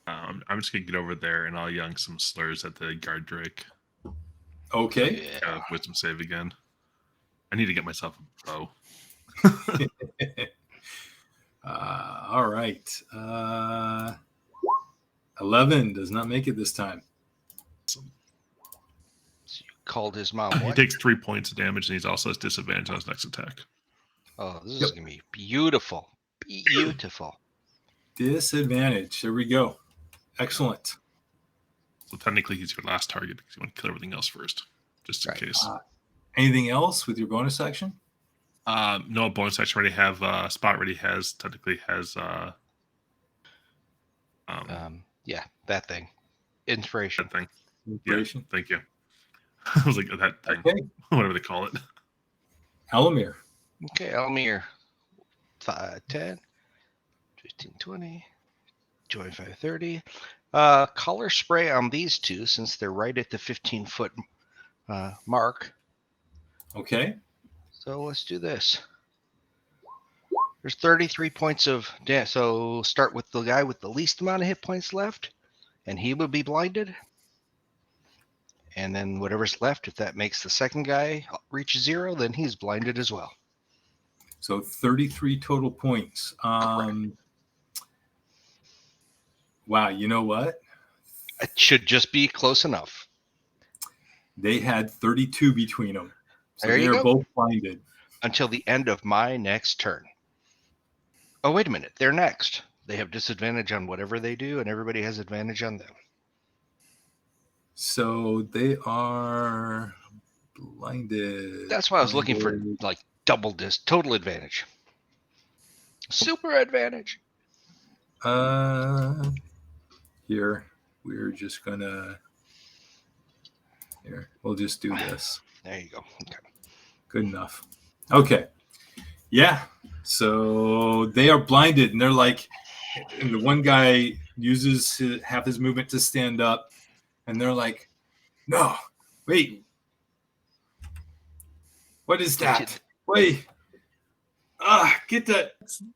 [SPEAKER 3] I'm just gonna get over there and I'll young some slurs at the guard drake.
[SPEAKER 1] Okay.
[SPEAKER 3] Wisdom save again. I need to get myself a bow.
[SPEAKER 1] All right. 11 does not make it this time.
[SPEAKER 6] So you called his mom
[SPEAKER 3] He
[SPEAKER 6] what?
[SPEAKER 3] takes 3 points of damage and he also has disadvantage on his next attack.
[SPEAKER 6] Oh, this is going to be beautiful. Beautiful.
[SPEAKER 1] Disadvantage. There we go. Excellent.
[SPEAKER 3] So technically he's your last target because you want to kill everything else first, just in
[SPEAKER 6] Right.
[SPEAKER 3] case.
[SPEAKER 1] Anything else with your bonus action?
[SPEAKER 3] No, bonus action already have Spot already technically has
[SPEAKER 6] Yeah, that thing. Inspiration.
[SPEAKER 3] that thing.
[SPEAKER 1] Inspiration.
[SPEAKER 3] Yeah, thank you. I was like that thing.
[SPEAKER 1] Okay.
[SPEAKER 3] Whatever they call it.
[SPEAKER 1] Elamir.
[SPEAKER 6] Okay, Elmir. 5, 10, 15, 20, 25, 30. Color spray on these two since they're right at the 15-foot mark.
[SPEAKER 1] Okay.
[SPEAKER 6] So let's do this. There's 33 points of damage. So start with the guy with the least amount of hit points left, and he would be blinded. And then whatever's left, if that makes the second guy reach 0, then he's blinded as well.
[SPEAKER 1] So 33 total points. Wow, you know what?
[SPEAKER 6] It should just be close enough.
[SPEAKER 1] They had 32 between them. So
[SPEAKER 6] There you
[SPEAKER 1] they're
[SPEAKER 6] go.
[SPEAKER 1] both blinded.
[SPEAKER 6] Until the end of my next turn. Oh, wait a minute. They're next. They have disadvantage on whatever they do, and everybody has advantage on them.
[SPEAKER 1] So they are blinded.
[SPEAKER 6] That's why I was looking for like total advantage. Super advantage.
[SPEAKER 1] Here, we're just gonna. Here, we'll just do this.
[SPEAKER 6] There you go. Okay.
[SPEAKER 1] Good enough. Okay. Yeah. So they are blinded, and they're like, and the one guy uses half his movement to stand up, and they're like, no, wait. What is that? Wait. Get that.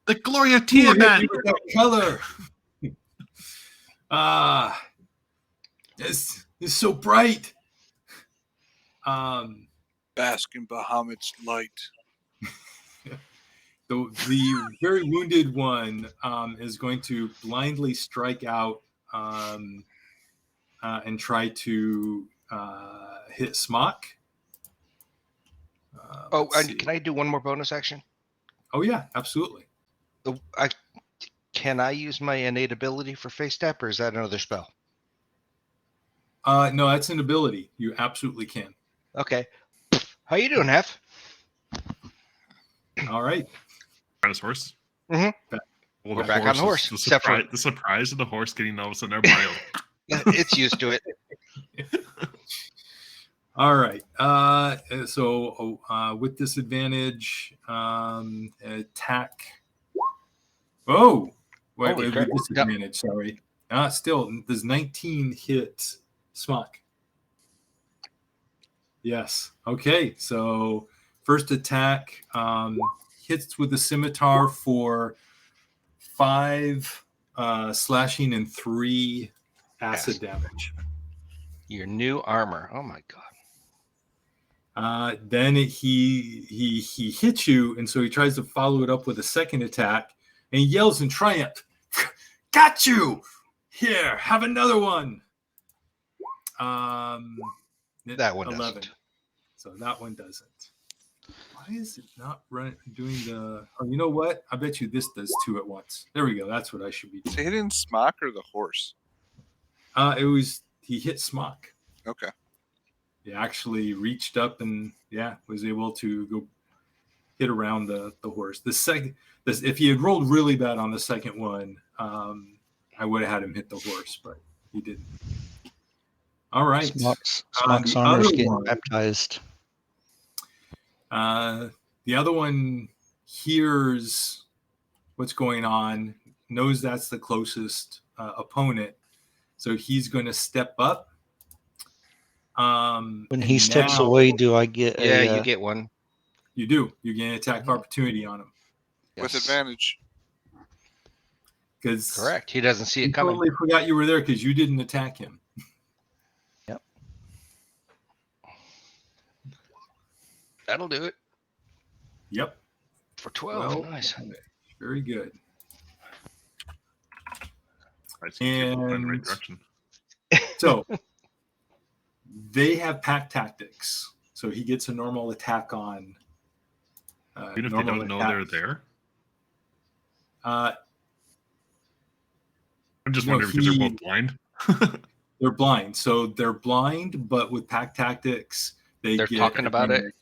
[SPEAKER 3] The Gloria
[SPEAKER 1] Hit me
[SPEAKER 3] Tiamat.
[SPEAKER 1] with that color. It's so bright.
[SPEAKER 2] Bask in Bahamut's light.
[SPEAKER 1] The very wounded one is going to blindly strike out and try to hit Smock.
[SPEAKER 6] Can I do one more bonus action?
[SPEAKER 1] Oh, yeah, absolutely.
[SPEAKER 6] Can I use my innate ability for face step, or is that another spell?
[SPEAKER 1] No, that's an ability. You absolutely can.
[SPEAKER 6] Okay. How you doing, Hef?
[SPEAKER 1] All right.
[SPEAKER 3] On his horse.
[SPEAKER 6] Mm-hmm.
[SPEAKER 3] Well,
[SPEAKER 6] We're back on the horse.
[SPEAKER 3] The surprise of the horse getting all of a sudden our bile.
[SPEAKER 6] It's used to it.
[SPEAKER 1] All right. So with disadvantage, attack. Oh, wait, with disadvantage. Sorry. Still, does 19 hit Smock? Yes. Okay. So first attack hits with the scimitar for 5 slashing and 3 acid damage.
[SPEAKER 6] Your new armor. Oh my god.
[SPEAKER 1] Then he hits you, and so he tries to follow it up with a second attack, and he yells in triumph, "Got you! Here, have another one."
[SPEAKER 6] That one
[SPEAKER 1] 11.
[SPEAKER 6] doesn't.
[SPEAKER 1] So that one doesn't. Why is it not doing the? Oh, you know what? I bet you this does 2 at once. There we go. That's what I should be doing.
[SPEAKER 2] Is it hitting Smock or the horse?
[SPEAKER 1] He hit Smock.
[SPEAKER 2] Okay.
[SPEAKER 1] He actually reached up and was able to go hit around the horse. If he had rolled really bad on the second one, I would have had him hit the horse, but he didn't. All right.
[SPEAKER 5] Smock's armor's getting baptized.
[SPEAKER 1] The other one hears what's going on, knows that's the closest opponent, so he's going to step up.
[SPEAKER 5] When he steps away, do I get
[SPEAKER 6] you get one.
[SPEAKER 1] You do. You get an attack of opportunity on him.
[SPEAKER 2] With advantage.
[SPEAKER 6] Correct. He doesn't see it coming.
[SPEAKER 1] Totally forgot you were there because you didn't attack him.
[SPEAKER 5] Yep.
[SPEAKER 6] That'll do it.
[SPEAKER 1] Yep.
[SPEAKER 6] For 12. Nice.
[SPEAKER 1] Very good.
[SPEAKER 3] In the right direction.
[SPEAKER 1] So they have pack tactics. So he gets a normal attack on.
[SPEAKER 3] Even if they don't know they're there? I'm just wondering because they're both blind.
[SPEAKER 1] They're blind. So they're blind, but with pack tactics, they're
[SPEAKER 6] talking about it.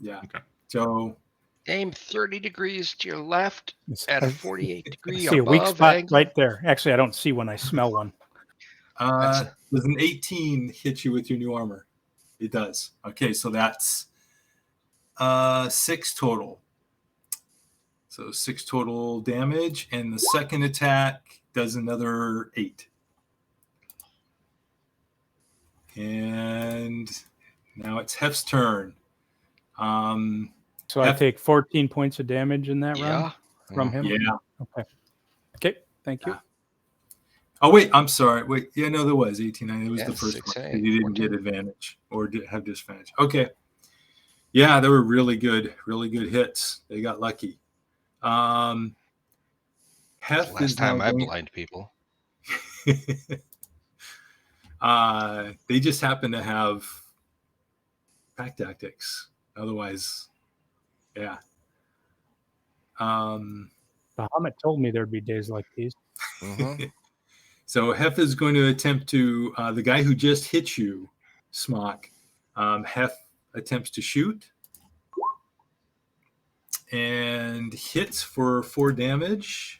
[SPEAKER 1] Yeah.
[SPEAKER 3] Okay.
[SPEAKER 1] So
[SPEAKER 5] aim 30 degrees to your left at a 48 degree
[SPEAKER 4] see
[SPEAKER 5] above
[SPEAKER 4] a weak spot
[SPEAKER 5] angle.
[SPEAKER 4] right there. Actually, I don't see when I smell one.
[SPEAKER 1] Does an 18 hit you with your new armor? It does. Okay, so that's 6 total. So 6 total damage, and the second attack does another 8. And now it's Hef's turn.
[SPEAKER 4] So I take 14 points of damage in that round from him?
[SPEAKER 1] Yeah.
[SPEAKER 4] Okay, thank you.
[SPEAKER 1] Oh, wait, I'm sorry. Wait, yeah, no, there was 18. It was the first one. You didn't
[SPEAKER 6] 14.
[SPEAKER 1] get advantage or have disadvantage. Okay. Yeah, they were really good hits. They got lucky. Hef
[SPEAKER 6] last time I blind people.
[SPEAKER 1] They just happen to have pack tactics. Otherwise, yeah.
[SPEAKER 4] Bahamut told me there'd be days like these.
[SPEAKER 6] Mm-hmm.
[SPEAKER 1] So Hef is going to attempt to the guy who just hit you, Smock. Hef attempts to shoot and hits for 4 damage.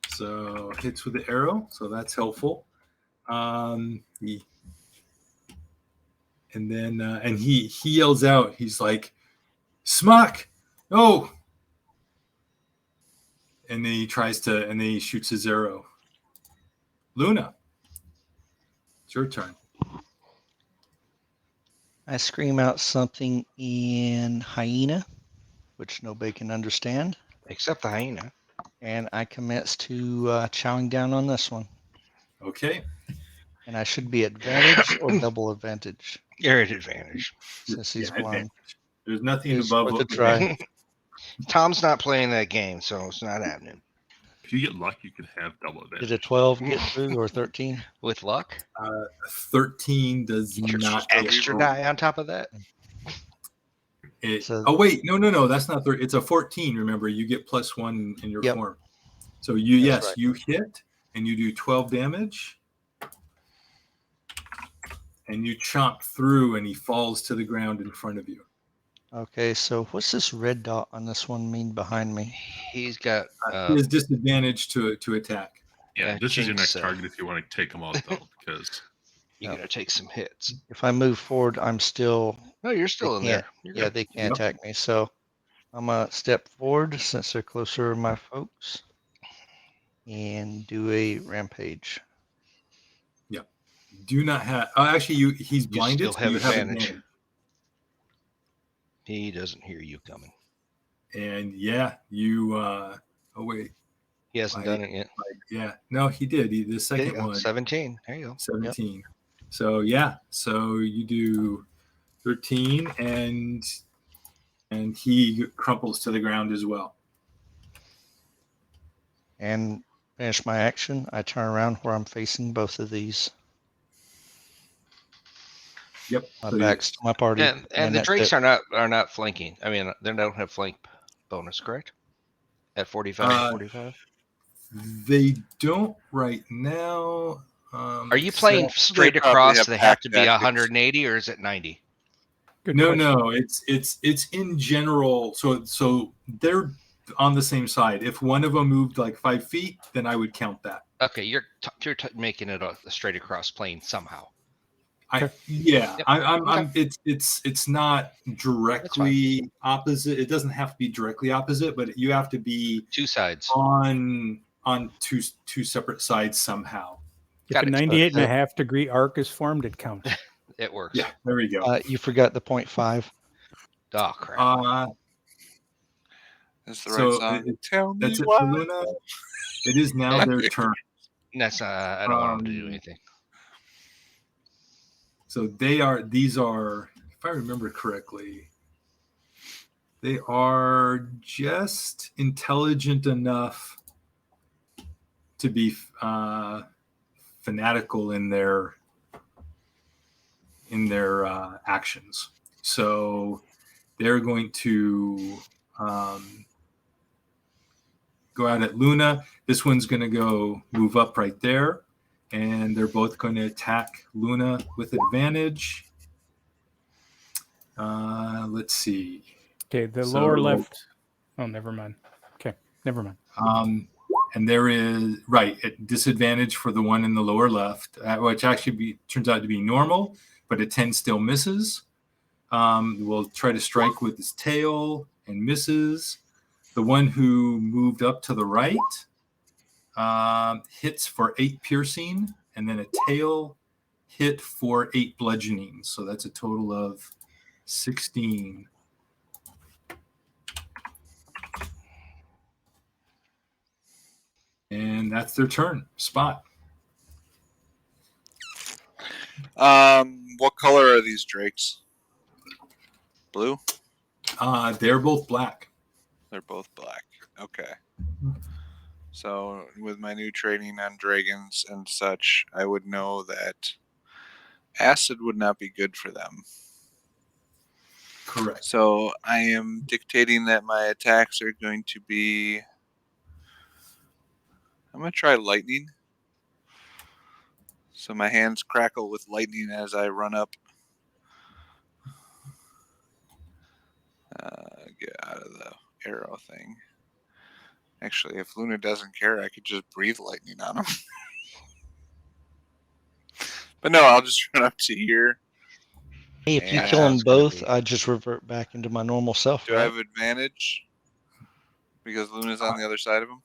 [SPEAKER 1] So hits with the arrow, so that's helpful. And he yells out. He's like, "Smock, no!" And then he shoots his arrow. Luna, it's your turn.
[SPEAKER 5] I scream out something in hyena, which nobody can understand,
[SPEAKER 6] Except the hyena.
[SPEAKER 5] and I commence to chowing down on this one.
[SPEAKER 1] Okay.
[SPEAKER 5] And I should be advantage or double advantage
[SPEAKER 6] You're at advantage.
[SPEAKER 5] since he's
[SPEAKER 1] Yeah,
[SPEAKER 5] blind.
[SPEAKER 1] advantage. There's nothing
[SPEAKER 5] It's
[SPEAKER 1] above
[SPEAKER 5] worth a try.
[SPEAKER 1] advantage.
[SPEAKER 6] Tom's not playing that game, so it's not happening.
[SPEAKER 3] If you get luck, you could have double advantage.
[SPEAKER 5] Did a 12 get through or 13?
[SPEAKER 6] With luck,
[SPEAKER 1] 13 does
[SPEAKER 6] get your
[SPEAKER 1] not
[SPEAKER 6] extra
[SPEAKER 1] go
[SPEAKER 6] die on top of that.
[SPEAKER 5] So-
[SPEAKER 1] oh wait, no, that's not 30. It's a 14. Remember, you get +1 in your
[SPEAKER 5] Yep.
[SPEAKER 1] form. So you
[SPEAKER 5] That's right.
[SPEAKER 1] you hit and you do 12 damage, and you chomp through, and he falls to the ground in front of you.
[SPEAKER 5] Okay, so what's this red dot on this one mean behind me?
[SPEAKER 6] He's got
[SPEAKER 1] He has disadvantage to attack.
[SPEAKER 3] Yeah,
[SPEAKER 6] Yeah,
[SPEAKER 3] this is your
[SPEAKER 6] Jinx,
[SPEAKER 3] next target if you want to take him out, though, because
[SPEAKER 6] you're gonna take some hits.
[SPEAKER 5] If I move forward, I'm still.
[SPEAKER 6] No, you're still in there. You're
[SPEAKER 5] Yeah,
[SPEAKER 6] good.
[SPEAKER 5] they can't
[SPEAKER 1] Yep.
[SPEAKER 5] attack me. So I'm gonna step forward since they're closer to my folks, and do a rampage.
[SPEAKER 1] Do not have. Oh, actually, he's
[SPEAKER 6] You
[SPEAKER 1] blinded.
[SPEAKER 6] still have
[SPEAKER 1] so you
[SPEAKER 6] advantage. He doesn't hear you coming.
[SPEAKER 1] And yeah, you. Oh wait,
[SPEAKER 6] He hasn't
[SPEAKER 1] Right.
[SPEAKER 6] done it yet.
[SPEAKER 1] yeah, no, he did. The
[SPEAKER 6] There you
[SPEAKER 1] second
[SPEAKER 6] go.
[SPEAKER 1] one,
[SPEAKER 6] 17. There you go.
[SPEAKER 1] 17. So yeah, so you do 13, and he crumples to the ground as well.
[SPEAKER 5] And finish my action. I turn around where I'm facing both of these.
[SPEAKER 1] Yep.
[SPEAKER 5] My
[SPEAKER 1] so you-
[SPEAKER 5] back's to my party.
[SPEAKER 6] And the
[SPEAKER 5] that's
[SPEAKER 6] drakes
[SPEAKER 5] it.
[SPEAKER 6] are not flanking. I mean, they don't have flank bonus, correct? At 45, 45.
[SPEAKER 1] They don't right now.
[SPEAKER 6] Are you playing straight
[SPEAKER 2] They probably
[SPEAKER 6] across?
[SPEAKER 2] have
[SPEAKER 6] They have to be
[SPEAKER 2] tactics.
[SPEAKER 6] 180, or is it 90?
[SPEAKER 4] Good
[SPEAKER 1] No,
[SPEAKER 4] question.
[SPEAKER 1] no, it's in general. So they're on the same side. If one of them moved like 5 feet, then I would count that.
[SPEAKER 6] Okay, you're making it a straight across plane somehow.
[SPEAKER 1] Yeah,
[SPEAKER 6] Yep.
[SPEAKER 1] I'm it's not directly opposite. It doesn't have to be directly opposite, but you have to be
[SPEAKER 6] Two sides.
[SPEAKER 1] on two separate sides somehow.
[SPEAKER 4] If
[SPEAKER 6] Got
[SPEAKER 4] a
[SPEAKER 6] it.
[SPEAKER 4] 98.5-degree arc is formed, it counts.
[SPEAKER 6] It works.
[SPEAKER 1] Yeah, there we go.
[SPEAKER 5] You forgot the 0.5.
[SPEAKER 6] Oh crap.
[SPEAKER 2] That's the right
[SPEAKER 1] So
[SPEAKER 2] song. Tell me
[SPEAKER 1] that's it
[SPEAKER 2] why.
[SPEAKER 1] for Luna. It is now their turn.
[SPEAKER 6] That's I don't want them to do anything.
[SPEAKER 1] So these are, if I remember correctly, they are just intelligent enough to be fanatical in their actions. So they're going to go out at Luna. This one's going to go move up right there. And they're both going to attack Luna with advantage. Let's see.
[SPEAKER 4] Okay, the
[SPEAKER 1] So-
[SPEAKER 4] lower left. Oh, never mind. Okay, never mind.
[SPEAKER 1] And there is at disadvantage for the one in the lower left, which actually turns out to be normal, but a 10 still misses. We'll try to strike with his tail and misses. The one who moved up to the right hits for 8 piercing, and then a tail hit for 8 bludgeoning. So that's a total of 16. And that's their turn. Spot.
[SPEAKER 2] What color are these drakes? Blue?
[SPEAKER 1] They're both black.
[SPEAKER 2] They're both black. Okay. So with my new training on dragons and such, I would know that acid would not be good for them.
[SPEAKER 1] Correct.
[SPEAKER 2] So I am dictating that my attacks are going to be... I'm going to try lightning. So my hands crackle with lightning as I run up. Get out of the arrow thing. Actually, if Luna doesn't care, I could just breathe lightning on him. But no, I'll just run up to here.
[SPEAKER 5] Hey, if you
[SPEAKER 2] Yeah,
[SPEAKER 5] kill them
[SPEAKER 6] it's gonna
[SPEAKER 5] both,
[SPEAKER 6] be-
[SPEAKER 5] I just revert back into my normal self.
[SPEAKER 2] Do I
[SPEAKER 5] right?
[SPEAKER 2] have advantage? Because Luna's on the other side of him?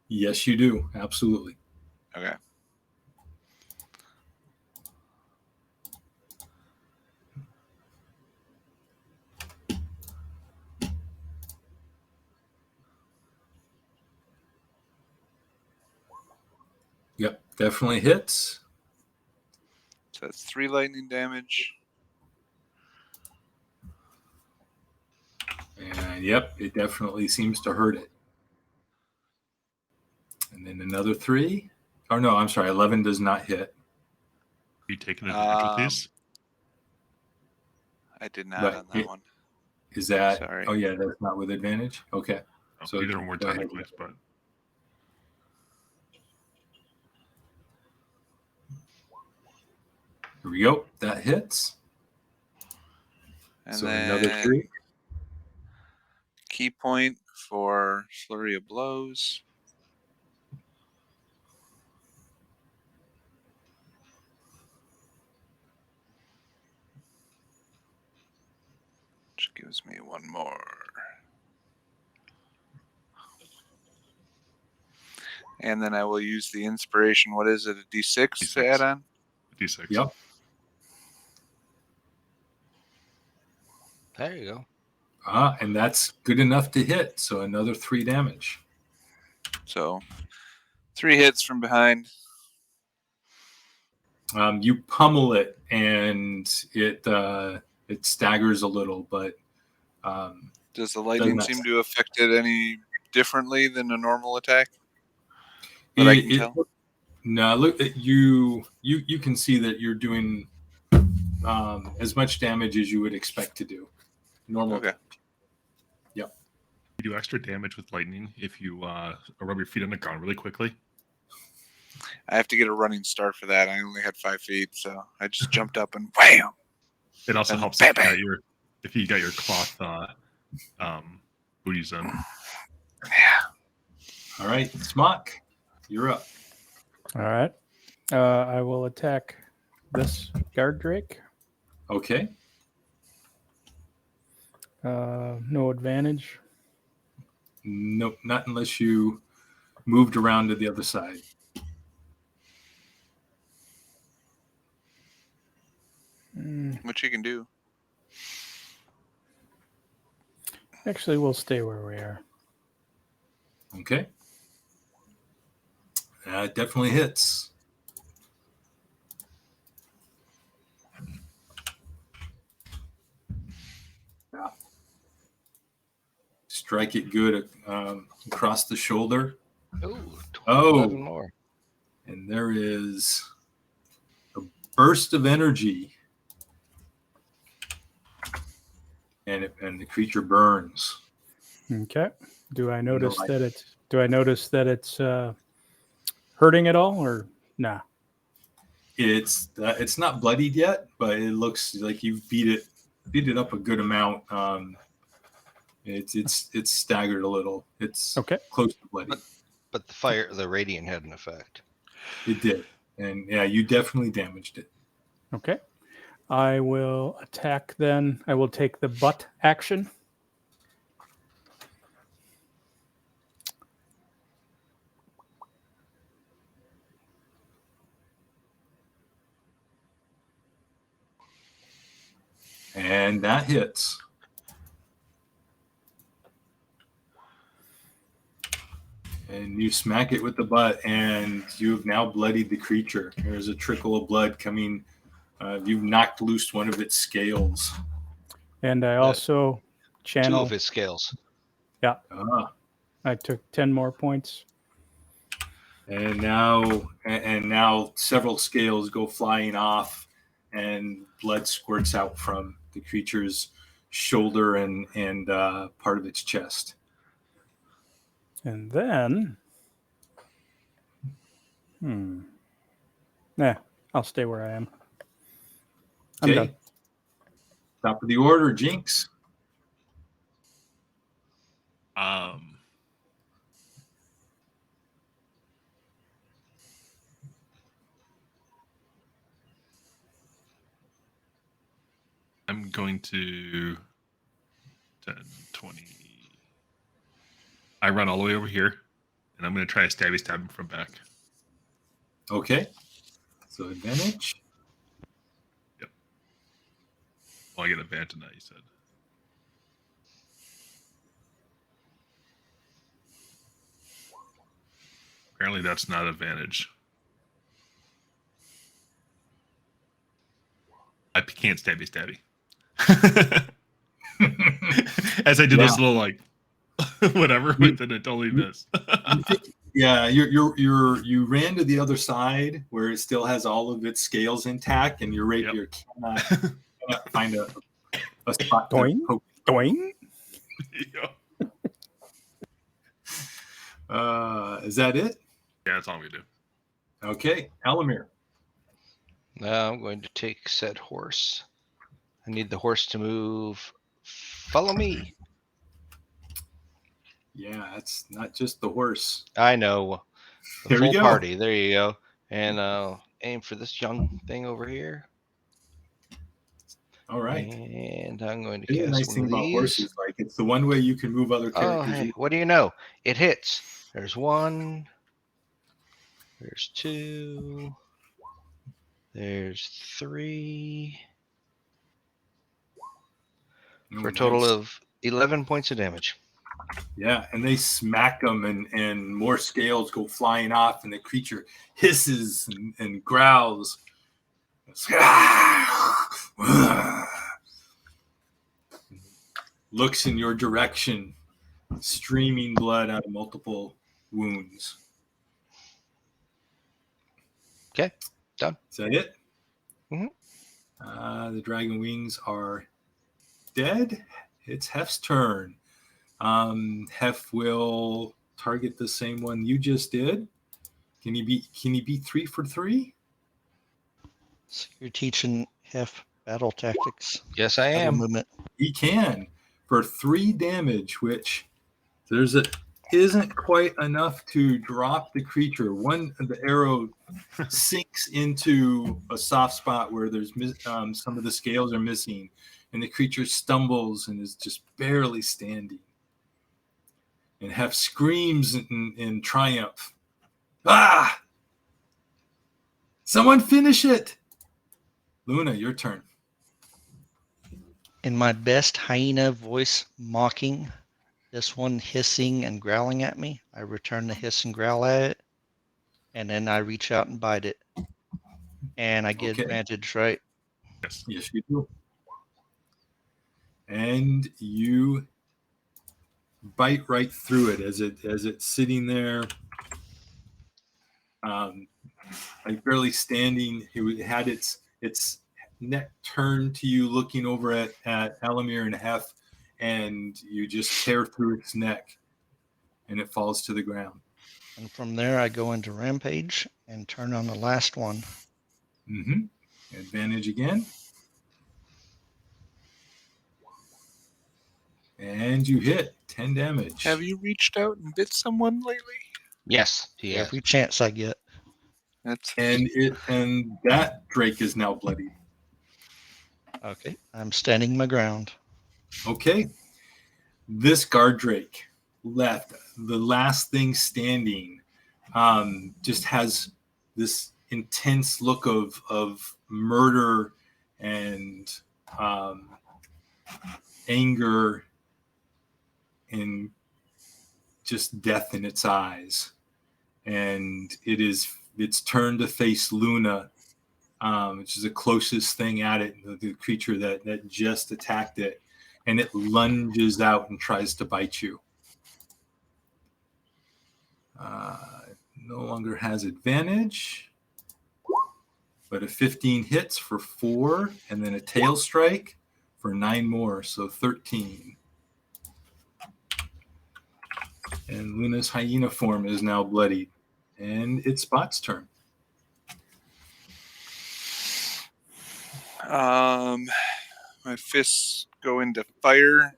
[SPEAKER 1] Yes, you do. Absolutely.
[SPEAKER 2] Okay.
[SPEAKER 1] Definitely hits.
[SPEAKER 2] So that's 3 lightning damage.
[SPEAKER 1] And yep, it definitely seems to hurt it. And then another 3. Oh no, I'm sorry, 11 does not hit.
[SPEAKER 3] Are you taking advantage with these?
[SPEAKER 2] I did not
[SPEAKER 1] But
[SPEAKER 2] on that one.
[SPEAKER 1] Is that?
[SPEAKER 2] Sorry.
[SPEAKER 1] Oh yeah, that's not with advantage. Okay.
[SPEAKER 3] No,
[SPEAKER 1] So
[SPEAKER 3] either more
[SPEAKER 1] go ahead.
[SPEAKER 3] tactics, but
[SPEAKER 1] Here we go. That hits.
[SPEAKER 2] And
[SPEAKER 1] So
[SPEAKER 2] then
[SPEAKER 1] another 3.
[SPEAKER 2] key point for flurry of blows. Which gives me 1 more. And then I will use the inspiration. What is it? A D6 to add on?
[SPEAKER 3] D6.
[SPEAKER 1] Yep.
[SPEAKER 6] There you go.
[SPEAKER 1] And that's good enough to hit. So another 3 damage.
[SPEAKER 2] So 3 hits from behind.
[SPEAKER 1] You pummel it, and it staggers a little, but
[SPEAKER 2] Does the lightning seem to affect it any differently than a normal attack? That I can tell.
[SPEAKER 1] No, look, you can see that you're doing as much damage as you would expect to do. Normal.
[SPEAKER 2] Okay.
[SPEAKER 1] Yep.
[SPEAKER 3] You do extra damage with lightning if you rub your feet on the ground really quickly.
[SPEAKER 2] I have to get a running start for that. I only had 5 feet, so I just jumped up and wham!
[SPEAKER 3] It also
[SPEAKER 2] And
[SPEAKER 3] helps
[SPEAKER 2] bam,
[SPEAKER 3] if you got your cloth booties on.
[SPEAKER 2] Yeah.
[SPEAKER 1] All right, Smock, you're up.
[SPEAKER 4] All right. I will attack this guard drake.
[SPEAKER 1] Okay.
[SPEAKER 4] No advantage.
[SPEAKER 1] Nope, not unless you moved around to the other side.
[SPEAKER 2] What you can do.
[SPEAKER 4] Actually, we'll stay where we are.
[SPEAKER 1] Okay. That definitely hits. Yeah. Strike it good across the shoulder.
[SPEAKER 6] Ooh, 11
[SPEAKER 1] Oh,
[SPEAKER 6] more.
[SPEAKER 1] and there is a burst of energy, and the creature burns.
[SPEAKER 4] Okay. Do I notice that it's hurting at all, or nah?
[SPEAKER 1] It's not bloodied yet, but it looks like you beat it up a good amount. It's staggered a little. It's
[SPEAKER 4] Okay.
[SPEAKER 1] close to bloody.
[SPEAKER 6] But the radiant had an effect.
[SPEAKER 1] It did, and yeah, you definitely damaged it.
[SPEAKER 4] Okay. I will attack then. I will take the butt action.
[SPEAKER 1] And that hits. And you smack it with the butt, and you've now bloodied the creature. There's a trickle of blood coming. You've knocked loose one of its scales.
[SPEAKER 4] And I also channel
[SPEAKER 6] 2 of his scales.
[SPEAKER 4] Yeah.
[SPEAKER 1] Ah.
[SPEAKER 4] I took 10 more points.
[SPEAKER 1] And now several scales go flying off, and blood squirts out from the creature's shoulder and part of its chest.
[SPEAKER 4] And then, I'll stay where I am. I'm done.
[SPEAKER 1] Top of the order, Jinx.
[SPEAKER 3] I'm going to 10, 20. I run all the way over here, and I'm going to try to stab him from back.
[SPEAKER 1] Okay. So advantage.
[SPEAKER 3] Yep. Well, I get advantage on that, you said. Apparently that's not advantage. I can't stabby. As I do this little like whatever, but then it totally missed.
[SPEAKER 1] Yeah, you ran to the other side where it still has all of its scales intact, and your rapier cannot find a spot.
[SPEAKER 4] Doing.
[SPEAKER 1] Is that it?
[SPEAKER 3] Yeah, that's all I'm gonna do.
[SPEAKER 1] Okay, Alamir.
[SPEAKER 6] Now I'm going to take said horse. I need the horse to move. Follow me.
[SPEAKER 1] Yeah, it's not just the horse.
[SPEAKER 6] I know. The
[SPEAKER 1] There we
[SPEAKER 6] full
[SPEAKER 1] go.
[SPEAKER 6] party. There you go. And aim for this young thing over here.
[SPEAKER 1] All right.
[SPEAKER 6] And I'm going to
[SPEAKER 1] The
[SPEAKER 6] cast
[SPEAKER 1] nice
[SPEAKER 6] one
[SPEAKER 1] thing
[SPEAKER 6] of
[SPEAKER 1] about
[SPEAKER 6] these.
[SPEAKER 1] horses, like it's the one way you can move other
[SPEAKER 6] Oh,
[SPEAKER 1] characters.
[SPEAKER 6] hey, what do you know? It hits. There's 1. There's 2. There's 3. For a total of 11 points of damage.
[SPEAKER 1] Yeah, and they smack them, and more scales go flying off, and the creature hisses and growls. Looks in your direction, streaming blood out of multiple wounds.
[SPEAKER 6] Okay, done.
[SPEAKER 1] Is that it?
[SPEAKER 6] Mm-hmm.
[SPEAKER 1] The dragon wings are dead. It's Hef's turn. Hef will target the same one you just did. Can he beat 3 for 3?
[SPEAKER 5] So you're teaching Hef battle tactics.
[SPEAKER 6] Yes, I
[SPEAKER 5] Battle
[SPEAKER 6] am.
[SPEAKER 5] movement.
[SPEAKER 1] He can for 3 damage, which isn't quite enough to drop the creature. One of the arrow sinks into a soft spot where there's some of the scales are missing, and the creature stumbles and is just barely standing. And Hef screams in triumph. Ah! Someone finish it! Luna, your turn.
[SPEAKER 5] In my best hyena voice, mocking this one hissing and growling at me, I return the hiss and growl at it, and then I reach out and bite it. And I get advantage, right?
[SPEAKER 1] Yes, you do. And you bite right through it as it's sitting there, like barely standing. It had its neck turned to you, looking over at Alamir and Hef, and you just tear through its neck, and it falls to the ground.
[SPEAKER 5] And from there, I go into Rampage and turn on the last one.
[SPEAKER 1] Mm-hmm. Advantage again. And you hit 10 damage.
[SPEAKER 2] Have you reached out and bit someone lately?
[SPEAKER 6] Yes, he has.
[SPEAKER 5] Every chance I get.
[SPEAKER 1] And that Drake is now bloody.
[SPEAKER 5] Okay, I'm standing my ground.
[SPEAKER 1] Okay. This guard Drake left, the last thing standing, just has this intense look of murder and anger and just death in its eyes. And it's turned to face Luna, which is the closest thing at it, the creature that just attacked it. And it lunges out and tries to bite you. No longer has advantage, but a 15 hits for 4, and then a tail strike for 9 more, so 13. And Luna's hyena form is now bloodied, and it's Spot's turn.
[SPEAKER 2] My fists go into fire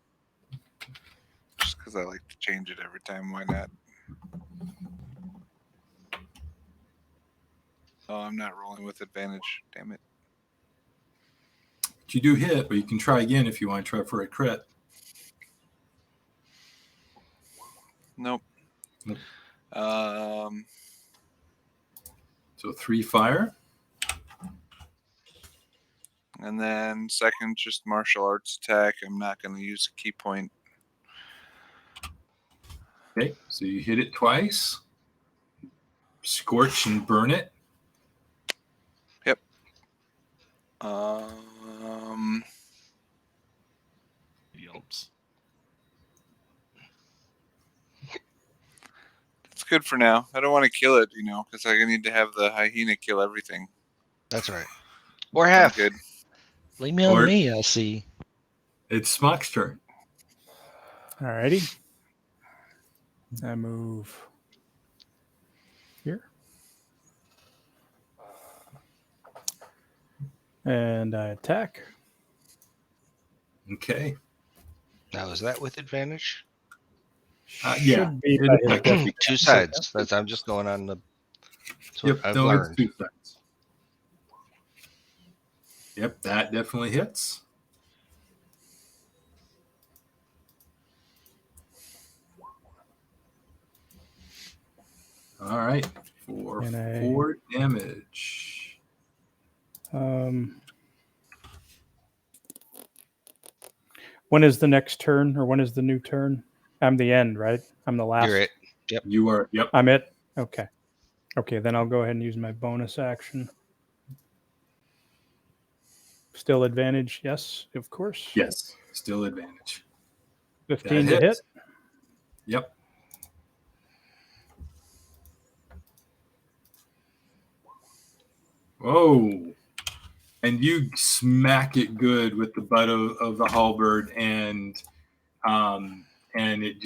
[SPEAKER 2] just because I like to change it every time. Why not? So I'm not rolling with advantage. Damn it.
[SPEAKER 1] But you do hit, but you can try again if you want to try for a crit.
[SPEAKER 2] Nope.
[SPEAKER 1] So 3 fire.
[SPEAKER 2] And then second, just martial arts attack. I'm not going to use a key point.
[SPEAKER 1] Okay, so you hit it twice. Scorch and burn it.
[SPEAKER 2] Yep.
[SPEAKER 3] Yelps.
[SPEAKER 2] It's good for now. I don't want to kill it, because I need to have the hyena kill everything.
[SPEAKER 6] That's right. Or half.
[SPEAKER 2] Good.
[SPEAKER 5] Leave me on me, I'll see.
[SPEAKER 1] It's Smock's turn.
[SPEAKER 4] Alrighty. I move here. And I attack.
[SPEAKER 1] Okay.
[SPEAKER 6] Now, is that with advantage?
[SPEAKER 1] Yeah.
[SPEAKER 4] Should be.
[SPEAKER 1] It-
[SPEAKER 4] by his death.
[SPEAKER 6] Two sides. I'm just going on the. That's what
[SPEAKER 1] Yep.
[SPEAKER 6] I've
[SPEAKER 1] No,
[SPEAKER 6] learned.
[SPEAKER 1] it's 2 sides. Yep, that definitely hits. All right. For
[SPEAKER 4] And I-
[SPEAKER 1] 4 damage.
[SPEAKER 4] When is the next turn, or when is the new turn? I'm the end, right? I'm the last.
[SPEAKER 6] You're it. Yep.
[SPEAKER 1] You are. Yep.
[SPEAKER 4] I'm it. Okay. Okay, then I'll go ahead and use my bonus action. Still advantage? Yes, of course.
[SPEAKER 1] Yes. Still advantage.
[SPEAKER 4] 15
[SPEAKER 1] That
[SPEAKER 4] to hit.
[SPEAKER 1] hits. Yep. Whoa. And you smack it good with the butt of the halberd, and it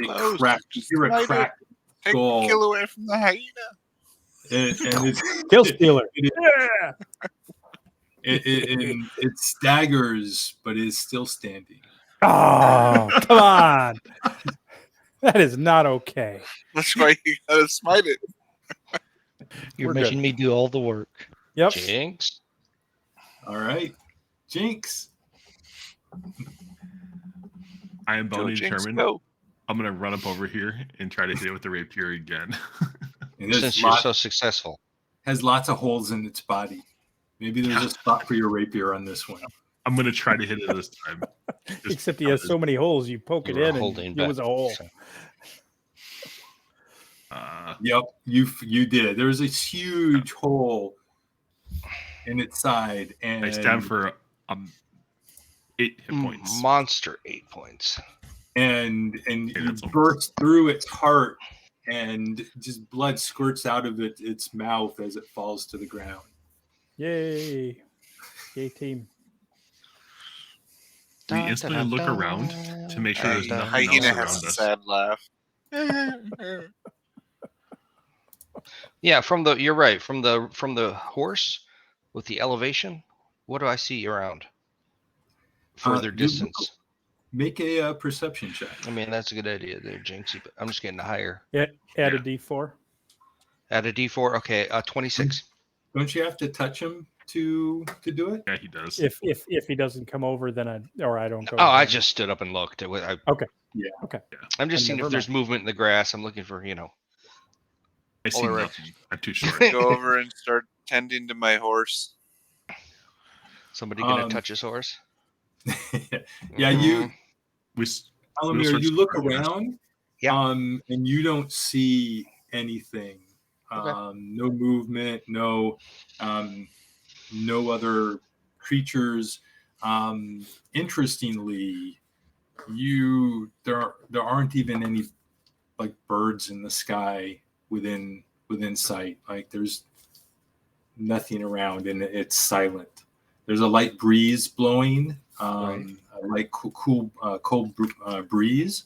[SPEAKER 2] Close.
[SPEAKER 1] cracks. You hear a
[SPEAKER 2] Smite it.
[SPEAKER 1] crack
[SPEAKER 2] Take
[SPEAKER 1] skull.
[SPEAKER 2] the kill away from the hyena.
[SPEAKER 1] And it's
[SPEAKER 4] Kill stealer.
[SPEAKER 1] Yeah. It staggers, but is still standing.
[SPEAKER 4] Oh, come on. That is not okay.
[SPEAKER 2] That's why you gotta smite it.
[SPEAKER 5] You're
[SPEAKER 4] We're
[SPEAKER 5] making
[SPEAKER 4] good.
[SPEAKER 5] me do all the work.
[SPEAKER 4] Yep.
[SPEAKER 6] Jinx.
[SPEAKER 1] All right, Jinx.
[SPEAKER 3] I am
[SPEAKER 2] Go,
[SPEAKER 3] bound and
[SPEAKER 2] Jinx,
[SPEAKER 3] determined.
[SPEAKER 2] go.
[SPEAKER 3] I'm gonna run up over here and try to hit it with the rapier again.
[SPEAKER 1] And
[SPEAKER 6] Since you're so successful.
[SPEAKER 1] has lots of holes in its body. Maybe there's a spot for your rapier on this one.
[SPEAKER 3] I'm gonna try to hit it this time. Just
[SPEAKER 4] Except he has so many holes. You poke
[SPEAKER 6] You
[SPEAKER 4] it
[SPEAKER 6] were
[SPEAKER 4] in
[SPEAKER 6] holding
[SPEAKER 4] and
[SPEAKER 6] back,
[SPEAKER 4] it was a hole.
[SPEAKER 6] so.
[SPEAKER 1] Yep, you did. There was a huge hole in its side, and
[SPEAKER 3] I stab for 8 hit points.
[SPEAKER 6] Monster 8 points.
[SPEAKER 1] and you
[SPEAKER 3] that's almost-
[SPEAKER 1] burst through its heart, and just blood squirts out of its mouth as it falls to the ground.
[SPEAKER 4] Yay. Yay, team.
[SPEAKER 3] We instantly look around to make sure there's
[SPEAKER 2] The
[SPEAKER 3] nothing
[SPEAKER 2] hyena
[SPEAKER 3] else
[SPEAKER 2] has
[SPEAKER 3] around
[SPEAKER 2] a
[SPEAKER 3] us.
[SPEAKER 2] sad laugh.
[SPEAKER 6] Yeah, you're right. From the horse with the elevation, what do I see around? Further
[SPEAKER 1] You
[SPEAKER 6] distance.
[SPEAKER 1] Make a perception check.
[SPEAKER 6] I mean, that's a good idea there, Jinxie, but I'm just getting higher.
[SPEAKER 4] Add
[SPEAKER 3] Yeah.
[SPEAKER 4] a D4.
[SPEAKER 6] Add a D4. Okay, 26.
[SPEAKER 1] Don't you have to touch him to do it?
[SPEAKER 3] Yeah, he does.
[SPEAKER 4] If he doesn't come over, then I don't go.
[SPEAKER 6] Oh, I
[SPEAKER 4] with him.
[SPEAKER 6] just stood up and looked.
[SPEAKER 4] Okay.
[SPEAKER 1] Yeah.
[SPEAKER 4] Okay.
[SPEAKER 6] I'm just
[SPEAKER 4] Then
[SPEAKER 6] seeing
[SPEAKER 4] never
[SPEAKER 6] if there's
[SPEAKER 4] mind.
[SPEAKER 6] movement in the grass. I'm looking for,
[SPEAKER 3] I see
[SPEAKER 6] All right.
[SPEAKER 3] nothing. I'm too short.
[SPEAKER 2] Go over and start tending to my horse.
[SPEAKER 6] somebody gonna touch his horse.
[SPEAKER 1] Yeah, you,
[SPEAKER 3] We
[SPEAKER 1] Alamir,
[SPEAKER 3] switch
[SPEAKER 1] you look
[SPEAKER 3] programs.
[SPEAKER 1] around,
[SPEAKER 6] Yeah.
[SPEAKER 1] and you don't see anything.
[SPEAKER 6] Okay.
[SPEAKER 1] No movement, no other creatures. Interestingly, there aren't even any like birds in the sky within sight. Like there's nothing around, and it's silent. There's a light breeze blowing, a light cold breeze,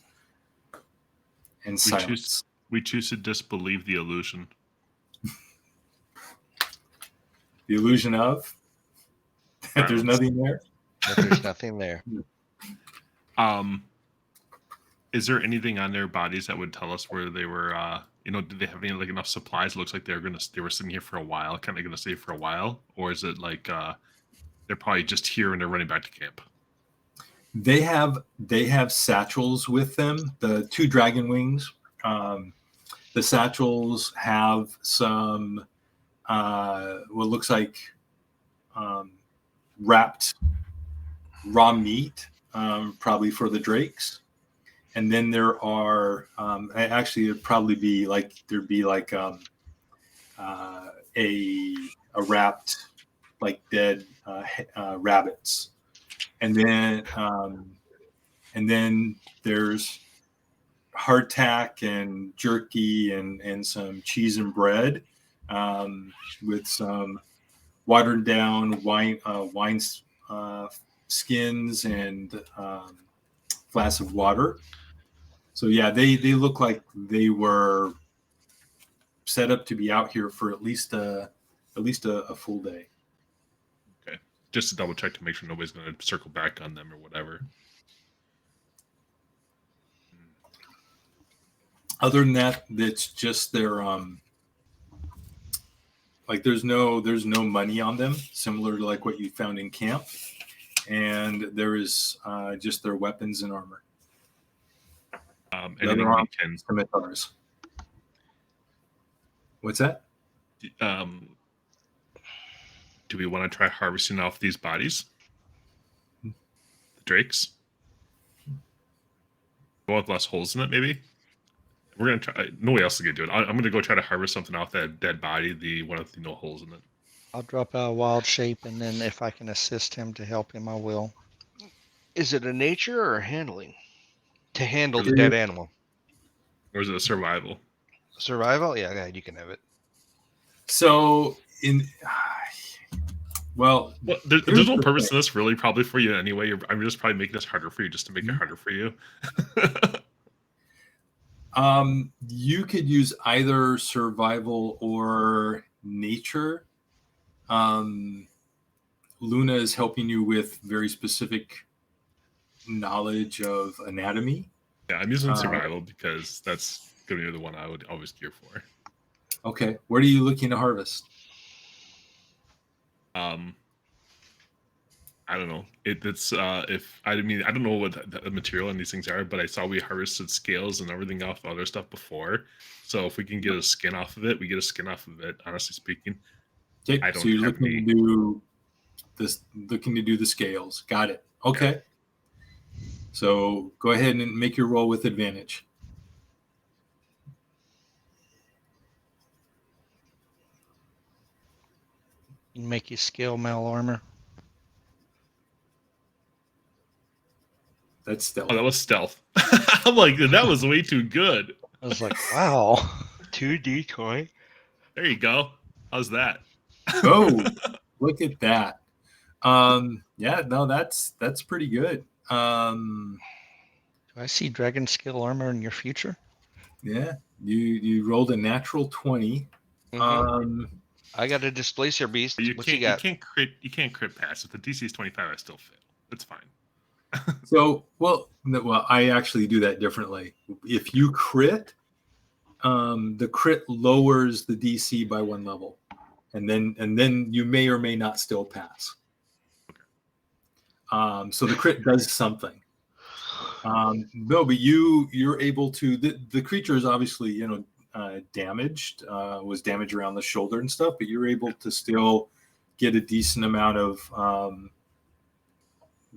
[SPEAKER 1] and silence.
[SPEAKER 3] We choose to disbelieve the illusion.
[SPEAKER 1] The illusion of that there's nothing there.
[SPEAKER 6] But there's nothing there.
[SPEAKER 3] Is there anything on their bodies that would tell us where they were? Did they have any like enough supplies? It looks like they were sitting here for a while. Kind of going to stay for a while, or is it like they're probably just here and they're running back to camp?
[SPEAKER 1] They have satchels with them. The 2 dragon wings. The satchels have some what looks like wrapped raw meat, probably for the drakes. And then there are actually it'd probably be like there'd be like a wrapped like dead rabbits and then there's hardtack and jerky and some cheese and bread, with some watered down wine skins and glass of water. So yeah, they look like they were set up to be out here for at least a full day.
[SPEAKER 3] Okay, just to double check to make sure nobody's going to circle back on them or whatever.
[SPEAKER 1] Other than that, it's just their like there's no money on them, similar to like what you found in camp, and there is just their weapons and armor.
[SPEAKER 3] Anything we can.
[SPEAKER 1] Scimitars. What's that?
[SPEAKER 3] Do we want to try harvesting off these bodies? The drakes? Go with less holes in it, maybe? We're going to try. Nobody else is going to do it. I'm going to go try to harvest something off that dead body, the one with no holes in it.
[SPEAKER 5] I'll drop out a wild shape, and then if I can assist him to help him, I will.
[SPEAKER 6] Is it a nature or a handling? To handle the dead animal.
[SPEAKER 3] Or is it a survival?
[SPEAKER 6] Survival? Yeah, you can have it.
[SPEAKER 1] So well,
[SPEAKER 3] there's no purpose in this really, probably for you anyway. I'm just probably making this harder for you just to make it harder for you.
[SPEAKER 1] You could use either survival or nature. Luna is helping you with very specific knowledge of anatomy.
[SPEAKER 3] Yeah, I'm using survival because that's going to be the one I would always gear for.
[SPEAKER 1] Okay, what are you looking to harvest?
[SPEAKER 3] I don't know. It's if I mean I don't know what the material in these things are, but I saw we harvested scales and everything off other stuff before. So if we can get a skin off of it, we get a skin off of it. Honestly speaking,
[SPEAKER 1] Okay,
[SPEAKER 3] I don't
[SPEAKER 1] so you're
[SPEAKER 3] have
[SPEAKER 1] looking to do this, looking to do the scales. Got it. Okay. Yeah. So go ahead and make your roll with advantage.
[SPEAKER 5] You can make you scale mail armor.
[SPEAKER 1] That's stealth.
[SPEAKER 3] Oh, that was stealth. I'm like, that was way too good.
[SPEAKER 5] I was like, wow.
[SPEAKER 6] 2d20.
[SPEAKER 3] There you go. How's that?
[SPEAKER 1] Oh, look at that. Yeah, no, that's pretty good.
[SPEAKER 5] Do I see dragon scale armor in your future?
[SPEAKER 1] Yeah, you rolled a natural 20.
[SPEAKER 6] Mm-hmm. I got a displacer beast.
[SPEAKER 3] You
[SPEAKER 6] what you got?
[SPEAKER 3] You can't crit pass. If the DC is 25, I still fail. That's fine.
[SPEAKER 1] So, well, I actually do that differently. If you crit, the crit lowers the DC by 1 level, and then you may or may not still pass. Okay. So the crit does something. No, but you're able to. The creature is obviously damaged. Was damaged around the shoulder and stuff, but you're able to still get a decent amount of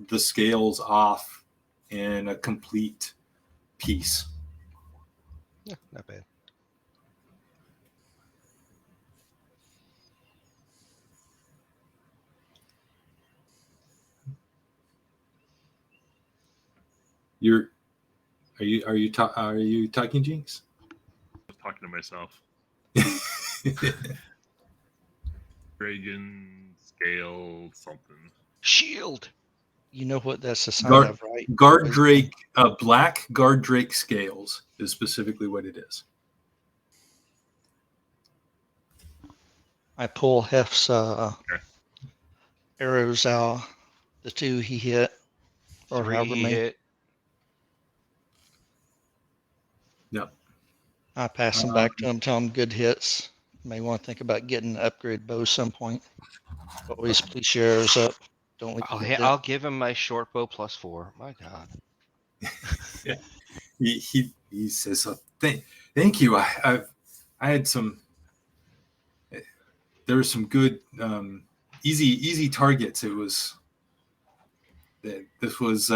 [SPEAKER 1] the scales off in a complete piece.
[SPEAKER 6] Yeah, not bad.
[SPEAKER 1] Are you talking, Jinx?
[SPEAKER 3] I'm talking to myself. Dragon scale something.
[SPEAKER 6] Shield.
[SPEAKER 5] You know what that's a sign of, right?
[SPEAKER 1] Guard Drake, black Guard Drake scales is specifically what it is.
[SPEAKER 5] I pull Hef's arrows out, the 2 he hit, or
[SPEAKER 6] 3
[SPEAKER 5] however
[SPEAKER 6] he
[SPEAKER 5] many.
[SPEAKER 6] hit.
[SPEAKER 1] Yep.
[SPEAKER 5] I pass them back to him, tell him good hits. May want to think about getting an upgrade bow some point. Always please your arrows up. Don't leave.
[SPEAKER 6] I'll give him my short bow +4. My God.
[SPEAKER 1] Yeah. He says, thank you. I had some. There were some good easy targets. It was. This was.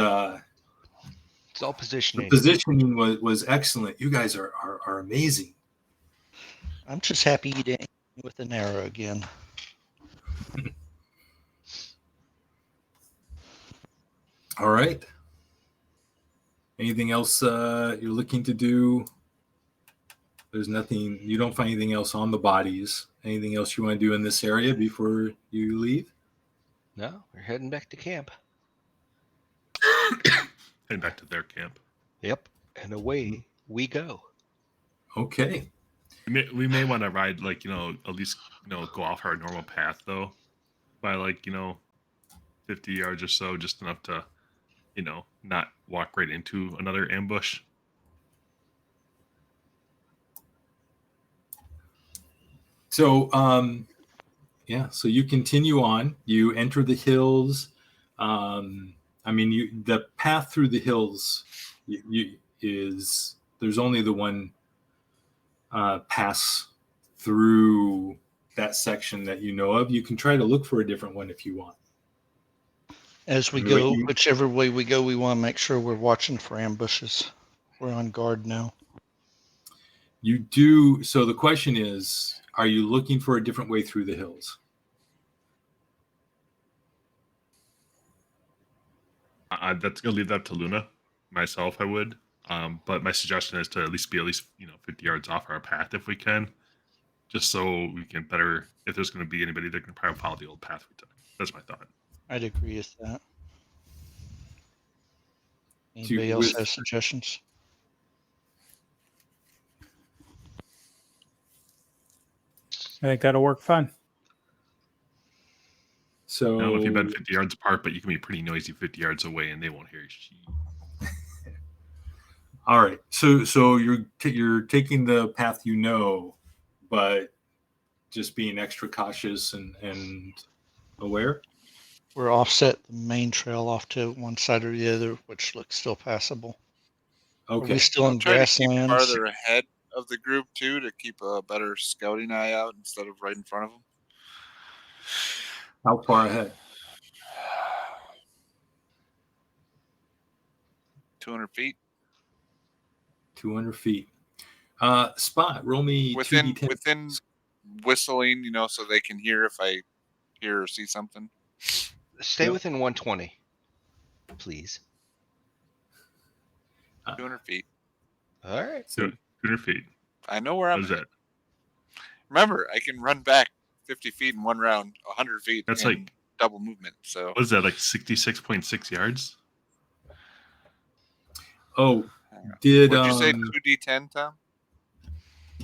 [SPEAKER 6] It's all positioning.
[SPEAKER 1] The positioning was excellent. You guys are amazing.
[SPEAKER 5] I'm just happy you didn't hit me with an arrow again.
[SPEAKER 1] All right. Anything else you're looking to do? There's nothing. You don't find anything else on the bodies. Anything else you want to do in this area before you leave?
[SPEAKER 6] No, we're heading back to camp.
[SPEAKER 3] Heading back to their camp.
[SPEAKER 6] Yep, and away we go.
[SPEAKER 1] Okay.
[SPEAKER 3] We may want to ride, like, at least, go off our normal path, though, by, like, 50 yards or so, just enough to, not walk right into another ambush.
[SPEAKER 1] So, so you continue on. You enter the hills. The path through the hills there's only the one pass through that section that you know of. You can try to look for a different one if you want.
[SPEAKER 5] As we go, whichever way we go, we want to make sure we're watching for ambushes. We're on guard now.
[SPEAKER 1] You do. So the question is, are you looking for a different way through the hills?
[SPEAKER 3] That's gonna leave that to Luna. Myself, I would. But my suggestion is to at least 50 yards off our path if we can, just so we can better. If there's going to be anybody, they can probably follow the old path we took. That's my thought.
[SPEAKER 5] I'd agree with that. Anybody else have suggestions?
[SPEAKER 4] I think that'll work fine.
[SPEAKER 1] So
[SPEAKER 3] now, if you've been 50 yards apart, but you can be pretty noisy 50 yards away, and they won't hear you.
[SPEAKER 1] All right. So you're taking the path but just being extra cautious and aware.
[SPEAKER 5] We're offset the main trail off to one side or the other, which looks still passable.
[SPEAKER 1] Okay.
[SPEAKER 5] Are we still in
[SPEAKER 2] Try to keep
[SPEAKER 5] grasslands?
[SPEAKER 2] farther ahead of the group too, to keep a better scouting eye out instead of right in front of them.
[SPEAKER 1] How far ahead?
[SPEAKER 2] 200 feet.
[SPEAKER 1] 200 feet. Spot, roll me
[SPEAKER 2] within whistling, so they can hear if I hear or see something.
[SPEAKER 6] Stay within 120, please.
[SPEAKER 2] 200 feet.
[SPEAKER 6] All right.
[SPEAKER 3] So 200 feet.
[SPEAKER 2] I know where I'm
[SPEAKER 3] at.
[SPEAKER 2] at. Remember, I can run back 50 feet in one round, 100 feet.
[SPEAKER 3] That's like
[SPEAKER 2] double movement. So
[SPEAKER 3] what is that, like 66.6 yards?
[SPEAKER 1] Oh,
[SPEAKER 2] Would you say 2d10, Tom?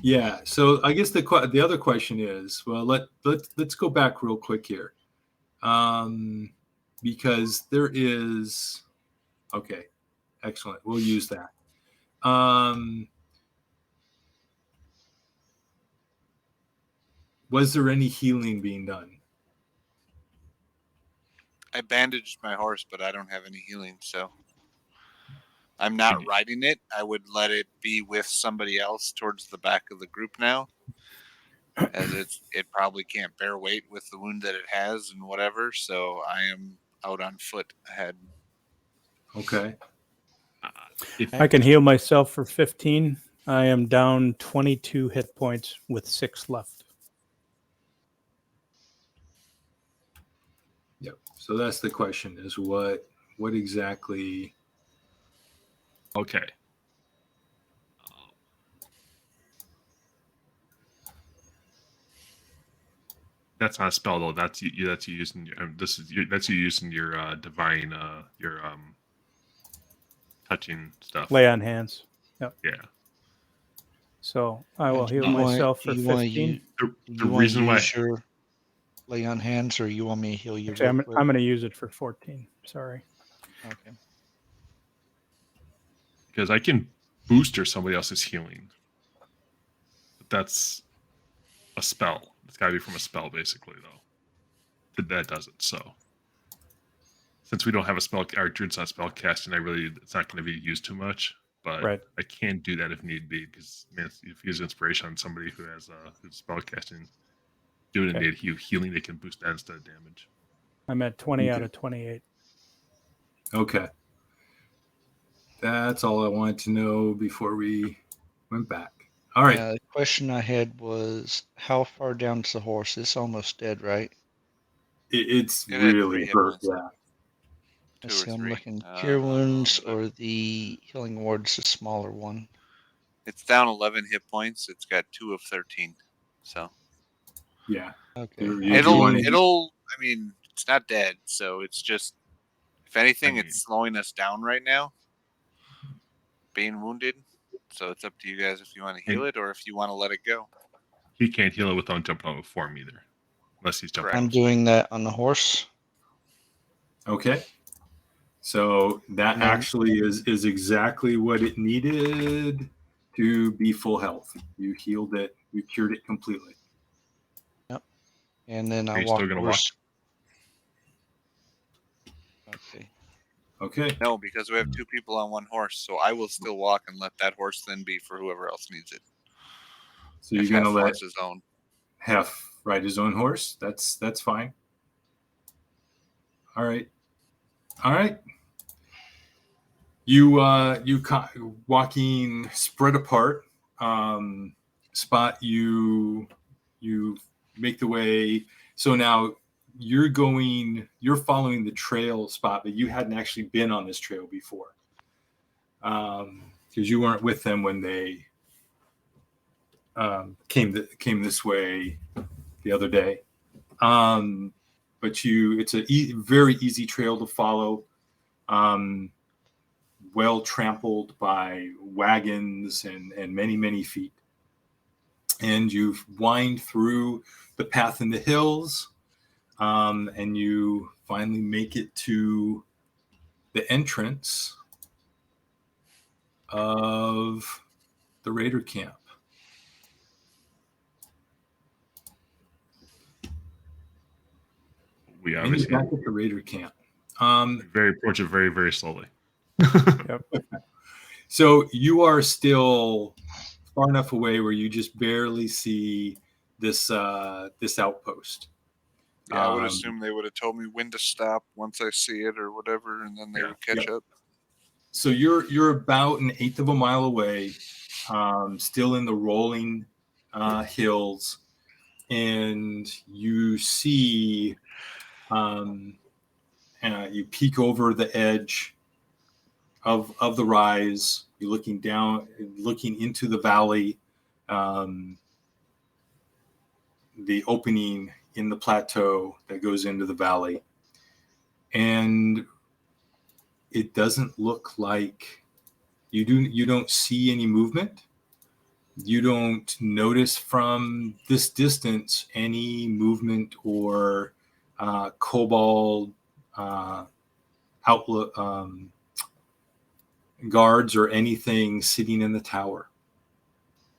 [SPEAKER 1] Yeah. So I guess the other question is, well, let's go back real quick here, because there is. Okay, excellent. We'll use that. Was there any healing being done?
[SPEAKER 2] I bandaged my horse, but I don't have any healing, so I'm not riding it. I would let it be with somebody else towards the back of the group now, as it probably can't bear weight with the wound that it has and whatever. So I am out on foot ahead.
[SPEAKER 1] Okay.
[SPEAKER 4] I can heal myself for 15. I am down 22 hit points with 6 left.
[SPEAKER 1] Yep. So that's the question: is what exactly?
[SPEAKER 3] Okay. That's not a spell though. That's you using that's you using your divine your touching stuff.
[SPEAKER 4] Lay on hands. Yep.
[SPEAKER 3] Yeah.
[SPEAKER 4] So I will heal myself for 15.
[SPEAKER 3] The reason why
[SPEAKER 5] your lay on hands, or you want me to heal you?
[SPEAKER 4] Actually, I'm going to use it for 14. Sorry.
[SPEAKER 5] Okay.
[SPEAKER 3] Because I can booster somebody else's healing. But that's a spell. It's got to be from a spell, basically, though. That does it. So, since we don't have a spell, our druid's not spell casting, it's not going to be used too much. But
[SPEAKER 4] right.
[SPEAKER 3] I can do that if need be, because if you use inspiration on somebody who has who's spell casting, do it in healing, they can boost that instead of damage.
[SPEAKER 4] I'm at 20 out of 28.
[SPEAKER 1] Okay. That's all I wanted to know before we went back. All right.
[SPEAKER 5] The question I had was, how far down is the horse? It's almost dead, right?
[SPEAKER 1] It's really hurt. Yeah.
[SPEAKER 5] Let's
[SPEAKER 2] Two or
[SPEAKER 5] see, I'm
[SPEAKER 2] three.
[SPEAKER 5] looking. Cure wounds or the healing ward's the smaller one.
[SPEAKER 2] It's down 11 hit points. It's got 2 of 13. So
[SPEAKER 1] Yeah.
[SPEAKER 5] Okay.
[SPEAKER 2] it'll. I mean, it's not dead. So it's just, if anything,
[SPEAKER 3] I mean-
[SPEAKER 2] it's slowing us down right now. Being wounded. So it's up to you guys if you want to heal it or if you want to let it go.
[SPEAKER 3] He can't heal it without jumping out of form either, unless he's jumping.
[SPEAKER 5] I'm
[SPEAKER 3] out.
[SPEAKER 5] doing that on the horse.
[SPEAKER 1] Okay. So that
[SPEAKER 5] And then-
[SPEAKER 1] actually is exactly what it needed to be full health. You healed it. You cured it completely.
[SPEAKER 5] And then
[SPEAKER 3] Are
[SPEAKER 5] I
[SPEAKER 3] you
[SPEAKER 5] walk
[SPEAKER 3] still gonna
[SPEAKER 5] over.
[SPEAKER 3] walk?
[SPEAKER 5] Okay.
[SPEAKER 1] Okay.
[SPEAKER 2] No, because we have 2 people on one horse. So I will still walk and let that horse then be for whoever else needs it.
[SPEAKER 1] So you're
[SPEAKER 2] If
[SPEAKER 1] gonna
[SPEAKER 2] Hef
[SPEAKER 1] let
[SPEAKER 2] wants his own.
[SPEAKER 1] Hef ride his own horse. That's fine. All right. All right. You walking spread apart. Spot you make the way. So now you're following the trail, Spot, but you hadn't actually been on this trail before, because you weren't with them when they came this way the other day. But it's a very easy trail to follow. Well trampled by wagons and many, many feet. And you wind through the path in the hills, and you finally make it to the entrance of the raider camp.
[SPEAKER 3] We
[SPEAKER 1] And you're
[SPEAKER 3] obviously
[SPEAKER 1] back at the raider camp.
[SPEAKER 3] approach it very, very slowly.
[SPEAKER 1] So you are still far enough away where you just barely see this outpost.
[SPEAKER 2] Yeah, I would assume they would have told me when to stop once I see it or whatever, and then they would catch up.
[SPEAKER 1] So you're about an eighth of a mile away, still in the rolling hills, and you see, you peek over the edge of the rise. You're looking down, looking into the valley, the opening in the plateau that goes into the valley, and it doesn't look like you don't see any movement. You don't notice from this distance any movement or kobold outlook guards or anything sitting in the tower.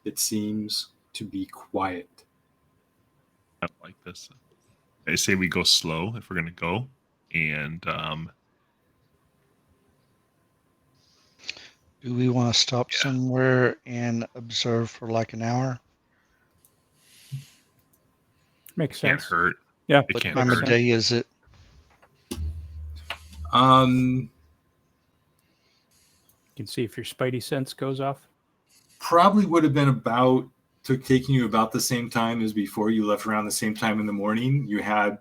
[SPEAKER 1] It seems to be quiet.
[SPEAKER 3] I don't like this. I say we go slow if we're going to go, and
[SPEAKER 5] Do we want to stop somewhere and observe for like an hour?
[SPEAKER 4] Makes
[SPEAKER 3] can't
[SPEAKER 4] sense.
[SPEAKER 3] hurt.
[SPEAKER 4] Yeah.
[SPEAKER 3] It
[SPEAKER 5] What
[SPEAKER 3] can't
[SPEAKER 5] time of
[SPEAKER 3] hurt.
[SPEAKER 5] day is it?
[SPEAKER 4] You can see if your spidey sense goes off.
[SPEAKER 1] Probably would have been taking you about the same time as before. You left around the same time in the morning. You had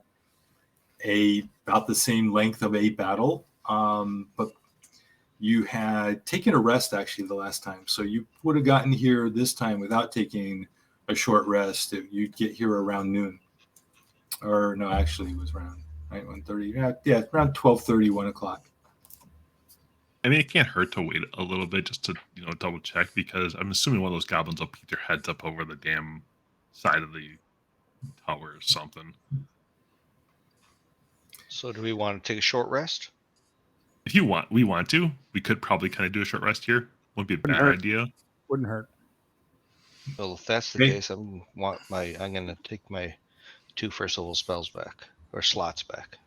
[SPEAKER 1] about the same length of a battle, but you had taken a rest actually the last time. So you would have gotten here this time without taking a short rest. You'd get here around noon. Or no, actually it was around 1:30. Yeah, around 12:30, 1 o'clock.
[SPEAKER 3] I mean, it can't hurt to wait a little bit just to double check, because I'm assuming one of those goblins will peek their heads up over the damn side of the tower or something.
[SPEAKER 6] So do we want to take a short rest?
[SPEAKER 3] If we want to, we could probably kind of do a short rest here. Wouldn't be a
[SPEAKER 4] Wouldn't
[SPEAKER 3] bad
[SPEAKER 4] hurt.
[SPEAKER 3] idea.
[SPEAKER 4] Wouldn't hurt.
[SPEAKER 6] Well, if that's the
[SPEAKER 1] Okay.
[SPEAKER 6] case, I'm gonna take my 2 first level spells back, or slots back.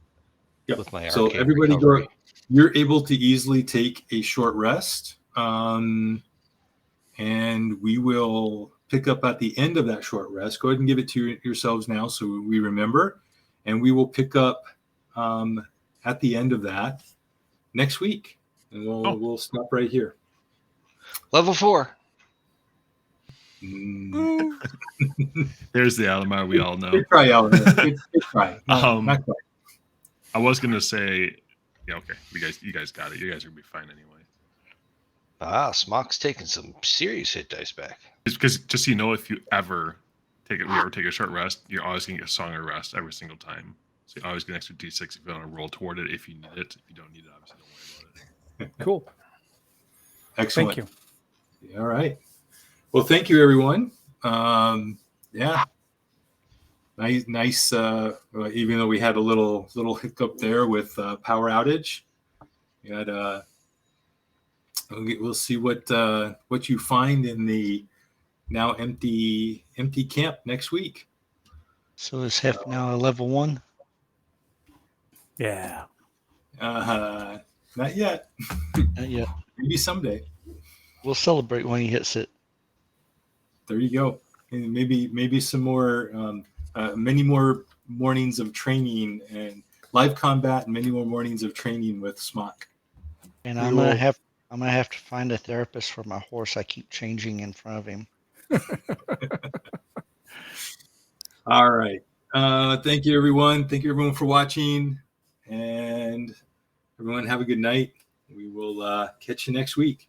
[SPEAKER 1] Yep.
[SPEAKER 6] With my
[SPEAKER 1] So
[SPEAKER 6] arcane
[SPEAKER 1] everybody
[SPEAKER 6] recovery.
[SPEAKER 1] you're able to easily take a short rest, and we will pick up at the end of that short rest. Go ahead and give it to yourselves now so we remember, and we will pick up at the end of that next week, and we'll stop right here.
[SPEAKER 6] Level 4.
[SPEAKER 3] There's the Alamar we all know.
[SPEAKER 1] Good try, Alan. Good try. Not quite.
[SPEAKER 3] I was going to say, Yeah, okay. You guys got it. You guys are gonna be fine anyway.
[SPEAKER 6] Smock's taking some serious hit dice back.
[SPEAKER 3] Because just so you know, if you ever take a short rest, you're always gonna get a stronger rest every single time. So you always get an extra D6 if you want to roll toward it if you need it. If you don't need it, obviously don't worry about it.
[SPEAKER 4] Cool.
[SPEAKER 1] Excellent.
[SPEAKER 4] Thank you.
[SPEAKER 1] All right. Well, thank you, everyone. Yeah. Nice. Even though we had a little hiccup there with power outage, we had. We'll see what you find in the now empty camp next week.
[SPEAKER 5] So is Hef now a level 1?
[SPEAKER 4] Yeah.
[SPEAKER 1] Not yet.
[SPEAKER 5] Not yet.
[SPEAKER 1] Maybe someday.
[SPEAKER 5] We'll celebrate when he hits it.
[SPEAKER 1] There you go. And maybe some more, many more mornings of training and live combat, and many more mornings of training with Smock.
[SPEAKER 5] And I'm gonna have to find a therapist for my horse. I keep changing in front of him.
[SPEAKER 1] All right. Thank you, everyone. Thank you, everyone, for watching. And everyone, have a good night. We will catch you next week.